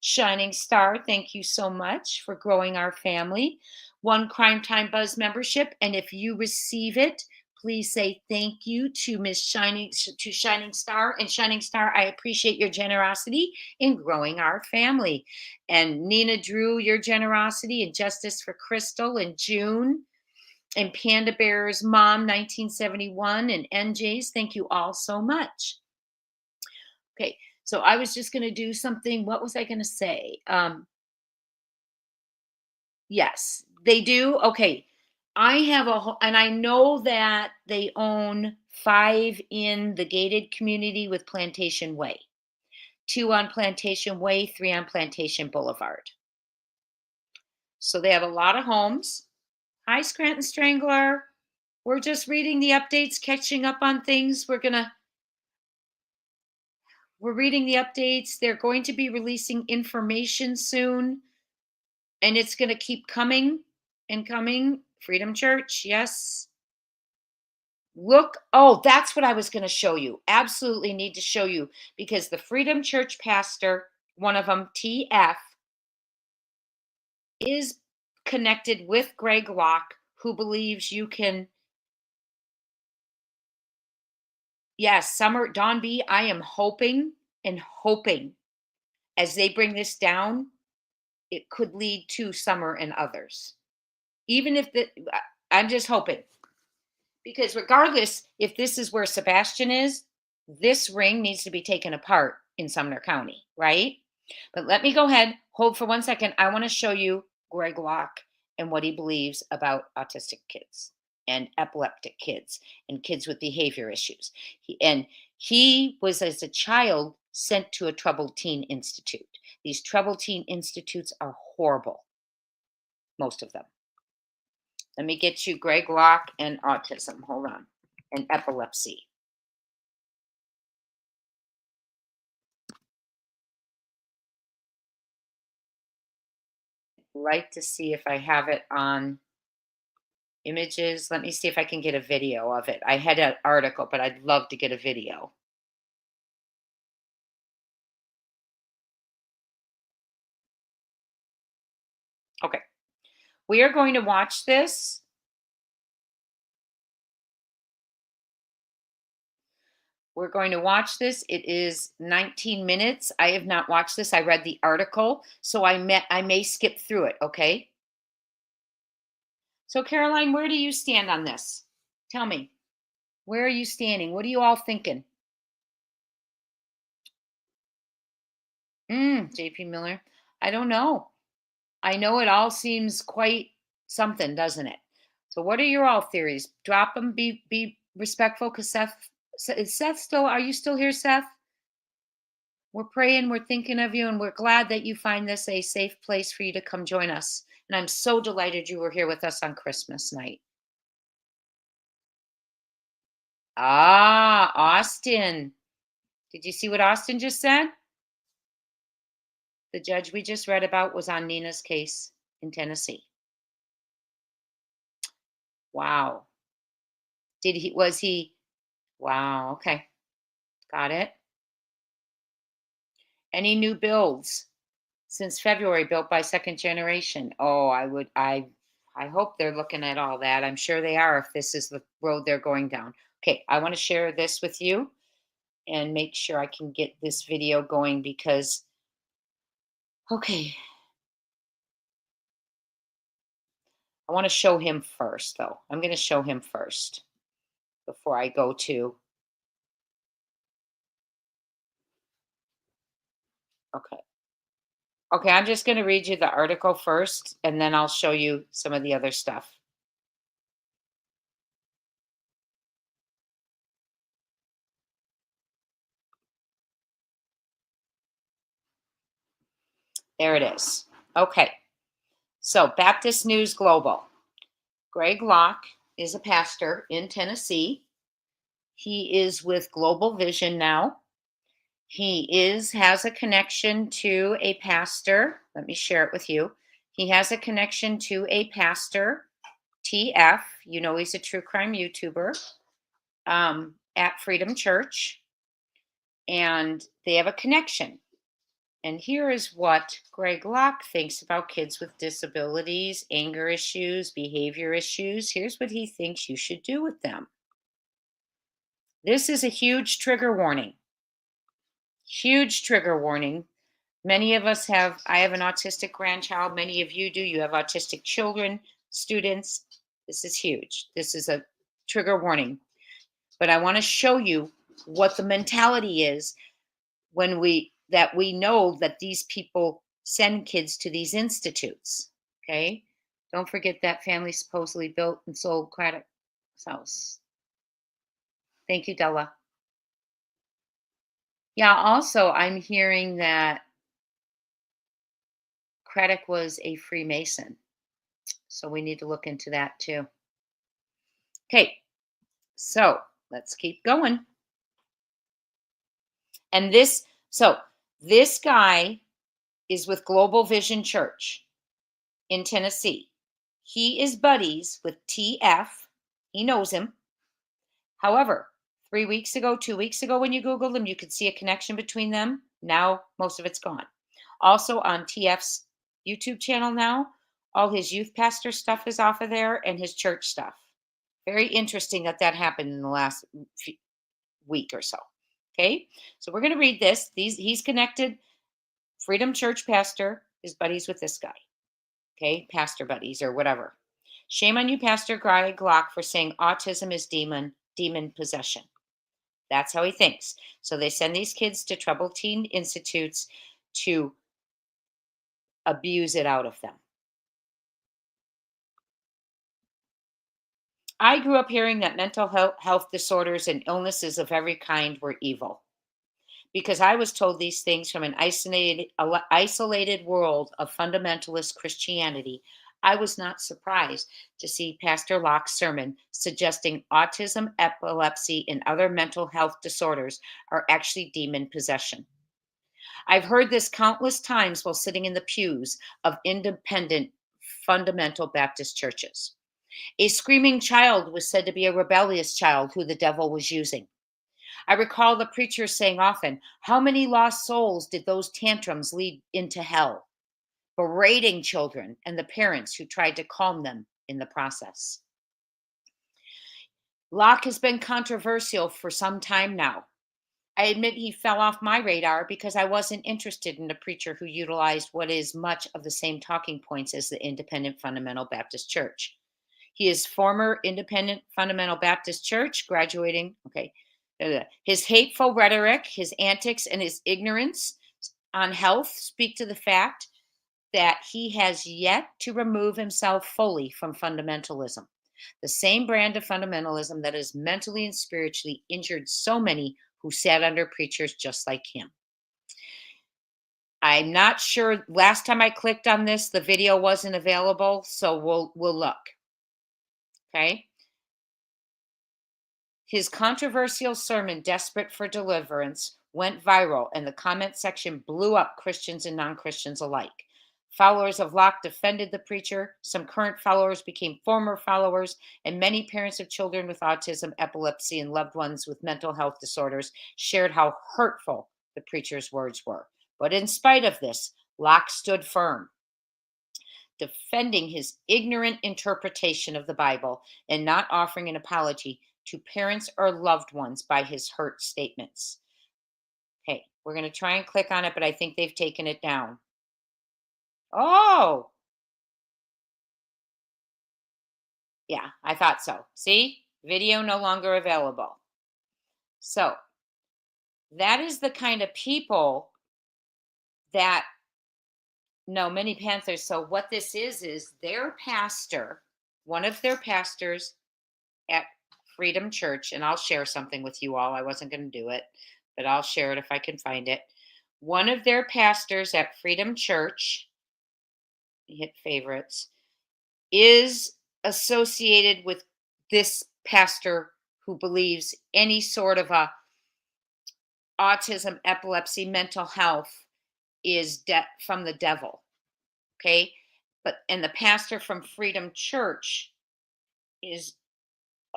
Shining Star, thank you so much for growing our family. 1 Crime Time Buzz membership, and if you receive it, please say thank you to Shining Star. And Shining Star, I appreciate your generosity in growing our family. And Nina Drew, your generosity and Justice for Crystal and June. And Panda Bear's Mom, 1971, and NJ's, thank you all so much. Okay, so I was just going to do something. What was I going to say? Yes, they do. Okay, I have and I know that they own 5 in the gated community with Plantation Way, 2 on Plantation Way, 3 on Plantation Boulevard. So they have a lot of homes. Hi, Scranton Strangler. We're just reading the updates, catching up on things. We're reading the updates. They're going to be releasing information soon, and it's going to keep coming and coming. Freedom Church, yes. Look, oh, that's what I was going to show you. Absolutely need to show you because the Freedom Church pastor, one of them, TF, is connected with Greg Locke, who believes you can. Yes, Summer, Dawn B, I am hoping as they bring this down, it could lead to Summer and others. Even if I'm just hoping. Because regardless, if this is where Sebastian is, this ring needs to be taken apart in Sumner County, right? But let me go ahead, hold for 1 second. I want to show you Greg Locke and what he believes about autistic kids and epileptic kids and kids with behavior issues. He was, as a child, sent to a troubled teen institute. These troubled teen institutes are horrible, most of them. Let me get you Greg Locke and autism. Hold on. And epilepsy. Like to see if I have it on images. Let me see if I can get a video of it. I had an article, but I'd love to get a video. Okay. We are going to watch this. We're going to watch this. It is 19 minutes. I have not watched this. I read the article, so I may skip through it, okay? So Caroline, where do you stand on this? Tell me. Where are you standing? What are you all thinking? JP Miller. I don't know. I know it all seems quite something, doesn't it? So what are your all theories? Drop them, be respectful, because is Seth still, are you still here, Seth? We're praying, we're thinking of you, and we're glad that you find this a safe place for you to come join us. And I'm so delighted you were here with us on Christmas night. Ah, Austin. Did you see what Austin just said? The judge we just read about was on Nina's case in Tennessee. Wow. Was he? Wow. Okay. Got it. Any new builds since February built by second generation? Oh, I hope they're looking at all that. I'm sure they are if this is the road they're going down. Okay. I want to share this with you and make sure I can get this video going because, okay. I want to show him first, though. I'm going to show him first before I go to. Okay. Okay, I'm just going to read you the article first, and then I'll show you some of the other stuff. There it is. Okay. So, Baptist News Global. Greg Locke is a pastor in Tennessee. He is with Global Vision now. He has a connection to a pastor. Let me share it with you. He has a connection to a pastor, TF. You know he's a true crime YouTuber at Freedom Church. And they have a connection. And here is what Greg Locke thinks about kids with disabilities, anger issues, behavior issues. Here's what he thinks you should do with them. This is a huge trigger warning. Huge trigger warning. Many of us I have an autistic grandchild. Many of you do. You have autistic children, students. This is huge. This is a trigger warning. But I want to show you what the mentality is when we know that these people send kids to these institutes. Okay? Don't forget that family supposedly built and sold Craddock's house. Thank you, Della. Yeah, also, I'm hearing that Craddock was a Freemason. So we need to look into that too. Okay, so let's keep going. And this guy is with Global Vision Church in Tennessee. He is buddies with TF. He knows him. However, 3 weeks ago, 2 weeks ago, when you Googled them, you could see a connection between them. Now, most of it's gone. Also on TF's YouTube channel now, all his youth pastor stuff is off of there and his church stuff. Very interesting that happened in the last week or so. Okay, so we're going to read this. He's connected. Freedom Church pastor is buddies with this guy. Okay, pastor buddies or whatever. Shame on you, Pastor Greg Locke, for saying autism is demon possession. That's how he thinks. So they send these kids to troubled teen institutes to abuse it out of them. I grew up hearing that mental health disorders and illnesses of every kind were evil because I was told these things from an isolated world of fundamentalist Christianity. I was not surprised to see Pastor Locke's sermon suggesting autism, epilepsy, and other mental health disorders are actually demon possession. I've heard this countless times while sitting in the pews of independent fundamental Baptist churches. A screaming child was said to be a rebellious child who the devil was using. I recall the preachers saying often, "How many lost souls did those tantrums lead into hell?" Berating children and the parents who tried to calm them in the process. Locke has been controversial for some time now. I admit he fell off my radar because I wasn't interested in a preacher who utilized what is much of the same talking points as the Independent Fundamental Baptist Church. He is former Independent Fundamental Baptist Church, graduating, okay. His hateful rhetoric, his antics, and his ignorance on health speak to the fact that he has yet to remove himself fully from fundamentalism, the same brand of fundamentalism that has mentally and spiritually injured so many who sat under preachers just like him. I'm not sure, last time I clicked on this, the video wasn't available, so we'll look. Okay? His controversial sermon, Desperate for Deliverance, went viral, and the comment section blew up Christians and non-Christians alike. Followers of Locke defended the preacher. Some current followers became former followers, and many parents of children with autism, epilepsy, and loved ones with mental health disorders shared how hurtful the preacher's words were. But in spite of this, Locke stood firm, defending his ignorant interpretation of the Bible and not offering an apology to parents or loved ones by his hurt statements. Okay, we're going to try and click on it, but I think they've taken it down. Oh, yeah, I thought so. See, video no longer available. So that is the kind of people that know many Panthers. So what this is their pastor, one of their pastors at Freedom Church, and I'll share something with you all. I wasn't going to do it, but I'll share it if I can find it. One of their pastors at Freedom Church, hit favorites, is associated with this pastor who believes any sort of a autism, epilepsy, mental health is from the devil. Okay? And the pastor from Freedom Church is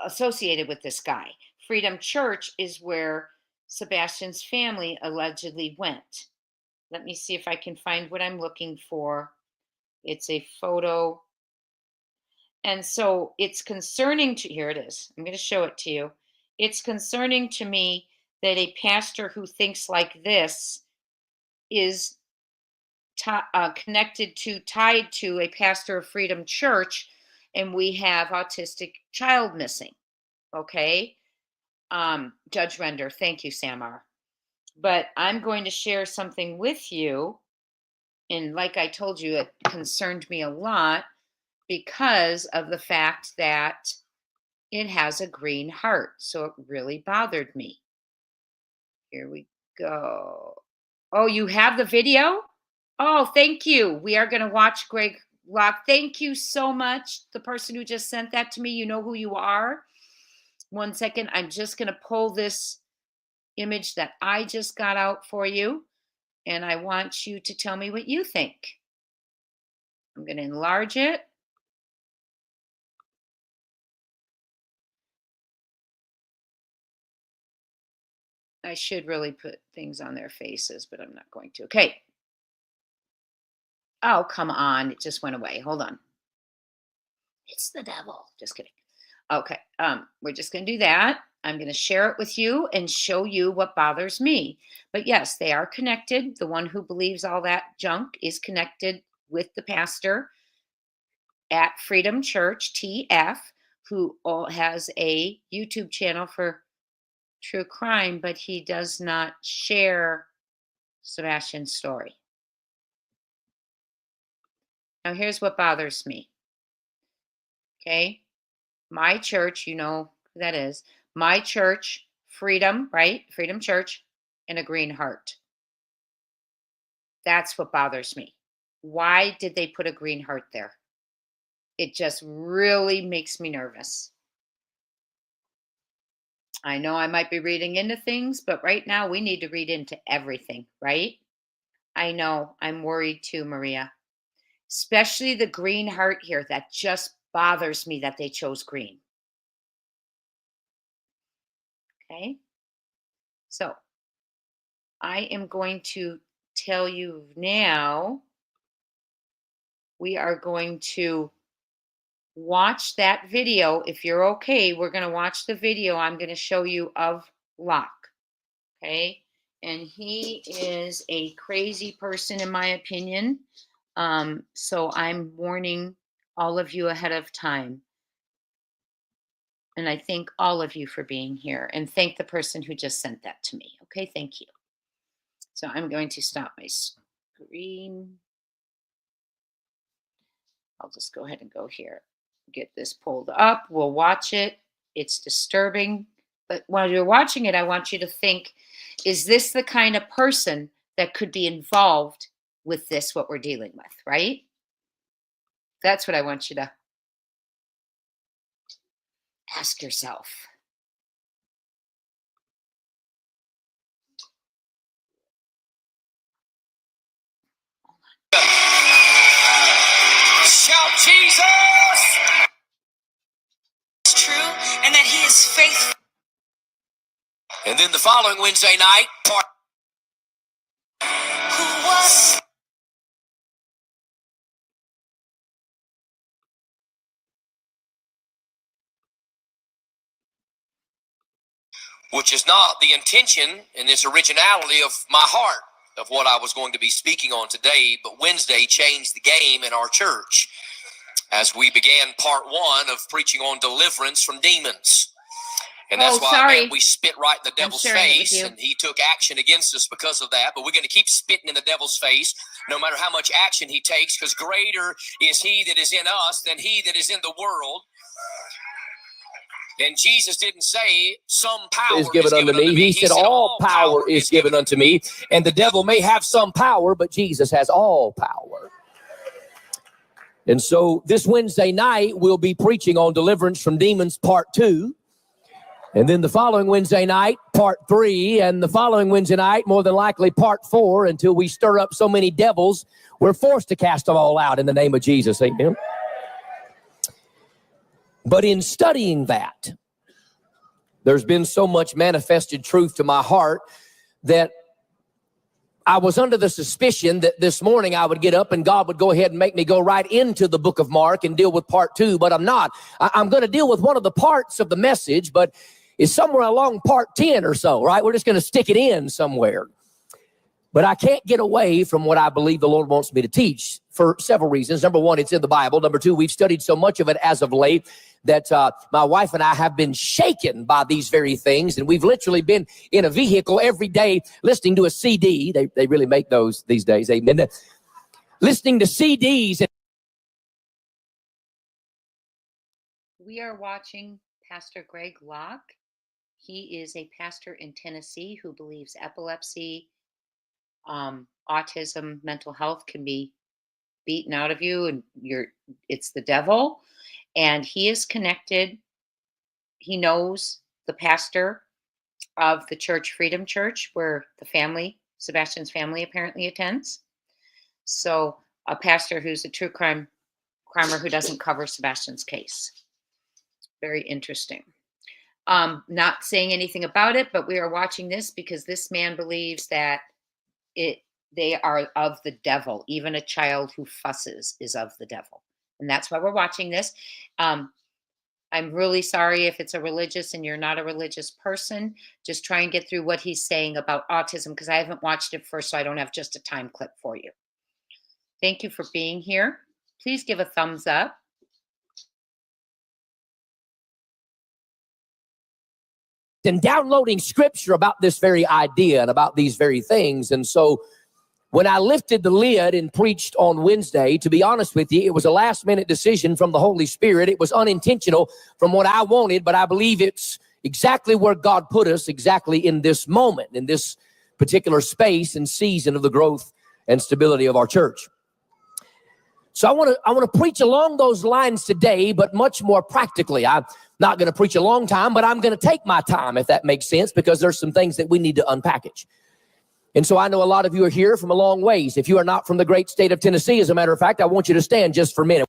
associated with this guy. Freedom Church is where Sebastian's family allegedly went. Let me see if I can find what I'm looking for. It's a photo. And so it's concerning to, here it is. I'm going to show it to you. It's concerning to me that a pastor who thinks like this is tied to a pastor of Freedom Church, and we have autistic child missing. Okay. Judge Render, thank you, Samar. But I'm going to share something with you. And like I told you, it concerned me a lot because of the fact that it has a green heart. So it really bothered me. Here we go. Oh, you have the video? Oh, thank you. We are going to watch Greg Locke. Thank you so much. The person who just sent that to me, you know who you are. 1 second. I'm just going to pull this image that I just got out for you, and I want you to tell me what you think. I'm going to enlarge it. I should really put things on their faces, but I'm not going to. Okay. Oh, come on. It just went away. Hold on. It's the devil. Just kidding. Okay. We're just going to do that. I'm going to share it with you and show you what bothers me. But yes, they are connected. The one who believes all that junk is connected with the pastor at Freedom Church, TF, who has a YouTube channel for true crime, but he does not share Sebastian's story. Now, here's what bothers me. Okay. My church, you know who that is. My church, Freedom, right? Freedom Church, and a green heart. That's what bothers me. Why did they put a green heart there? It just really makes me nervous. I know I might be reading into things, but right now we need to read into everything, right? I know. I'm worried too, Maria. Especially the green heart here. That just bothers me that they chose green. Okay. So I am going to tell you now, we are going to watch that video. If you're okay, we're going to watch the video I'm going to show you of Locke. Okay. And he is a crazy person, in my opinion. So I'm warning all of you ahead of time. And I thank all of you for being here, and thank the person who just sent that to me. Okay, thank you. So I'm going to stop my screen. I'll just go ahead and go here. Get this pulled up. We'll watch it. It's disturbing. But while you're watching it, I want you to think, is this the kind of person that could be involved with this, what we're dealing with, right? That's what I want you to ask yourself. Shout Jesus! It's true, and that he is faithful. And then the following Wednesday night, who was which is not the intention in this originality of my heart of what I was going to be speaking on today, but Wednesday changed the game in our church as we began part one of preaching on deliverance from demons. And that's why we spit right in the devil's face, and he took action against us because of that. But we're going to keep spitting in the devil's face no matter how much action he takes, because greater is he that is in us than he that is in the world. And Jesus didn't say some power is given unto me. He said all power is given unto me. And the devil may have some power, but Jesus has all power. And so this Wednesday night, we'll be preaching on deliverance from demons, part 2. And then the following Wednesday night, part 3. And the following Wednesday night, more than likely, part 4, until we stir up so many devils, we're forced to cast them all out in the name of Jesus. Amen. But in studying that, there's been so much manifested truth to my heart that I was under the suspicion that this morning I would get up and God would go ahead and make me go right into the book of Mark and deal with part 2, but I'm not. I'm going to deal with one of the parts of the message, but it's somewhere along part 10 or so, right? We're just going to stick it in somewhere. But I can't get away from what I believe the Lord wants me to teach for several reasons. Number one, it's in the Bible. Number two, we've studied so much of it as of late that my wife and I have been shaken by these very things. And we've literally been in a vehicle every day listening to a CD. They really make those these days. Amen. Listening to CDs. We are watching Pastor Greg Locke. He is a pastor in Tennessee who believes epilepsy, autism, mental health can be beaten out of you, and it's the devil. And he is connected. He knows the pastor of the church, Freedom Church, where Sebastian's family apparently attends. So a pastor who's a true crimer who doesn't cover Sebastian's case. Very interesting. Not saying anything about it, but we are watching this because this man believes that they are of the devil. Even a child who fusses is of the devil. And that's why we're watching this. I'm really sorry if it's a religious and you're not a religious person. Just try and get through what he's saying about autism, because I haven't watched it first, so I don't have just a time clip for you. Thank you for being here. Please give a thumbs up. And downloading scripture about this very idea and about these very things. And so when I lifted the lid and preached on Wednesday, to be honest with you, it was a last-minute decision from the Holy Spirit. It was unintentional from what I wanted, but I believe it's exactly where God put us, exactly in this moment, in this particular space and season of the growth and stability of our church. So I want to preach along those lines today, but much more practically. I'm not going to preach a long time, but I'm going to take my time, if that makes sense, because there's some things that we need to unpackage. And so I know a lot of you are here from a long ways. If you are not from the great state of Tennessee, as a matter of fact, I want you to stand just for a minute.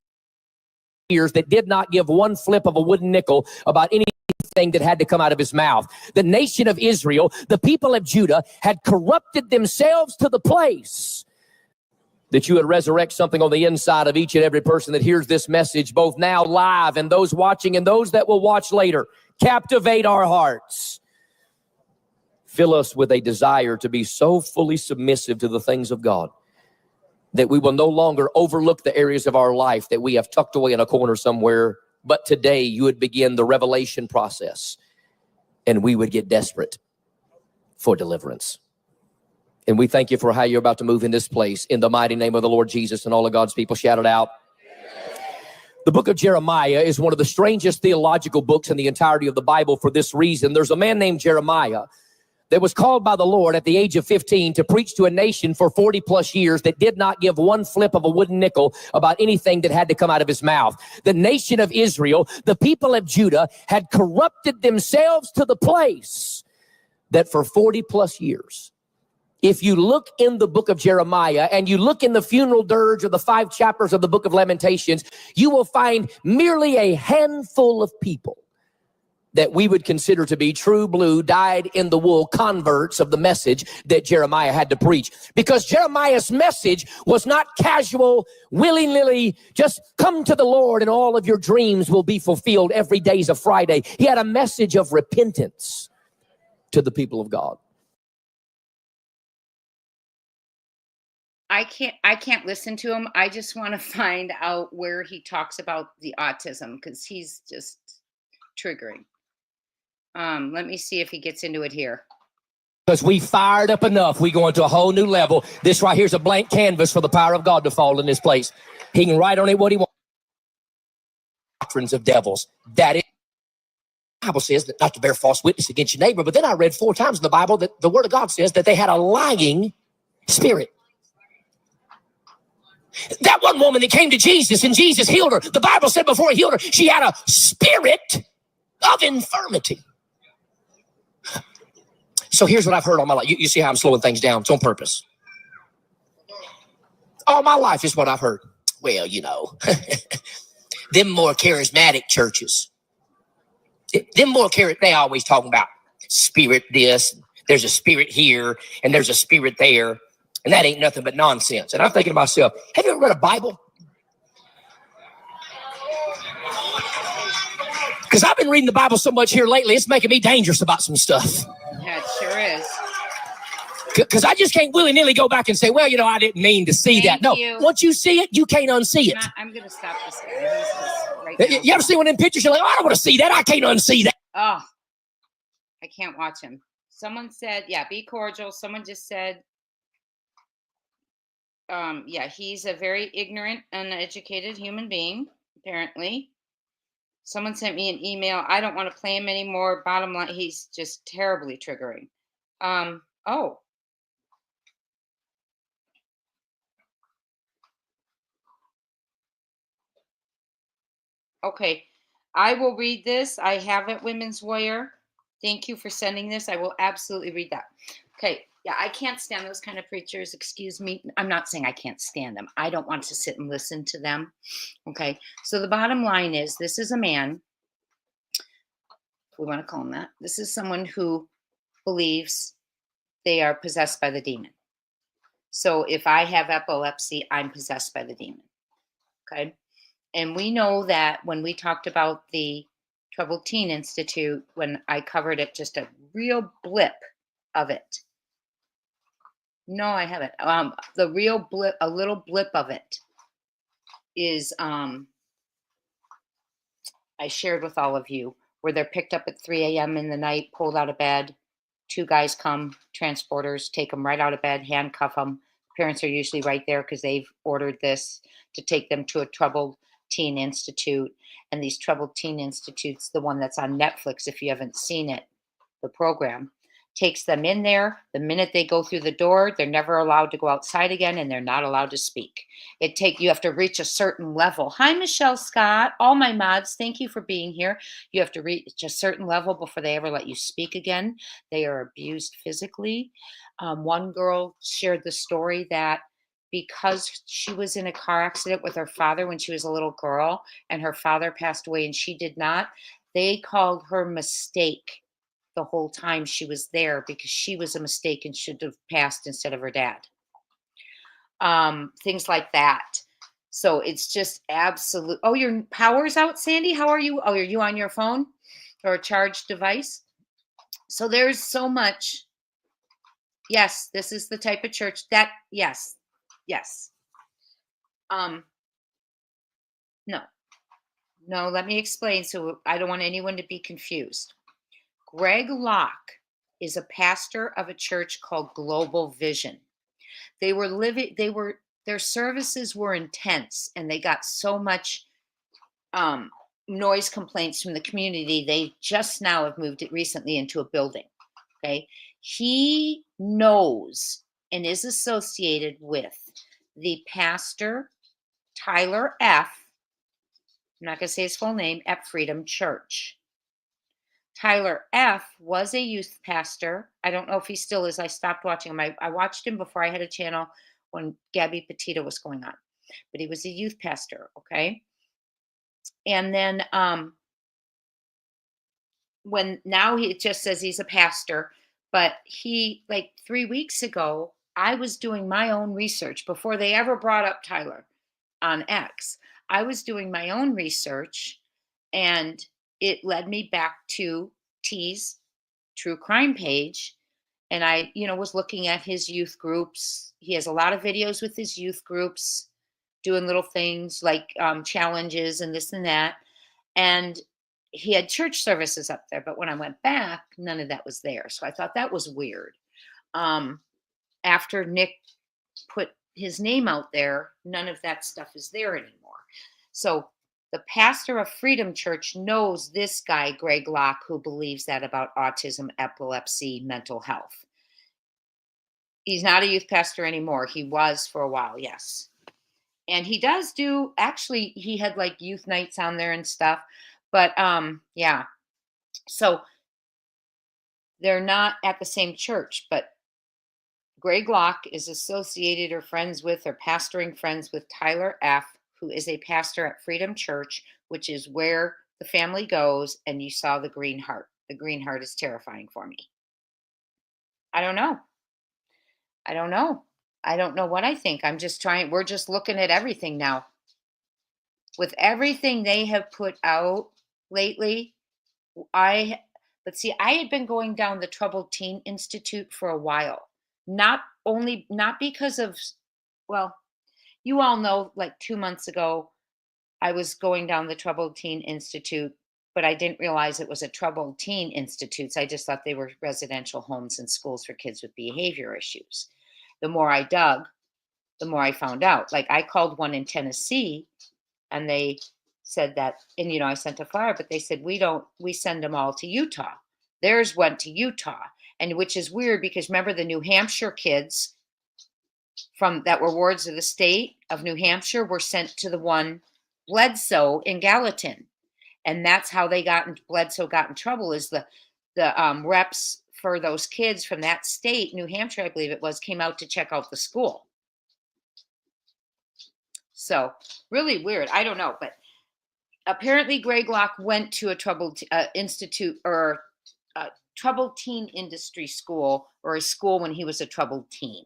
Years that did not give one flip of a wooden nickel about anything that had to come out of his mouth. The nation of Israel, the people of Judah, had corrupted themselves to the place that you would resurrect something on the inside of each and every person that hears this message, both now live and those watching and those that will watch later. Captivate our hearts. Fill us with a desire to be so fully submissive to the things of God that we will no longer overlook the areas of our life that we have tucked away in a corner somewhere, but today you would begin the revelation process and we would get desperate for deliverance. And we thank you for how you're about to move in this place. In the mighty name of the Lord Jesus, and all of God's people shout it out. The book of Jeremiah is one of the strangest theological books in the entirety of the Bible for this reason. There's a man named Jeremiah that was called by the Lord at the age of 15 to preach to a nation for 40 plus years that did not give one flip of a wooden nickel about anything that had to come out of his mouth. The nation of Israel, the people of Judah, had corrupted themselves to the place that for 40 plus years, if you look in the book of Jeremiah and you look in the funeral dirge or the 5 chapters of the book of Lamentations, you will find merely a handful of people that we would consider to be true blue, dyed-in-the-wool converts of the message that Jeremiah had to preach. Because Jeremiah's message was not casual, willy-nilly, just come to the Lord and all of your dreams will be fulfilled. Every day's a Friday. He had a message of repentance to the people of God. I can't listen to him. I just want to find out where he talks about the autism, because he's just triggering. Let me see if he gets into it here. Because we fired up enough, we go into a whole new level. This right here's a blank canvas for the power of God to fall in this place. He can write on it what he wants. Doctrines of devils. That is, the Bible says that not to bear false witness against your neighbor. But then I read 4 times in the Bible that the Word of God says that they had a lying spirit. That one woman that came to Jesus and Jesus healed her, the Bible said before he healed her, she had a spirit of infirmity. So here's what I've heard all my life. You see how I'm slowing things down. It's on purpose. All my life is what I've heard. Well, you know, them more charismatic churches, they always talking about spirit this, there's a spirit here, and there's a spirit there. And that ain't nothing but nonsense. And I'm thinking to myself, have you ever read a Bible? Because I've been reading the Bible so much here lately, it's making me dangerous about some stuff. Yeah, it sure is. Because I just can't willy-nilly go back and say, well, you know, I didn't mean to see that. No, once you see it, you can't unsee it. I'm going to stop this guy. He's just right now. You ever see one of them pictures? You're like, oh, I don't want to see that. I can't unsee that. Oh, I can't watch him. Someone said, yeah, be cordial. Someone just said, yeah, he's a very ignorant, uneducated human being, apparently. Someone sent me an email. I don't want to play him anymore. Bottom line, he's just terribly triggering. Oh. Okay, I will read this. I have it, Women's Warrior. Thank you for sending this. I will absolutely read that. Okay, yeah, I can't stand those kind of preachers. Excuse me. I'm not saying I can't stand them. I don't want to sit and listen to them. Okay, so the bottom line is this is a man, if we want to call him that. This is someone who believes they are possessed by the demon. So if I have epilepsy, I'm possessed by the demon. Okay. And we know that when we talked about the Troubled Teen Institute, when I covered it, just a real blip of it. No, I haven't. The real blip, a little blip of it is, I shared with all of you, where they're picked up at 3 a.m. in the night, pulled out of bed. 2 guys come, transporters, take them right out of bed, handcuff them. Parents are usually right there because they've ordered this to take them to a Troubled Teen Institute. And these Troubled Teen Institutes, the one that's on Netflix, if you haven't seen it, the program, takes them in there. The minute they go through the door, they're never allowed to go outside again, and they're not allowed to speak. You have to reach a certain level. Hi, Michelle Scott, all my mods, thank you for being here. You have to reach a certain level before they ever let you speak again. They are abused physically. One girl shared the story that because she was in a car accident with her father when she was a little girl, and her father passed away and she did not, they called her mistake the whole time she was there because she was a mistake and should have passed instead of her dad. Things like that. So it's just absolute. Oh, your power's out, Sandy. How are you? Oh, are you on your phone or a charged device? So there's so much. Yes, this is the type of church that, yes. No, let me explain. So I don't want anyone to be confused. Greg Locke is a pastor of a church called Global Vision. Their services were intense, and they got so much noise complaints from the community. They just now have moved it recently into a building. Okay. He knows and is associated with the pastor, Tyler F. I'm not going to say his full name, at Freedom Church. Tyler F. was a youth pastor. I don't know if he still is. I stopped watching him. I watched him before I had a channel when Gabby Petito was going on. But he was a youth pastor, okay? And then now he just says he's a pastor, but he, like 3 weeks ago, I was doing my own research before they ever brought up Tyler on X. I was doing my own research, and it led me back to T's true crime page. And I, was looking at his youth groups. He has a lot of videos with his youth groups, doing little things like challenges and this and that. And he had church services up there. But when I went back, none of that was there. So I thought that was weird. After Nick put his name out there, none of that stuff is there anymore. So the pastor of Freedom Church knows this guy, Greg Locke, who believes that about autism, epilepsy, mental health. He's not a youth pastor anymore. He was for a while, yes. And he does actually, he had like youth nights on there and stuff. But yeah. So they're not at the same church, but Greg Locke is associated or friends with or pastoring friends with Tyler F., who is a pastor at Freedom Church, which is where the family goes, and you saw the green heart. The green heart is terrifying for me. I don't know. I don't know what I think. We're just looking at everything now. With everything they have put out lately, I had been going down the Troubled Teen Institute for a while. Not because of, well, you all know, like 2 months ago, I was going down the Troubled Teen Institute, but I didn't realize it was a Troubled Teen Institute. I just thought they were residential homes and schools for kids with behavior issues. The more I dug, the more I found out. Like I called one in Tennessee, and they said that, and I sent a flyer, but they said, we send them all to Utah. Theirs went to Utah, and which is weird because remember the New Hampshire kids that were wards of the state of New Hampshire were sent to the one Bledsoe in Gallatin. And that's how Bledsoe got in trouble, is the reps for those kids from that state, New Hampshire, I believe it was, came out to check out the school. So really weird. I don't know, but apparently Greg Locke went to a Troubled Institute or a Troubled Teen Industry School, or a school when he was a troubled teen.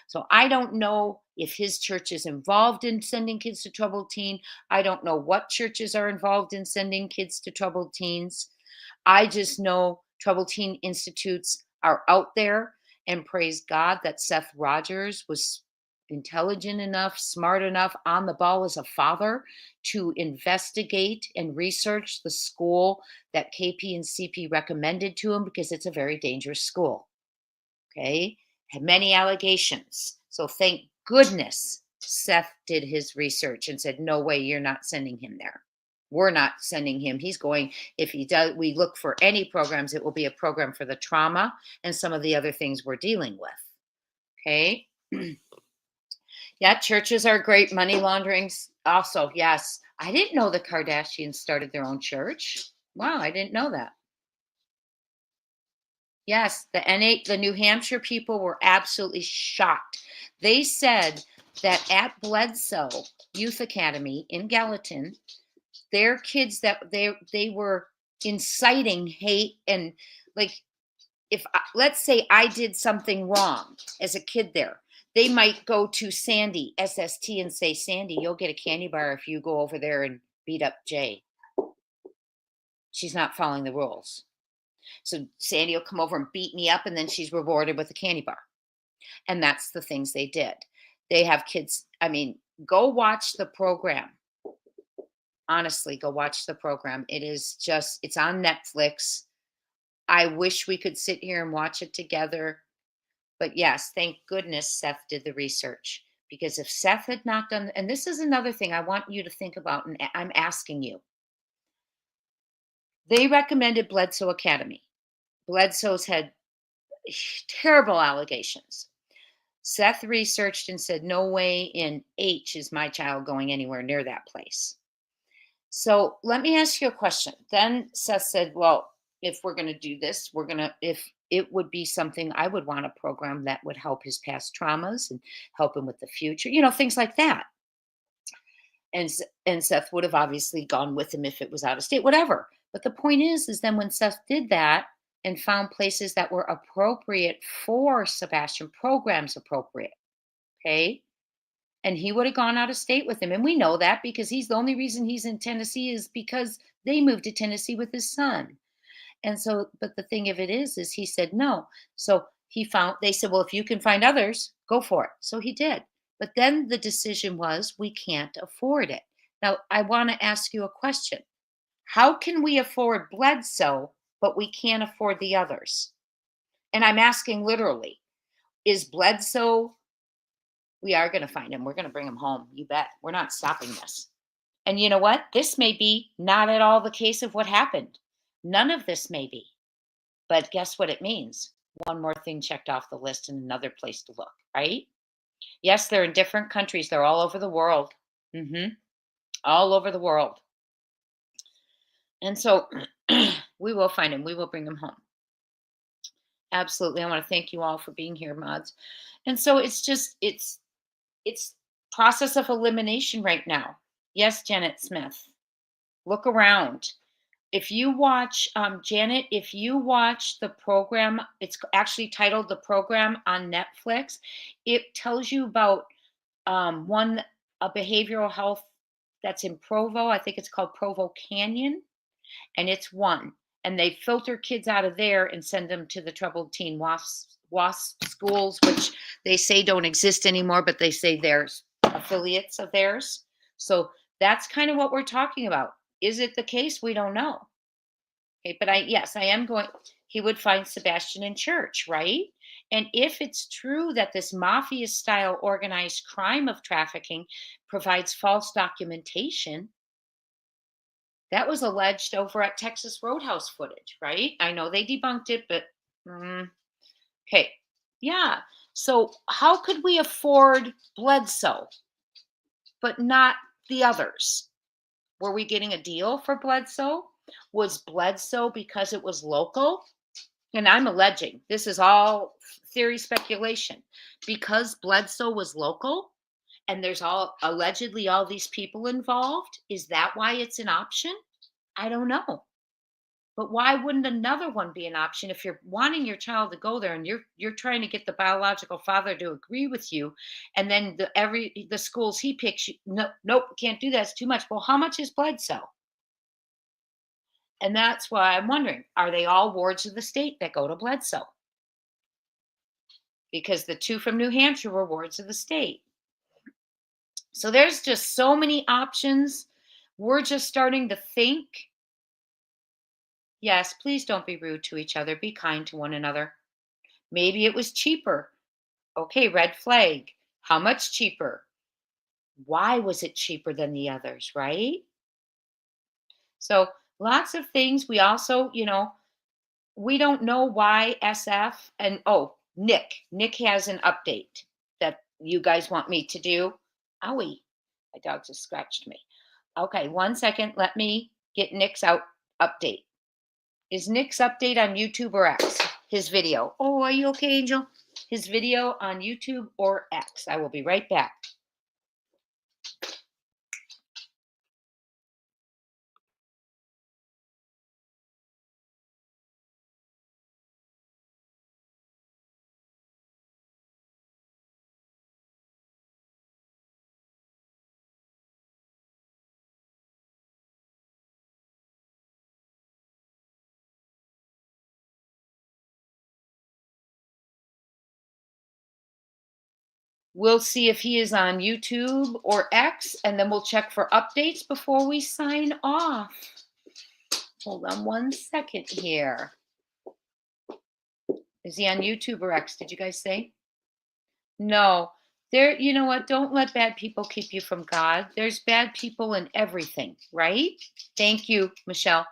So I don't know if his church is involved in sending kids to troubled teen. I don't know what churches are involved in sending kids to troubled teens. I just know Troubled Teen Institutes are out there, and praise God that Seth Rogers was intelligent enough, smart enough, on the ball as a father to investigate and research the school that KP and CP recommended to him, because it's a very dangerous school. Okay. Had many allegations. So thank goodness Seth did his research and said, no way, you're not sending him there. We're not sending him. He's going, if he does, we look for any programs, it will be a program for the trauma and some of the other things we're dealing with. Okay. Yeah, churches are great. Money launderings also, yes. I didn't know the Kardashians started their own church. Wow, I didn't know that. Yes, the New Hampshire people were absolutely shocked. They said that at Bledsoe Youth Academy in Gallatin, their kids that they were inciting hate, and like, let's say I did something wrong as a kid there, they might go to Sandy SST and say, Sandy, you'll get a candy bar if you go over there and beat up Jay. She's not following the rules. So Sandy will come over and beat me up, and then she's rewarded with a candy bar. And that's the things they did. They have kids. I mean, go watch the program. Honestly, go watch the program. It's on Netflix. I wish we could sit here and watch it together. But yes, thank goodness Seth did the research. Because if Seth had not done, and this is another thing I want you to think about, and I'm asking you. They recommended Bledsoe Academy. Bledsoe's had terrible allegations. Seth researched and said, no way in H is my child going anywhere near that place. So let me ask you a question. Then Seth said, well, if we're going to do this, if it would be something, I would want a program that would help his past traumas and help him with the future, things like that. And Seth would have obviously gone with him if it was out of state, whatever. But the point is then when Seth did that and found places that were appropriate for Sebastian, programs appropriate, okay? And he would have gone out of state with him. And we know that because the only reason he's in Tennessee is because they moved to Tennessee with his son. And so, but the thing of it is he said no. So they said, well, if you can find others, go for it. So he did. But then the decision was, we can't afford it. Now, I want to ask you a question. How can we afford Bledsoe, but we can't afford the others? And I'm asking literally, is Bledsoe, we are going to find him. We're going to bring him home. You bet. We're not stopping this. And you know what? This may be not at all the case of what happened. None of this may be. But guess what it means? One more thing checked off the list and another place to look, right? Yes, they're in different countries. They're all over the world. All over the world. And so we will find him. We will bring him home. Absolutely. I want to thank you all for being here, mods. And so it's process of elimination right now. Yes, Janet Smith. Look around. If you watch, Janet, if you watch the program, it's actually titled The Program on Netflix. It tells you about a behavioral health that's in Provo. I think it's called Provo Canyon. And it's one. And they filter kids out of there and send them to the troubled teen WASP schools, which they say don't exist anymore, but they say there's affiliates of theirs. So that's kind of what we're talking about. Is it the case? We don't know. Okay, but I am going, he would find Sebastian in church, right? And if it's true that this mafia-style organized crime of trafficking provides false documentation, that was alleged over at Texas Roadhouse footage, right? I know they debunked it, but okay. Yeah. So how could we afford Bledsoe, but not the others? Were we getting a deal for Bledsoe? Was Bledsoe because it was local? And I'm alleging, this is all theory speculation, because Bledsoe was local and there's allegedly all these people involved. Is that why it's an option? I don't know. But why wouldn't another one be an option if you're wanting your child to go there and you're trying to get the biological father to agree with you, and then the schools he picks, nope, can't do that. It's too much. Well, how much is Bledsoe? And that's why I'm wondering, are they all wards of the state that go to Bledsoe? Because the two from New Hampshire were wards of the state. So there's just so many options. We're just starting to think. Yes, please don't be rude to each other. Be kind to one another. Maybe it was cheaper. Okay, red flag. How much cheaper? Why was it cheaper than the others, right? So lots of things. We also, we don't know why SF and Nick has an update that you guys want me to do. Owie, my dog just scratched me. Okay, 1 second. Let me get Nick's update. Is Nick's update on YouTube or X? His video. Oh, are you okay, Angel? His video on YouTube or X. I will be right back. We'll see if he is on YouTube or X, and then we'll check for updates before we sign off. Hold on 1 second here. Is he on YouTube or X? Did you guys say? No. You know what? Don't let bad people keep you from God. There's bad people in everything, right? Thank you, Michelle.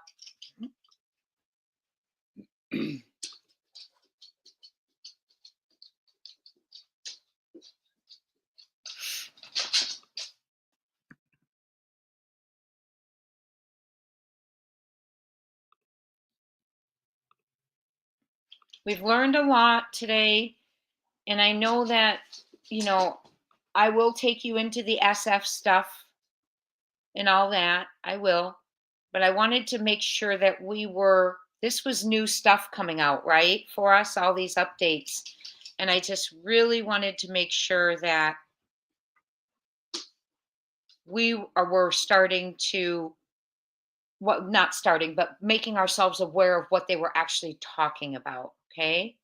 We've learned a lot today, and I know that, I will take you into the SF stuff and all that. I will. But I wanted to make sure that this was new stuff coming out, right? For us, all these updates. And I just really wanted to make sure that we're starting to, not starting, but making ourselves aware of what they were actually talking about. Okay.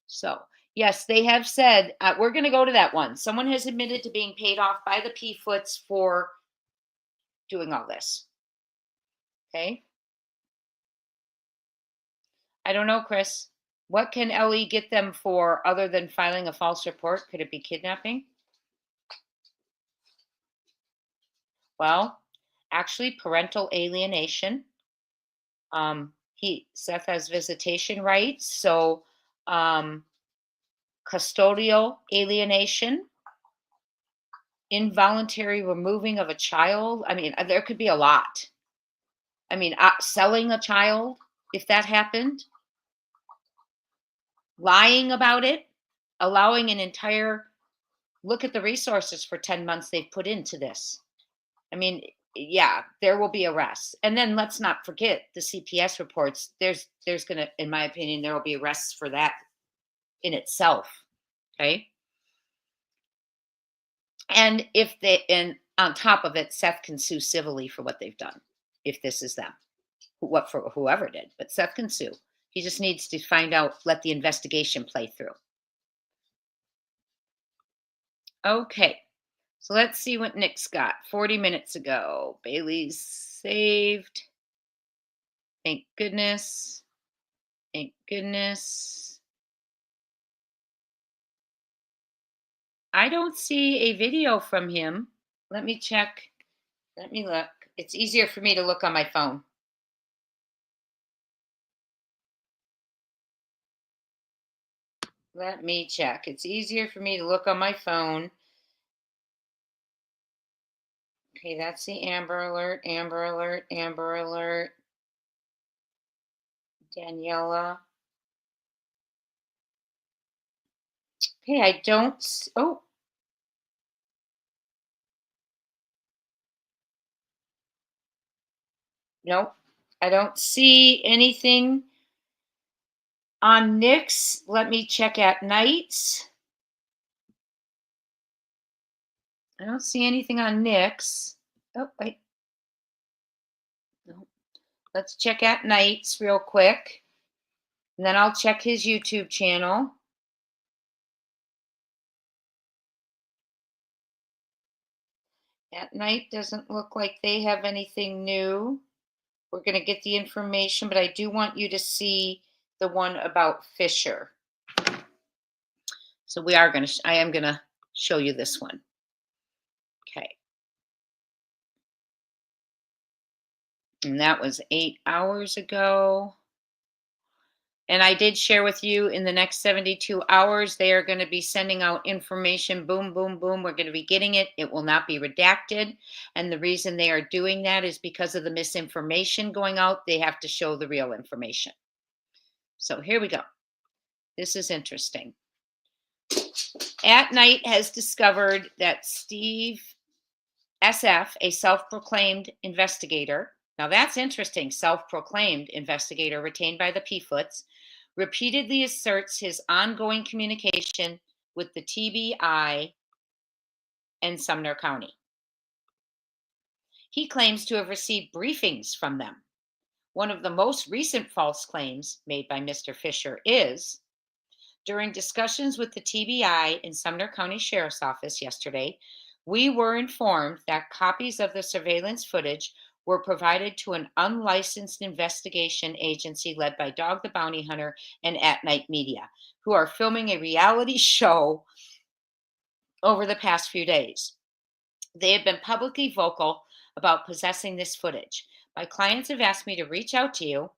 So, yes, they have said, we're going to go to that one. Someone has admitted to being paid off by the P-Foots for doing all this. Okay. I don't know, Chris. What can Ellie get them for other than filing a false report? Could it be kidnapping? Well, actually, parental alienation. Seth has visitation rights, so custodial alienation, involuntary removing of a child. I mean, there could be a lot. I mean, selling a child, if that happened, lying about it, allowing an entire look at the resources for 10 months they've put into this. I mean, yeah, there will be arrests. And then let's not forget the CPS reports. There's going to, in my opinion, there will be arrests for that in itself. Okay. And on top of it, Seth can sue civilly for what they've done. If this is them, for whoever did, but Seth can sue. He just needs to find out, let the investigation play through. Okay. So let's see what Nick's got. 40 minutes ago. Bailey's saved. Thank goodness. Thank goodness. I don't see a video from him. Let me check. Let me look. It's easier for me to look on my phone. Let me check. It's easier for me to look on my phone. Okay, that's the Amber Alert, Amber Alert, Amber Alert. Daniela. Okay, I don't. Oh. Nope. I don't see anything on Nick's. Let me check at Nights. I don't see anything on Nick's. Oh, wait. No. Let's check at Nights real quick. And then I'll check his YouTube channel. At Night doesn't look like they have anything new. We're going to get the information, but I do want you to see the one about Fisher. So I am going to show you this one. Okay. And that was 8 hours ago. And I did share with you in the next 72 hours, they are going to be sending out information. Boom, boom, boom. We're going to be getting it. It will not be redacted. And the reason they are doing that is because of the misinformation going out. They have to show the real information. So here we go. This is interesting. At Night has discovered that Steve SF, a self-proclaimed investigator, now that's interesting, self-proclaimed investigator retained by the P-Foots, repeatedly asserts his ongoing communication with the TBI and Sumner County. He claims to have received briefings from them. One of the most recent false claims made by Mr. Fisher is, during discussions with the TBI and Sumner County Sheriff's Office yesterday, we were informed that copies of the surveillance footage were provided to an unlicensed investigation agency led by Dog the Bounty Hunter and At Night Media, who are filming a reality show over the past few days. They have been publicly vocal about possessing this footage. My clients have asked me to reach out to you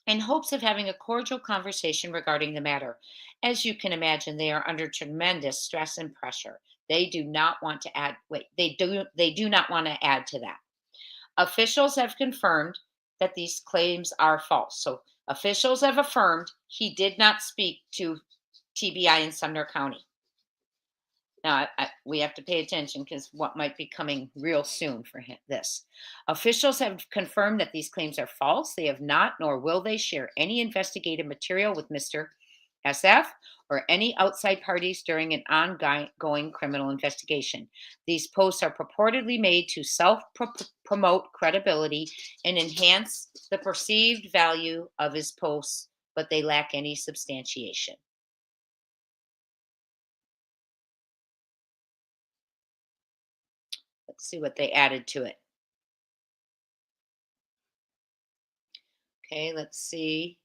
in hopes of having a cordial conversation regarding the matter. As you can imagine, they are under tremendous stress and pressure. They do not want to add, they do not want to add to that. Officials have confirmed that these claims are false. So officials have affirmed he did not speak to TBI in Sumner County. Now, we have to pay attention because what might be coming real soon for this. Officials have confirmed that these claims are false. They have not, nor will they, share any investigative material with Mr. SF or any outside parties during an ongoing criminal investigation. These posts are purportedly made to self-promote credibility and enhance the perceived value of his posts, but they lack any substantiation. Let's see what they added to it. Okay, let's see.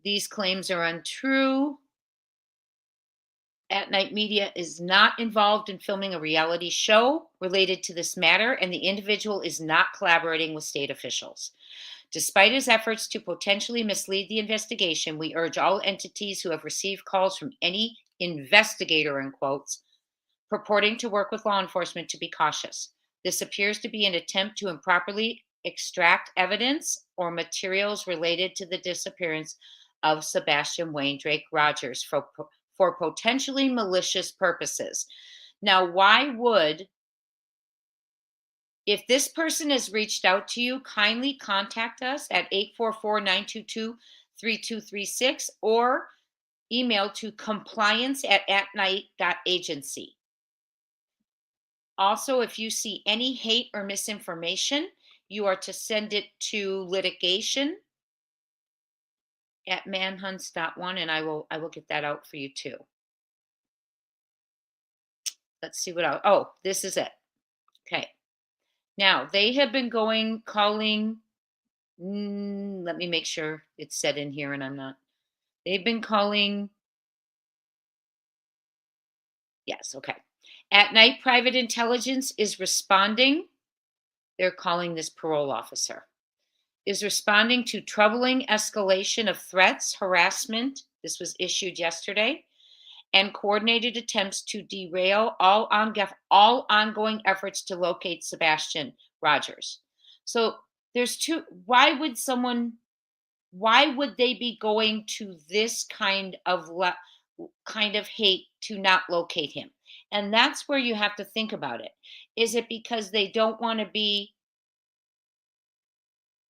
These claims are untrue. At Night Media is not involved in filming a reality show related to this matter, and the individual is not collaborating with state officials. Despite his efforts to potentially mislead the investigation, we urge all entities who have received calls from any investigator, in quotes, purporting to work with law enforcement to be cautious. This appears to be an attempt to improperly extract evidence or materials related to the disappearance of Sebastian Wayne Drake Rogers for potentially malicious purposes. Now, why would, if this person has reached out to you, kindly contact us at 844-922-3236 or email to compliance@atnight.agency. Also, if you see any hate or misinformation, you are to send it to litigation@manhunts.one, and I will get that out for you too. Let's see what else. Oh, this is it. Okay. Now, they have been calling, let me make sure it's said in here and I'm not. They've been calling, yes, okay. At Night Private Intelligence is responding. They're calling this parole officer. Is responding to troubling escalation of threats, harassment. This was issued yesterday. And coordinated attempts to derail all ongoing efforts to locate Sebastian Rogers. So there's two. Why would they be going to this kind of hate to not locate him? And that's where you have to think about it. Is it because they don't want to be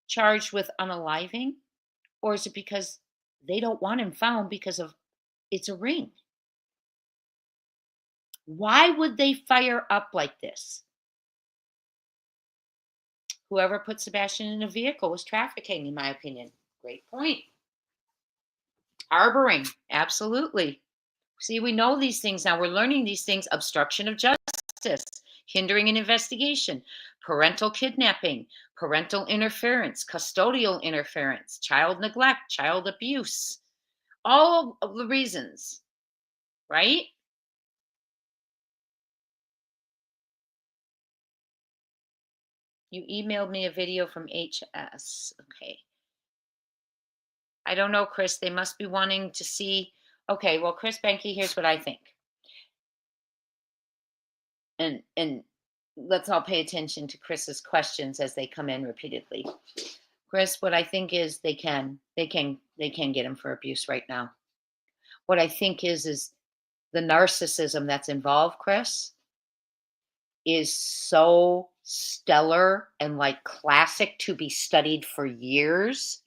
charged with unaliving? Or is it because they don't want him found because of it's a ring? Why would they fire up like this? Whoever put Sebastian in a vehicle was trafficking, in my opinion. Great point. Harboring, absolutely. See, we know these things now. We're learning these things. Obstruction of justice, hindering an investigation, parental kidnapping, parental interference, custodial interference, child neglect, child abuse. All of the reasons, right? You emailed me a video from HS. Okay. I don't know, Chris. They must be wanting to see. Okay, well, Chris Benke, here's what I think. And let's all pay attention to Chris's questions as they come in repeatedly. Chris, what I think is they can get him for abuse right now. What I think is the narcissism that's involved, Chris, is so stellar and like classic to be studied for years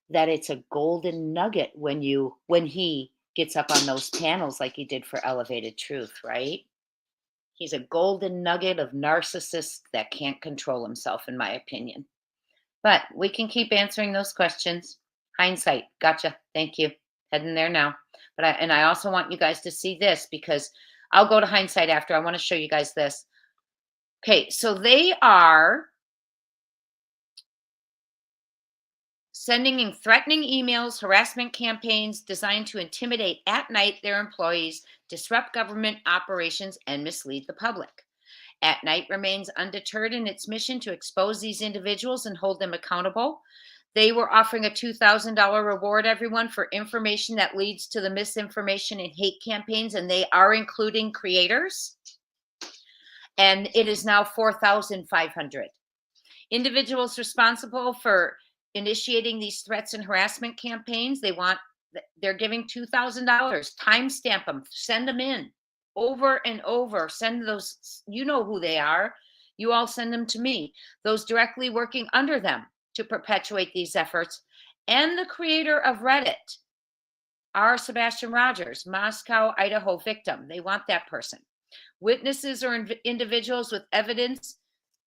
that it's a golden nugget when he gets up on those panels like he did for Elevated Truth, right? He's a golden nugget of narcissist that can't control himself, in my opinion. But we can keep answering those questions. Hindsight. Gotcha. Thank you. Heading there now. But I also want you guys to see this because I'll go to hindsight after. I want to show you guys this. Okay, so they are sending in threatening emails, harassment campaigns designed to intimidate at night their employees, disrupt government operations, and mislead the public. At Night remains undeterred in its mission to expose these individuals and hold them accountable. They were offering a $2,000 reward, everyone, for information that leads to the misinformation and hate campaigns, and they are including creators. And it is now $4,500. Individuals responsible for initiating these threats and harassment campaigns, they're giving $2,000. Timestamp them, send them in over and over. Send those, you know who they are. You all send them to me. Those directly working under them to perpetuate these efforts. And the creator of Reddit, our Sebastian Rogers, Moscow, Idaho victim. They want that person. Witnesses or individuals with evidence,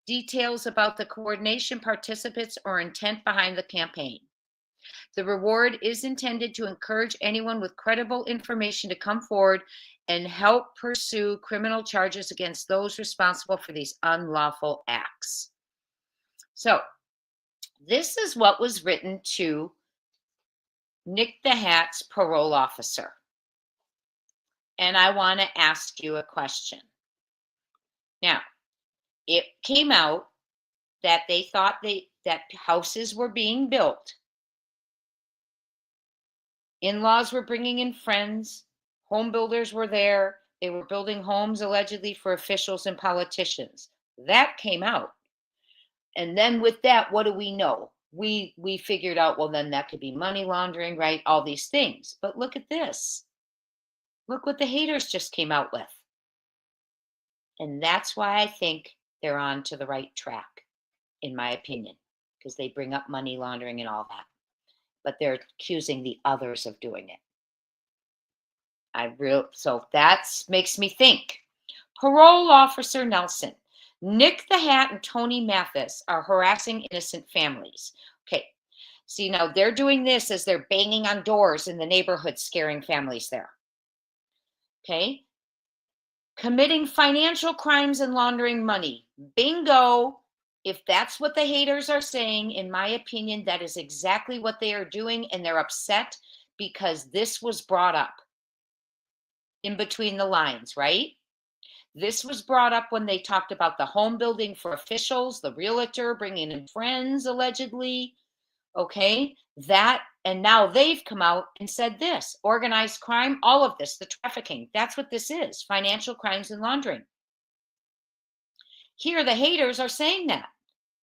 details about the coordination, participants, or intent behind the campaign. The reward is intended to encourage anyone with credible information to come forward and help pursue criminal charges against those responsible for these unlawful acts. So, this is what was written to Nick the Hat's parole officer. And I want to ask you a question. Now, it came out that they thought that houses were being built. In-laws were bringing in friends. Home builders were there. They were building homes allegedly for officials and politicians. That came out. And then with that, what do we know? We figured out, well, then that could be money laundering, right? All these things. But look at this. Look what the haters just came out with. And that's why I think they're on to the right track, in my opinion, because they bring up money laundering and all that. But they're accusing the others of doing it. So that makes me think. Parole officer Nelson, Nick the Hat and Tony Mathis are harassing innocent families. Okay, see now they're doing this as they're banging on doors in the neighborhood, scaring families there. Okay, committing financial crimes and laundering money. Bingo. If that's what the haters are saying, in my opinion, that is exactly what they are doing, and they're upset because this was brought up in between the lines, right? This was brought up when they talked about the home building for officials, the realtor bringing in friends, allegedly, okay? That, and now they've come out and said this, organized crime, all of this, the trafficking, that's what this is, financial crimes and laundering. Here, the haters are saying that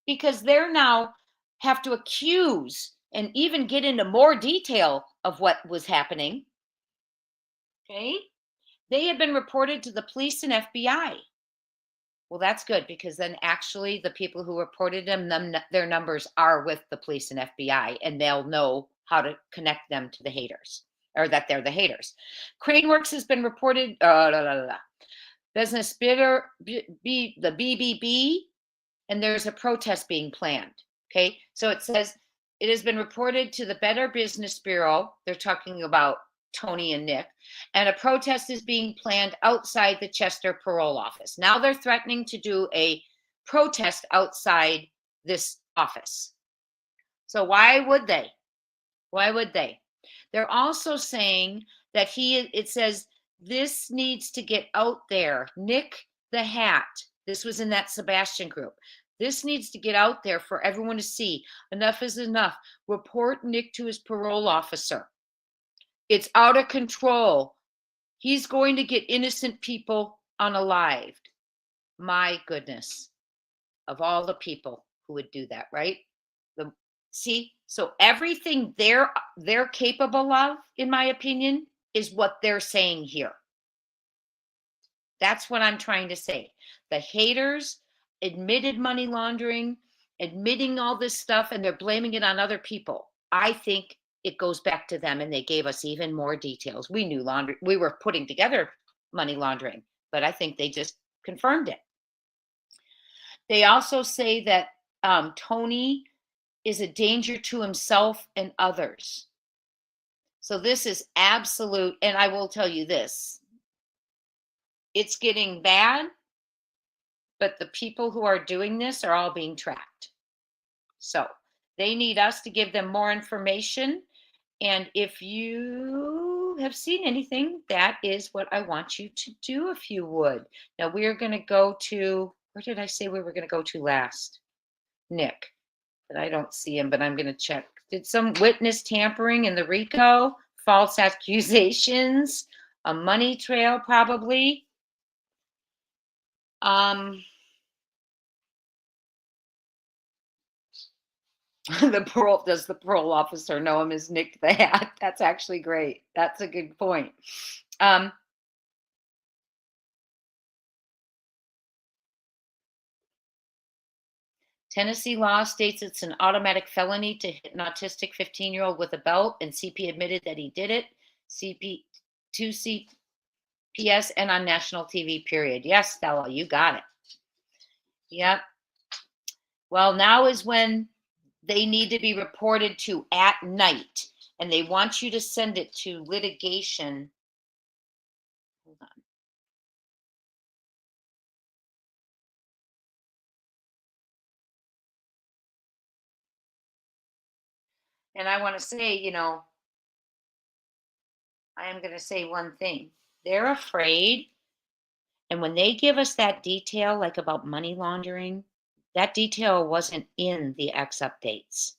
because they're now have to accuse and even get into more detail of what was happening. Okay. They have been reported to the police and FBI. Well, that's good because then actually the people who reported them, their numbers are with the police and FBI, and they'll know how to connect them to the haters or that they're the haters. Craneworks has been reported. Business bidder, the BBB, and there's a protest being planned. Okay, so it says it has been reported to the Better Business Bureau. They're talking about Tony and Nick, and a protest is being planned outside the Chester parole office. Now they're threatening to do a protest outside this office. So why would they? Why would they? They're also saying that it says this needs to get out there. Nick the Hat This was in that Sebastian group. This needs to get out there for everyone to see. Enough is enough. Report Nick to his parole officer. It's out of control. He's going to get innocent people unalived. My goodness. Of all the people who would do that, right? See, so everything they're capable of, in my opinion, is what they're saying here. That's what I'm trying to say. The haters admitted money laundering, admitting all this stuff, and they're blaming it on other people. I think it goes back to them, and they gave us even more details. We knew we were putting together money laundering, but I think they just confirmed it. They also say that Tony is a danger to himself and others. So this is absolute, and I will tell you this. It's getting bad, but the people who are doing this are all being tracked. So they need us to give them more information. And if you have seen anything, that is what I want you to do if you would. Now we are going to go to, where did I say we were going to go to last? Nick. But I don't see him, but I'm going to check. Did some witness tampering in the RICO, false accusations, a money trail probably. Does the parole officer know him as Nick the Hat? That's actually great. That's a good point. Tennessee law states it's an automatic felony to hit an autistic 15-year-old with a belt, and CP admitted that he did it. To CPS and on national TV, period. Yes, Stella, you got it. Yep. Well, now is when they need to be reported to at night, and they want you to send it to litigation. Hold on. And I want to say, you know, I am going to say one thing. They're afraid. And when they give us that detail, like about money laundering, that detail wasn't in the X updates.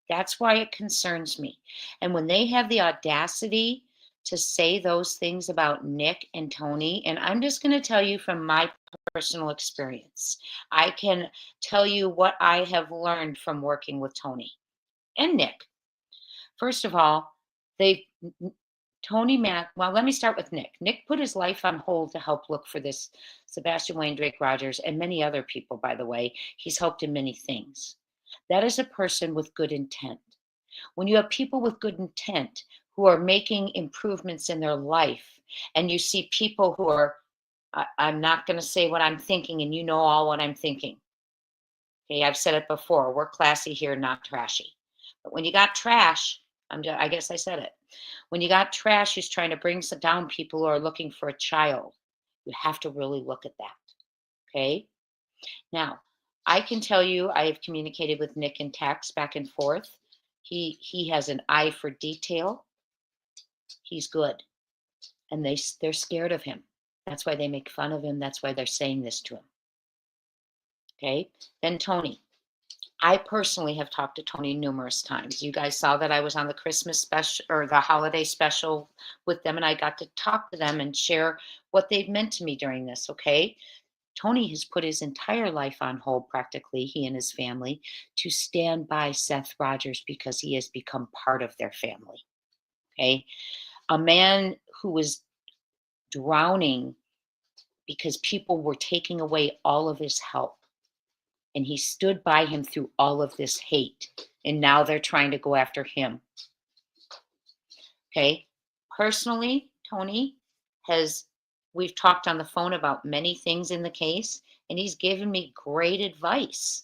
That's why it concerns me. And when they have the audacity to say those things about Nick and Tony, and I'm just going to tell you from my personal experience, I can tell you what I have learned from working with Tony and Nick. First of all, well, let me start with Nick. Nick put his life on hold to help look for this Sebastian Wayne Drake Rogers and many other people, by the way. He's helped in many things. That is a person with good intent. When you have people with good intent who are making improvements in their life, and you see people who are, I'm not going to say what I'm thinking, and you know all what I'm thinking. Okay, I've said it before. We're classy here, not trashy. But when you got trash, I guess I said it. When you got trash who's trying to bring down people who are looking for a child, you have to really look at that. Okay? Now, I can tell you I have communicated with Nick in text back and forth. He has an eye for detail. He's good. And they're scared of him. That's why they make fun of him. That's why they're saying this to him. Okay? Then Tony. I personally have talked to Tony numerous times. You guys saw that I was on the Christmas special or the holiday special with them, and I got to talk to them and share what they've meant to me during this, okay? Tony has put his entire life on hold, practically, he and his family, to stand by Seth Rogers because he has become part of their family, okay? A man who was drowning because people were taking away all of his help. And he stood by him through all of this hate. And now they're trying to go after him. Okay. Personally, Tony we've talked on the phone about many things in the case, and he's given me great advice.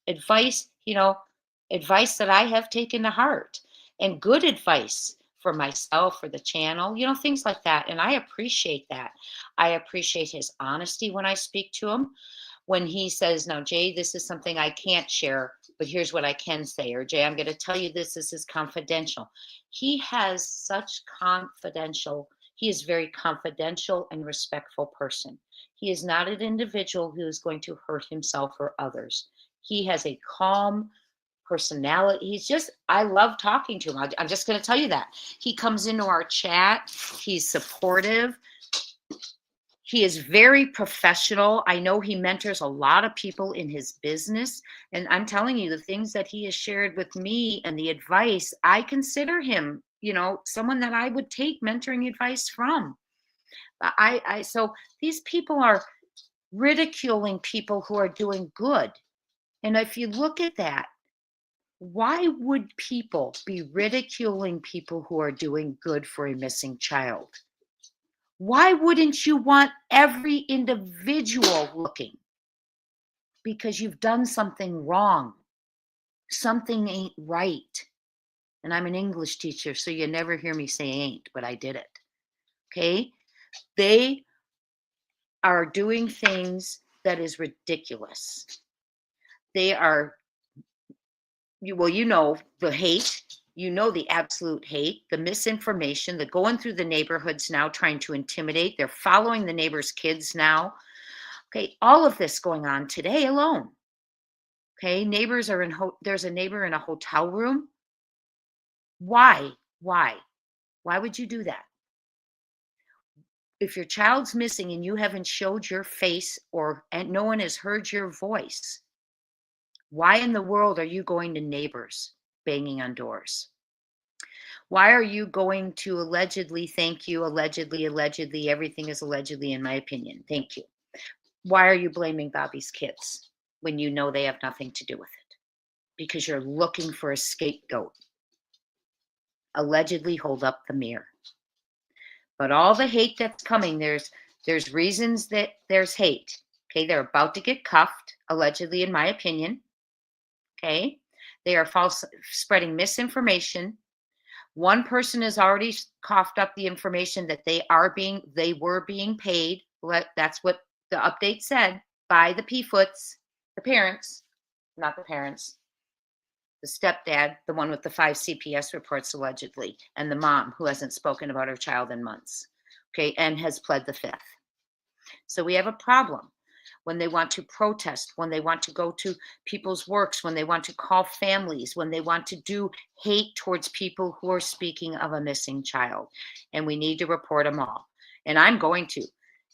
Advice that I have taken to heart, and good advice for myself, for the channel, things like that. And I appreciate that. I appreciate his honesty when I speak to him. When he says, now, Jay, this is something I can't share, but here's what I can say. Or, Jay, I'm going to tell you this is confidential. He has such confidential He is very confidential and respectful person. He is not an individual who is going to hurt himself or others. He has a calm personality. He's just, I love talking to him. I'm just going to tell you that. He comes into our chat. He's supportive. He is very professional. I know he mentors a lot of people in his business. And I'm telling you, the things that he has shared with me and the advice, I consider him, you know, someone that I would take mentoring advice from. So these people are ridiculing people who are doing good. And if you look at that, why would people be ridiculing people who are doing good for a missing child? Why wouldn't you want every individual looking? Because you've done something wrong. Something ain't right. And I'm an English teacher, so you never hear me say ain't, but I did it. Okay? They are doing things that is ridiculous. They are, you know, the hate. You know, the absolute hate, the misinformation, the going through the neighborhoods now trying to intimidate. They're following the neighbors' kids now. Okay, all of this going on today alone. Okay, neighbors are there's a neighbor in a hotel room. Why? Why would you do that? If your child's missing and you haven't showed your face and no one has heard your voice, why in the world are you going to neighbors banging on doors? Why are you going to allegedly, thank you, allegedly, everything is allegedly in my opinion, thank you. Why are you blaming Bobby's kids when you know they have nothing to do with it? Because you're looking for a scapegoat. Allegedly hold up the mirror. But all the hate that's coming, there's reasons that there's hate. Okay, they're about to get cuffed, allegedly in my opinion. Okay, they are spreading misinformation. One person has already coughed up the information that they were being paid. That's what the update said by the P-Foots, the parents, not the parents, the stepdad, the one with the 5 CPS reports allegedly, and the mom who hasn't spoken about her child in months, okay, and has pled the 5th. So we have a problem. When they want to protest, when they want to go to people's works, when they want to call families, when they want to do hate towards people who are speaking of a missing child. And we need to report them all. And I'm going to.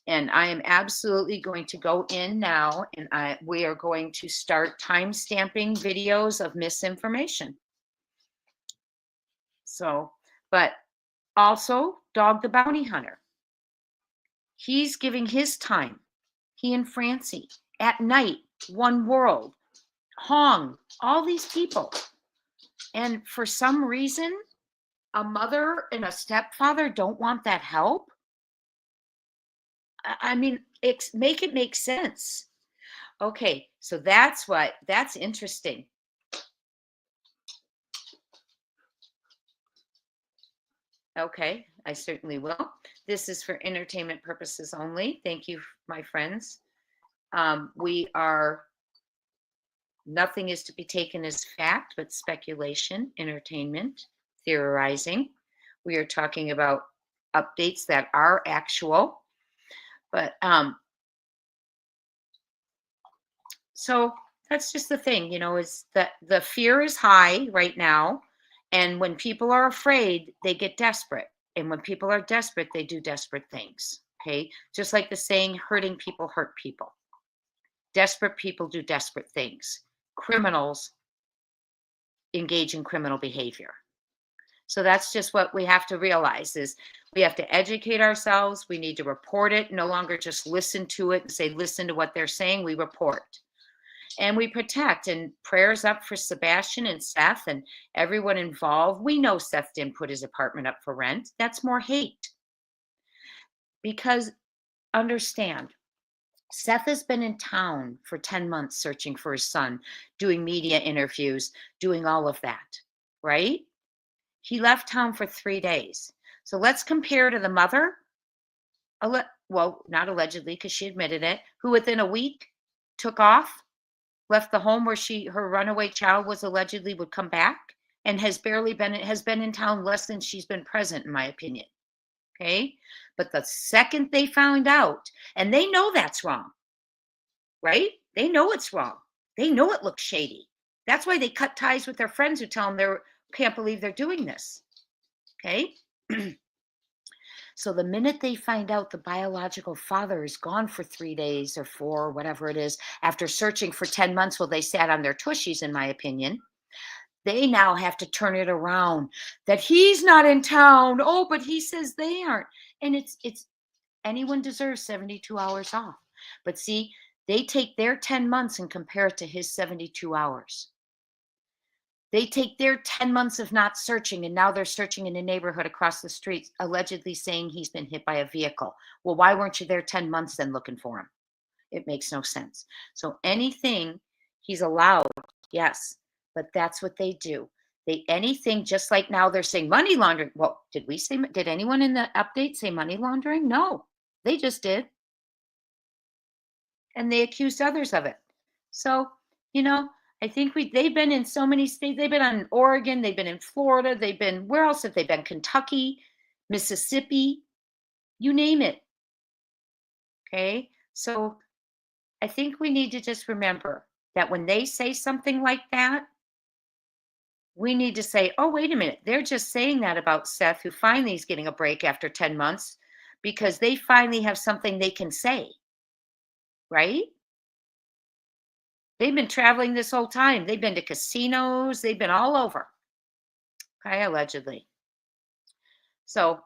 And I am absolutely going to go in now and we are going to start time stamping videos of misinformation. So, but also Dog the Bounty Hunter. He's giving his time. He and Francie, at night, One World, Hong, all these people. And for some reason, a mother and a stepfather don't want that help. I mean, make it make sense. Okay, so that's interesting. Okay, I certainly will. This is for entertainment purposes only. Thank you, my friends. Nothing is to be taken as fact, but speculation, entertainment, theorizing. We are talking about updates that are actual. But so that's just the thing, you know, is that the fear is high right now. And when people are afraid, they get desperate. And when people are desperate, they do desperate things. Okay. Just like the saying, hurting people hurt people. Desperate people do desperate things. Criminals engage in criminal behavior. So that's just what we have to realize is we have to educate ourselves. We need to report it, no longer just listen to it and say, listen to what they're saying. We report and we protect, and prayers up for Sebastian and Seth and everyone involved. We know Seth didn't put his apartment up for rent. That's more hate. Because understand, Seth has been in town for 10 months searching for his son, doing media interviews, doing all of that, right? He left town for 3 days. So let's compare to the mother, well, not allegedly because she admitted it, who within a week took off, left the home where her runaway child was allegedly would come back, and has been in town less than she's been present, in my opinion. Okay. But the second they found out, and they know that's wrong, right? They know it's wrong. They know it looks shady. That's why they cut ties with their friends who tell them they can't believe they're doing this. Okay. So the minute they find out the biological father is gone for 3 days or 4, or whatever it is, after searching for 10 months while they sat on their tushies, in my opinion, they now have to turn it around that he's not in town. Oh, but he says they aren't. And it's anyone deserves 72 hours off. But see, they take their 10 months and compare it to his 72 hours. They take their 10 months of not searching, and now they're searching in a neighborhood across the street, allegedly saying he's been hit by a vehicle. Well, why weren't you there 10 months then looking for him? It makes no sense. So anything he's allowed, yes, but that's what they do. Anything, just like now they're saying money laundering. Well, did anyone in the update say money laundering? No, they just did. And they accused others of it. So, I think they've been in so many states. They've been in Oregon, they've been in Florida, they've been, where else have they been? Kentucky, Mississippi, you name it. Okay. So I think we need to just remember that when they say something like that, we need to say, oh, wait a minute. They're just saying that about Seth, who finally is getting a break after 10 months because they finally have something they can say. Right? They've been traveling this whole time. They've been to casinos. They've been all over. Okay, allegedly. So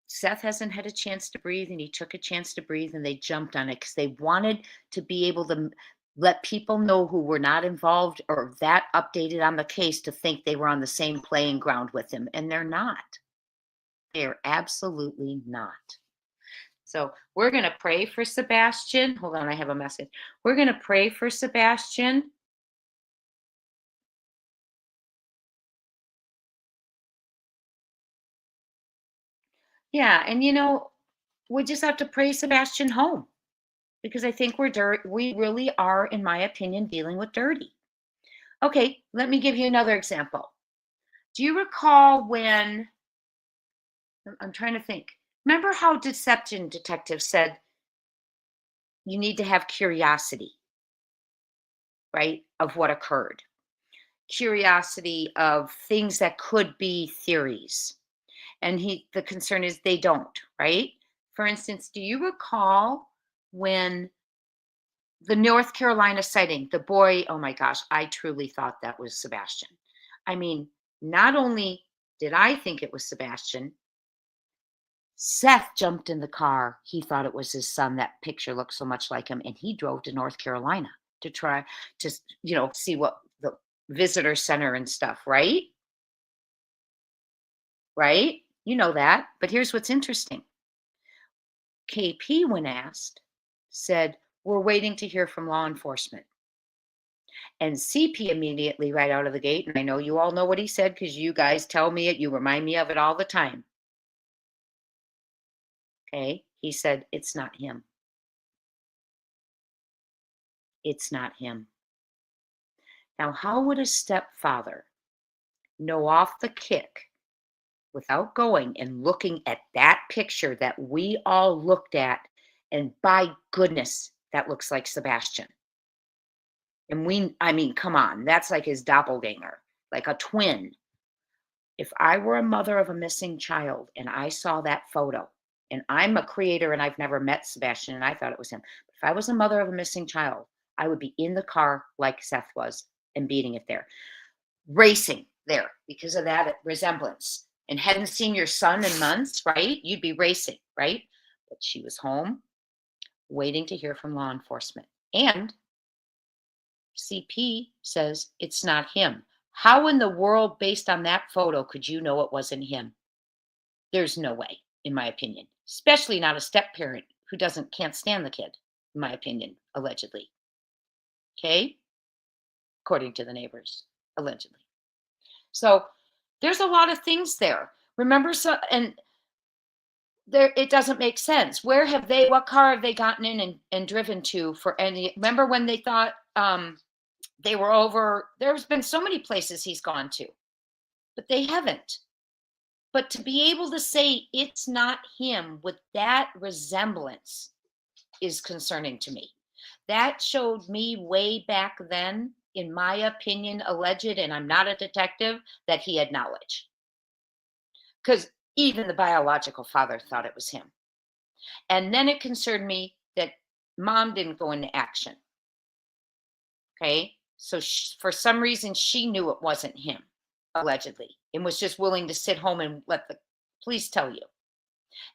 Seth hasn't had a chance to breathe, and he took a chance to breathe, and they jumped on it because they wanted to be able to let people know who were not involved or that updated on the case to think they were on the same playing ground with him, and they're not. They're absolutely not. So we're going to pray for Sebastian. Hold on, I have a message. We're going to pray for Sebastian. Yeah, and we just have to pray Sebastian home because I think we really are, in my opinion, dealing with dirty. Okay, let me give you another example. Do you recall when, I'm trying to think, remember how deception detectives said you need to have curiosity, right, of what occurred? Curiosity of things that could be theories. And the concern is they don't, right? For instance, do you recall when the North Carolina sighting, the boy, oh my gosh, I truly thought that was Sebastian. I mean, not only did I think it was Sebastian, Seth jumped in the car. He thought it was his son. That picture looked so much like him. And he drove to North Carolina to try to, see what the visitor center and stuff, right? Right? You know that. But here's what's interesting. KP, when asked, said, we're waiting to hear from law enforcement. And CP immediately, right out of the gate, and I know you all know what he said because you guys tell me it, you remind me of it all the time. Okay, he said, it's not him. It's not him. Now, how would a stepfather know off the kick without going and looking at that picture that we all looked at, and by goodness, that looks like Sebastian? And I mean, come on, that's like his doppelganger, like a twin. If I were a mother of a missing child and I saw that photo, and I'm a creator and I've never met Sebastian and I thought it was him. If I was a mother of a missing child, I would be in the car like Seth was and beating it there, racing there because of that resemblance. And hadn't seen your son in months, right? You'd be racing, right? But she was home waiting to hear from law enforcement. And CP says it's not him. How in the world, based on that photo, could you know it wasn't him? There's no way, in my opinion, especially not a step parent who can't stand the kid, in my opinion, allegedly. Okay? According to the neighbors, allegedly. So there's a lot of things there. Remember, it doesn't make sense. What car have they gotten in and driven to for any? Remember when they thought they were over? There's been so many places he's gone to, but they haven't. But to be able to say it's not him with that resemblance is concerning to me. That showed me way back then, in my opinion, alleged, and I'm not a detective, that he had knowledge. Because even the biological father thought it was him. And then it concerned me that mom didn't go into action. Okay. So for some reason, she knew it wasn't him, allegedly, and was just willing to sit home and let the police tell you.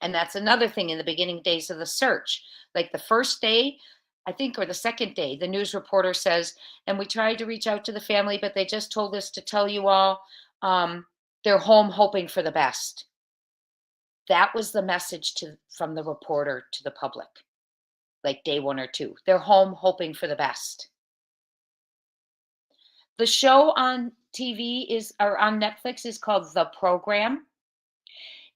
And that's another thing in the beginning days of the search. Like the first day, I think, or the second day, the news reporter says, and we tried to reach out to the family, but they just told us to tell you all they're home hoping for the best. That was the message from the reporter to the public, like day 1 or 2. They're home hoping for the best. The show on TV or on Netflix is called The Program.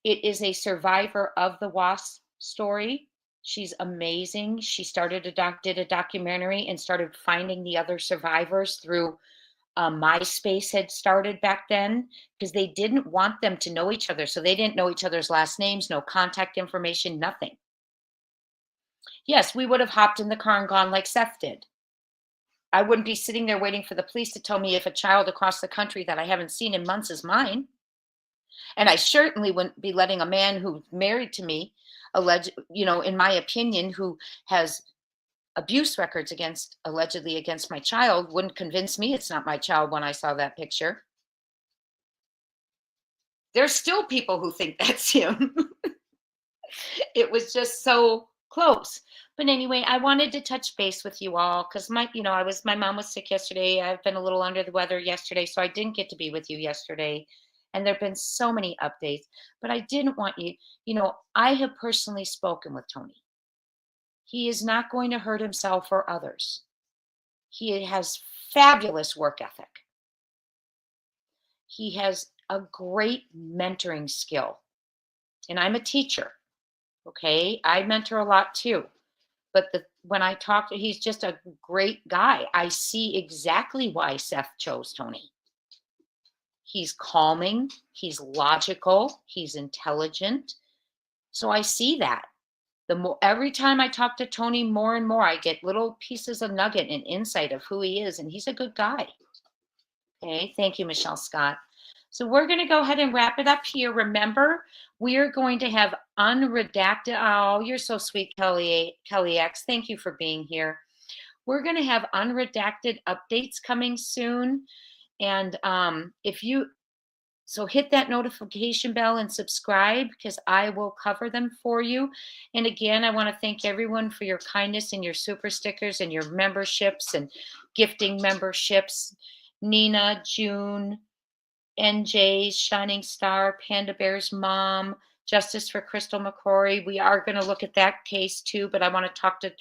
It is a survivor of the WASP story. She's amazing. She did a documentary and started finding the other survivors through MySpace had started back then, because they didn't want them to know each other. So they didn't know each other's last names, no contact information, nothing. Yes, we would have hopped in the car and gone like Seth did. I wouldn't be sitting there waiting for the police to tell me if a child across the country that I haven't seen in months is mine. And I certainly wouldn't be letting a man who's married to me, in my opinion, who has abuse records allegedly against my child, wouldn't convince me it's not my child when I saw that picture. There's still people who think that's him. It was just so close. But anyway, I wanted to touch base with you all because my mom was sick yesterday. I've been a little under the weather yesterday, so I didn't get to be with you yesterday. And there've been so many updates, but I didn't want you, I have personally spoken with Tony. He is not going to hurt himself or others. He has fabulous work ethic. He has a great mentoring skill. And I'm a teacher. Okay. I mentor a lot too. But when I talk to, he's just a great guy. I see exactly why Seth chose Tony. He's calming, he's logical, he's intelligent. So I see that. Every time I talk to Tony more and more, I get little pieces of nugget and insight of who he is, and he's a good guy. Okay, thank you, Michelle Scott. So we're going to go ahead and wrap it up here. Remember, we are going to have Unredacted. Oh, you're so sweet, Kelly X. Thank you for being here. We're going to have Unredacted updates coming soon. And so hit that notification bell and subscribe, because I will cover them for you. And again, I want to thank everyone for your kindness and your super stickers and your memberships and gifting memberships. Nina, June, NJ, Shining Star, Panda Bear's mom, Justice for Crystal McCrory. We are going to look at that case too, but I want to talk to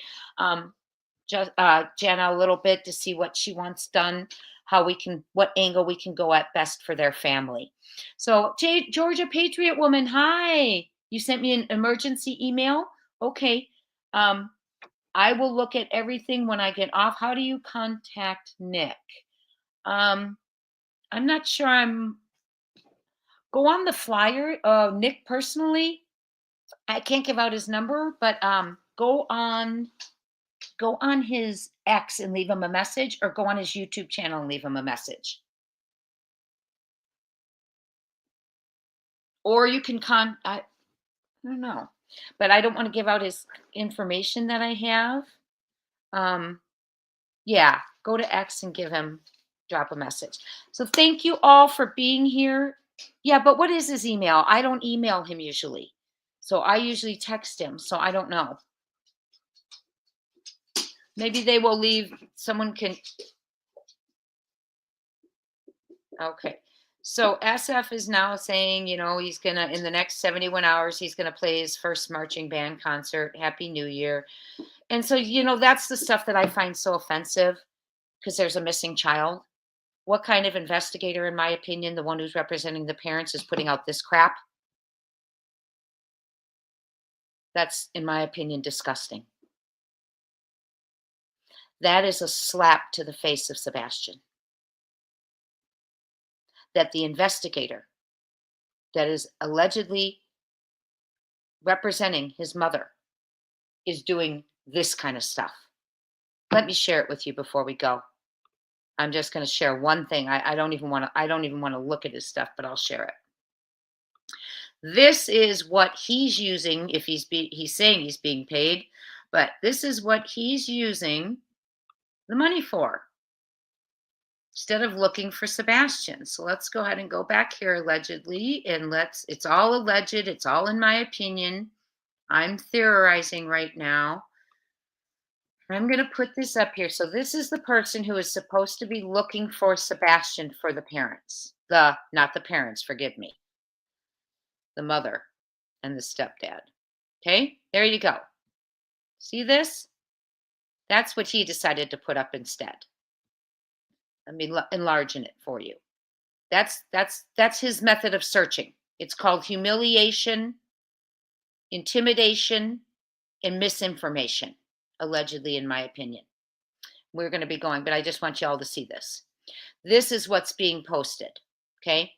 Jenna a little bit to see what she wants done, what angle we can go at best for their family. So Georgia Patriot Woman, hi. You sent me an emergency email. Okay. I will look at everything when I get off. How do you contact Nick? I'm not sure. Go on the flyer. Nick personally, I can't give out his number, but go on his X and leave him a message, or go on his YouTube channel and leave him a message. Or you can I don't know, but I don't want to give out his information that I have. Yeah, go to X and drop a message. So thank you all for being here. Yeah, but what is his email? I don't email him usually. So I usually text him. So I don't know. Maybe they will leave. Someone can. Okay. So SF is now saying, he's going to, in the next 71 hours, he's going to play his first marching band concert. Happy New Year. And so, that's the stuff that I find so offensive, because there's a missing child. What kind of investigator, in my opinion, the one who's representing the parents, is putting out this crap? That's, in my opinion, disgusting. That is a slap to the face of Sebastian. That the investigator that is allegedly representing his mother is doing this kind of stuff. Let me share it with you before we go. I'm just going to share one thing. I don't even want to look at his stuff, but I'll share it. This is what he's using. If he's saying he's being paid, but this is what he's using the money for, instead of looking for Sebastian. So let's go ahead and go back here, allegedly, and it's all alleged. It's all in my opinion. I'm theorizing right now. I'm going to put this up here. So this is the person who is supposed to be looking for Sebastian for the parents. Not the parents, forgive me. The mother and the stepdad. Okay, there you go. See this? That's what he decided to put up instead. Let me enlarge it for you. That's his method of searching. It's called humiliation, intimidation, and misinformation, allegedly, in my opinion. We're going to be going, but I just want you all to see this. This is what's being posted, okay?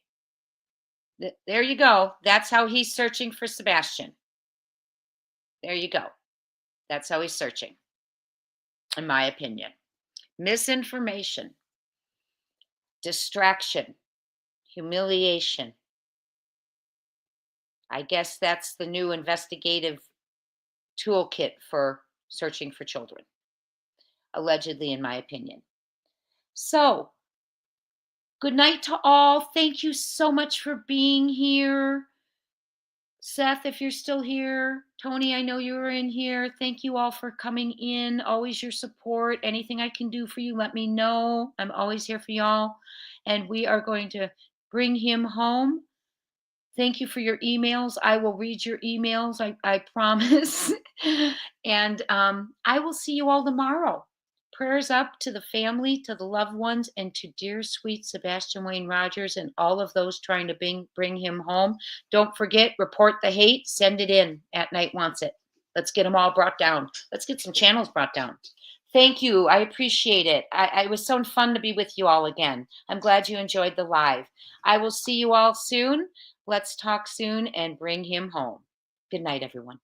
There you go. That's how he's searching for Sebastian. There you go. That's how he's searching, in my opinion. Misinformation, distraction, humiliation. I guess that's the new investigative toolkit for searching for children, allegedly, in my opinion. So, good night to all. Thank you so much for being here. Seth, if you're still here. Tony, I know you were in here. Thank you all for coming in. Always your support. Anything I can do for you, let me know. I'm always here for y'all. And we are going to bring him home. Thank you for your emails. I will read your emails, I promise. And I will see you all tomorrow. Prayers up to the family, to the loved ones, and to dear sweet Sebastian Wayne Rogers and all of those trying to bring him home. Don't forget, report the hate. Send it in at Night Wants It. Let's get them all brought down. Let's get some channels brought down. Thank you. I appreciate it. It was so fun to be with you all again. I'm glad you enjoyed the live. I will see you all soon. Let's talk soon and bring him home. Good night, everyone.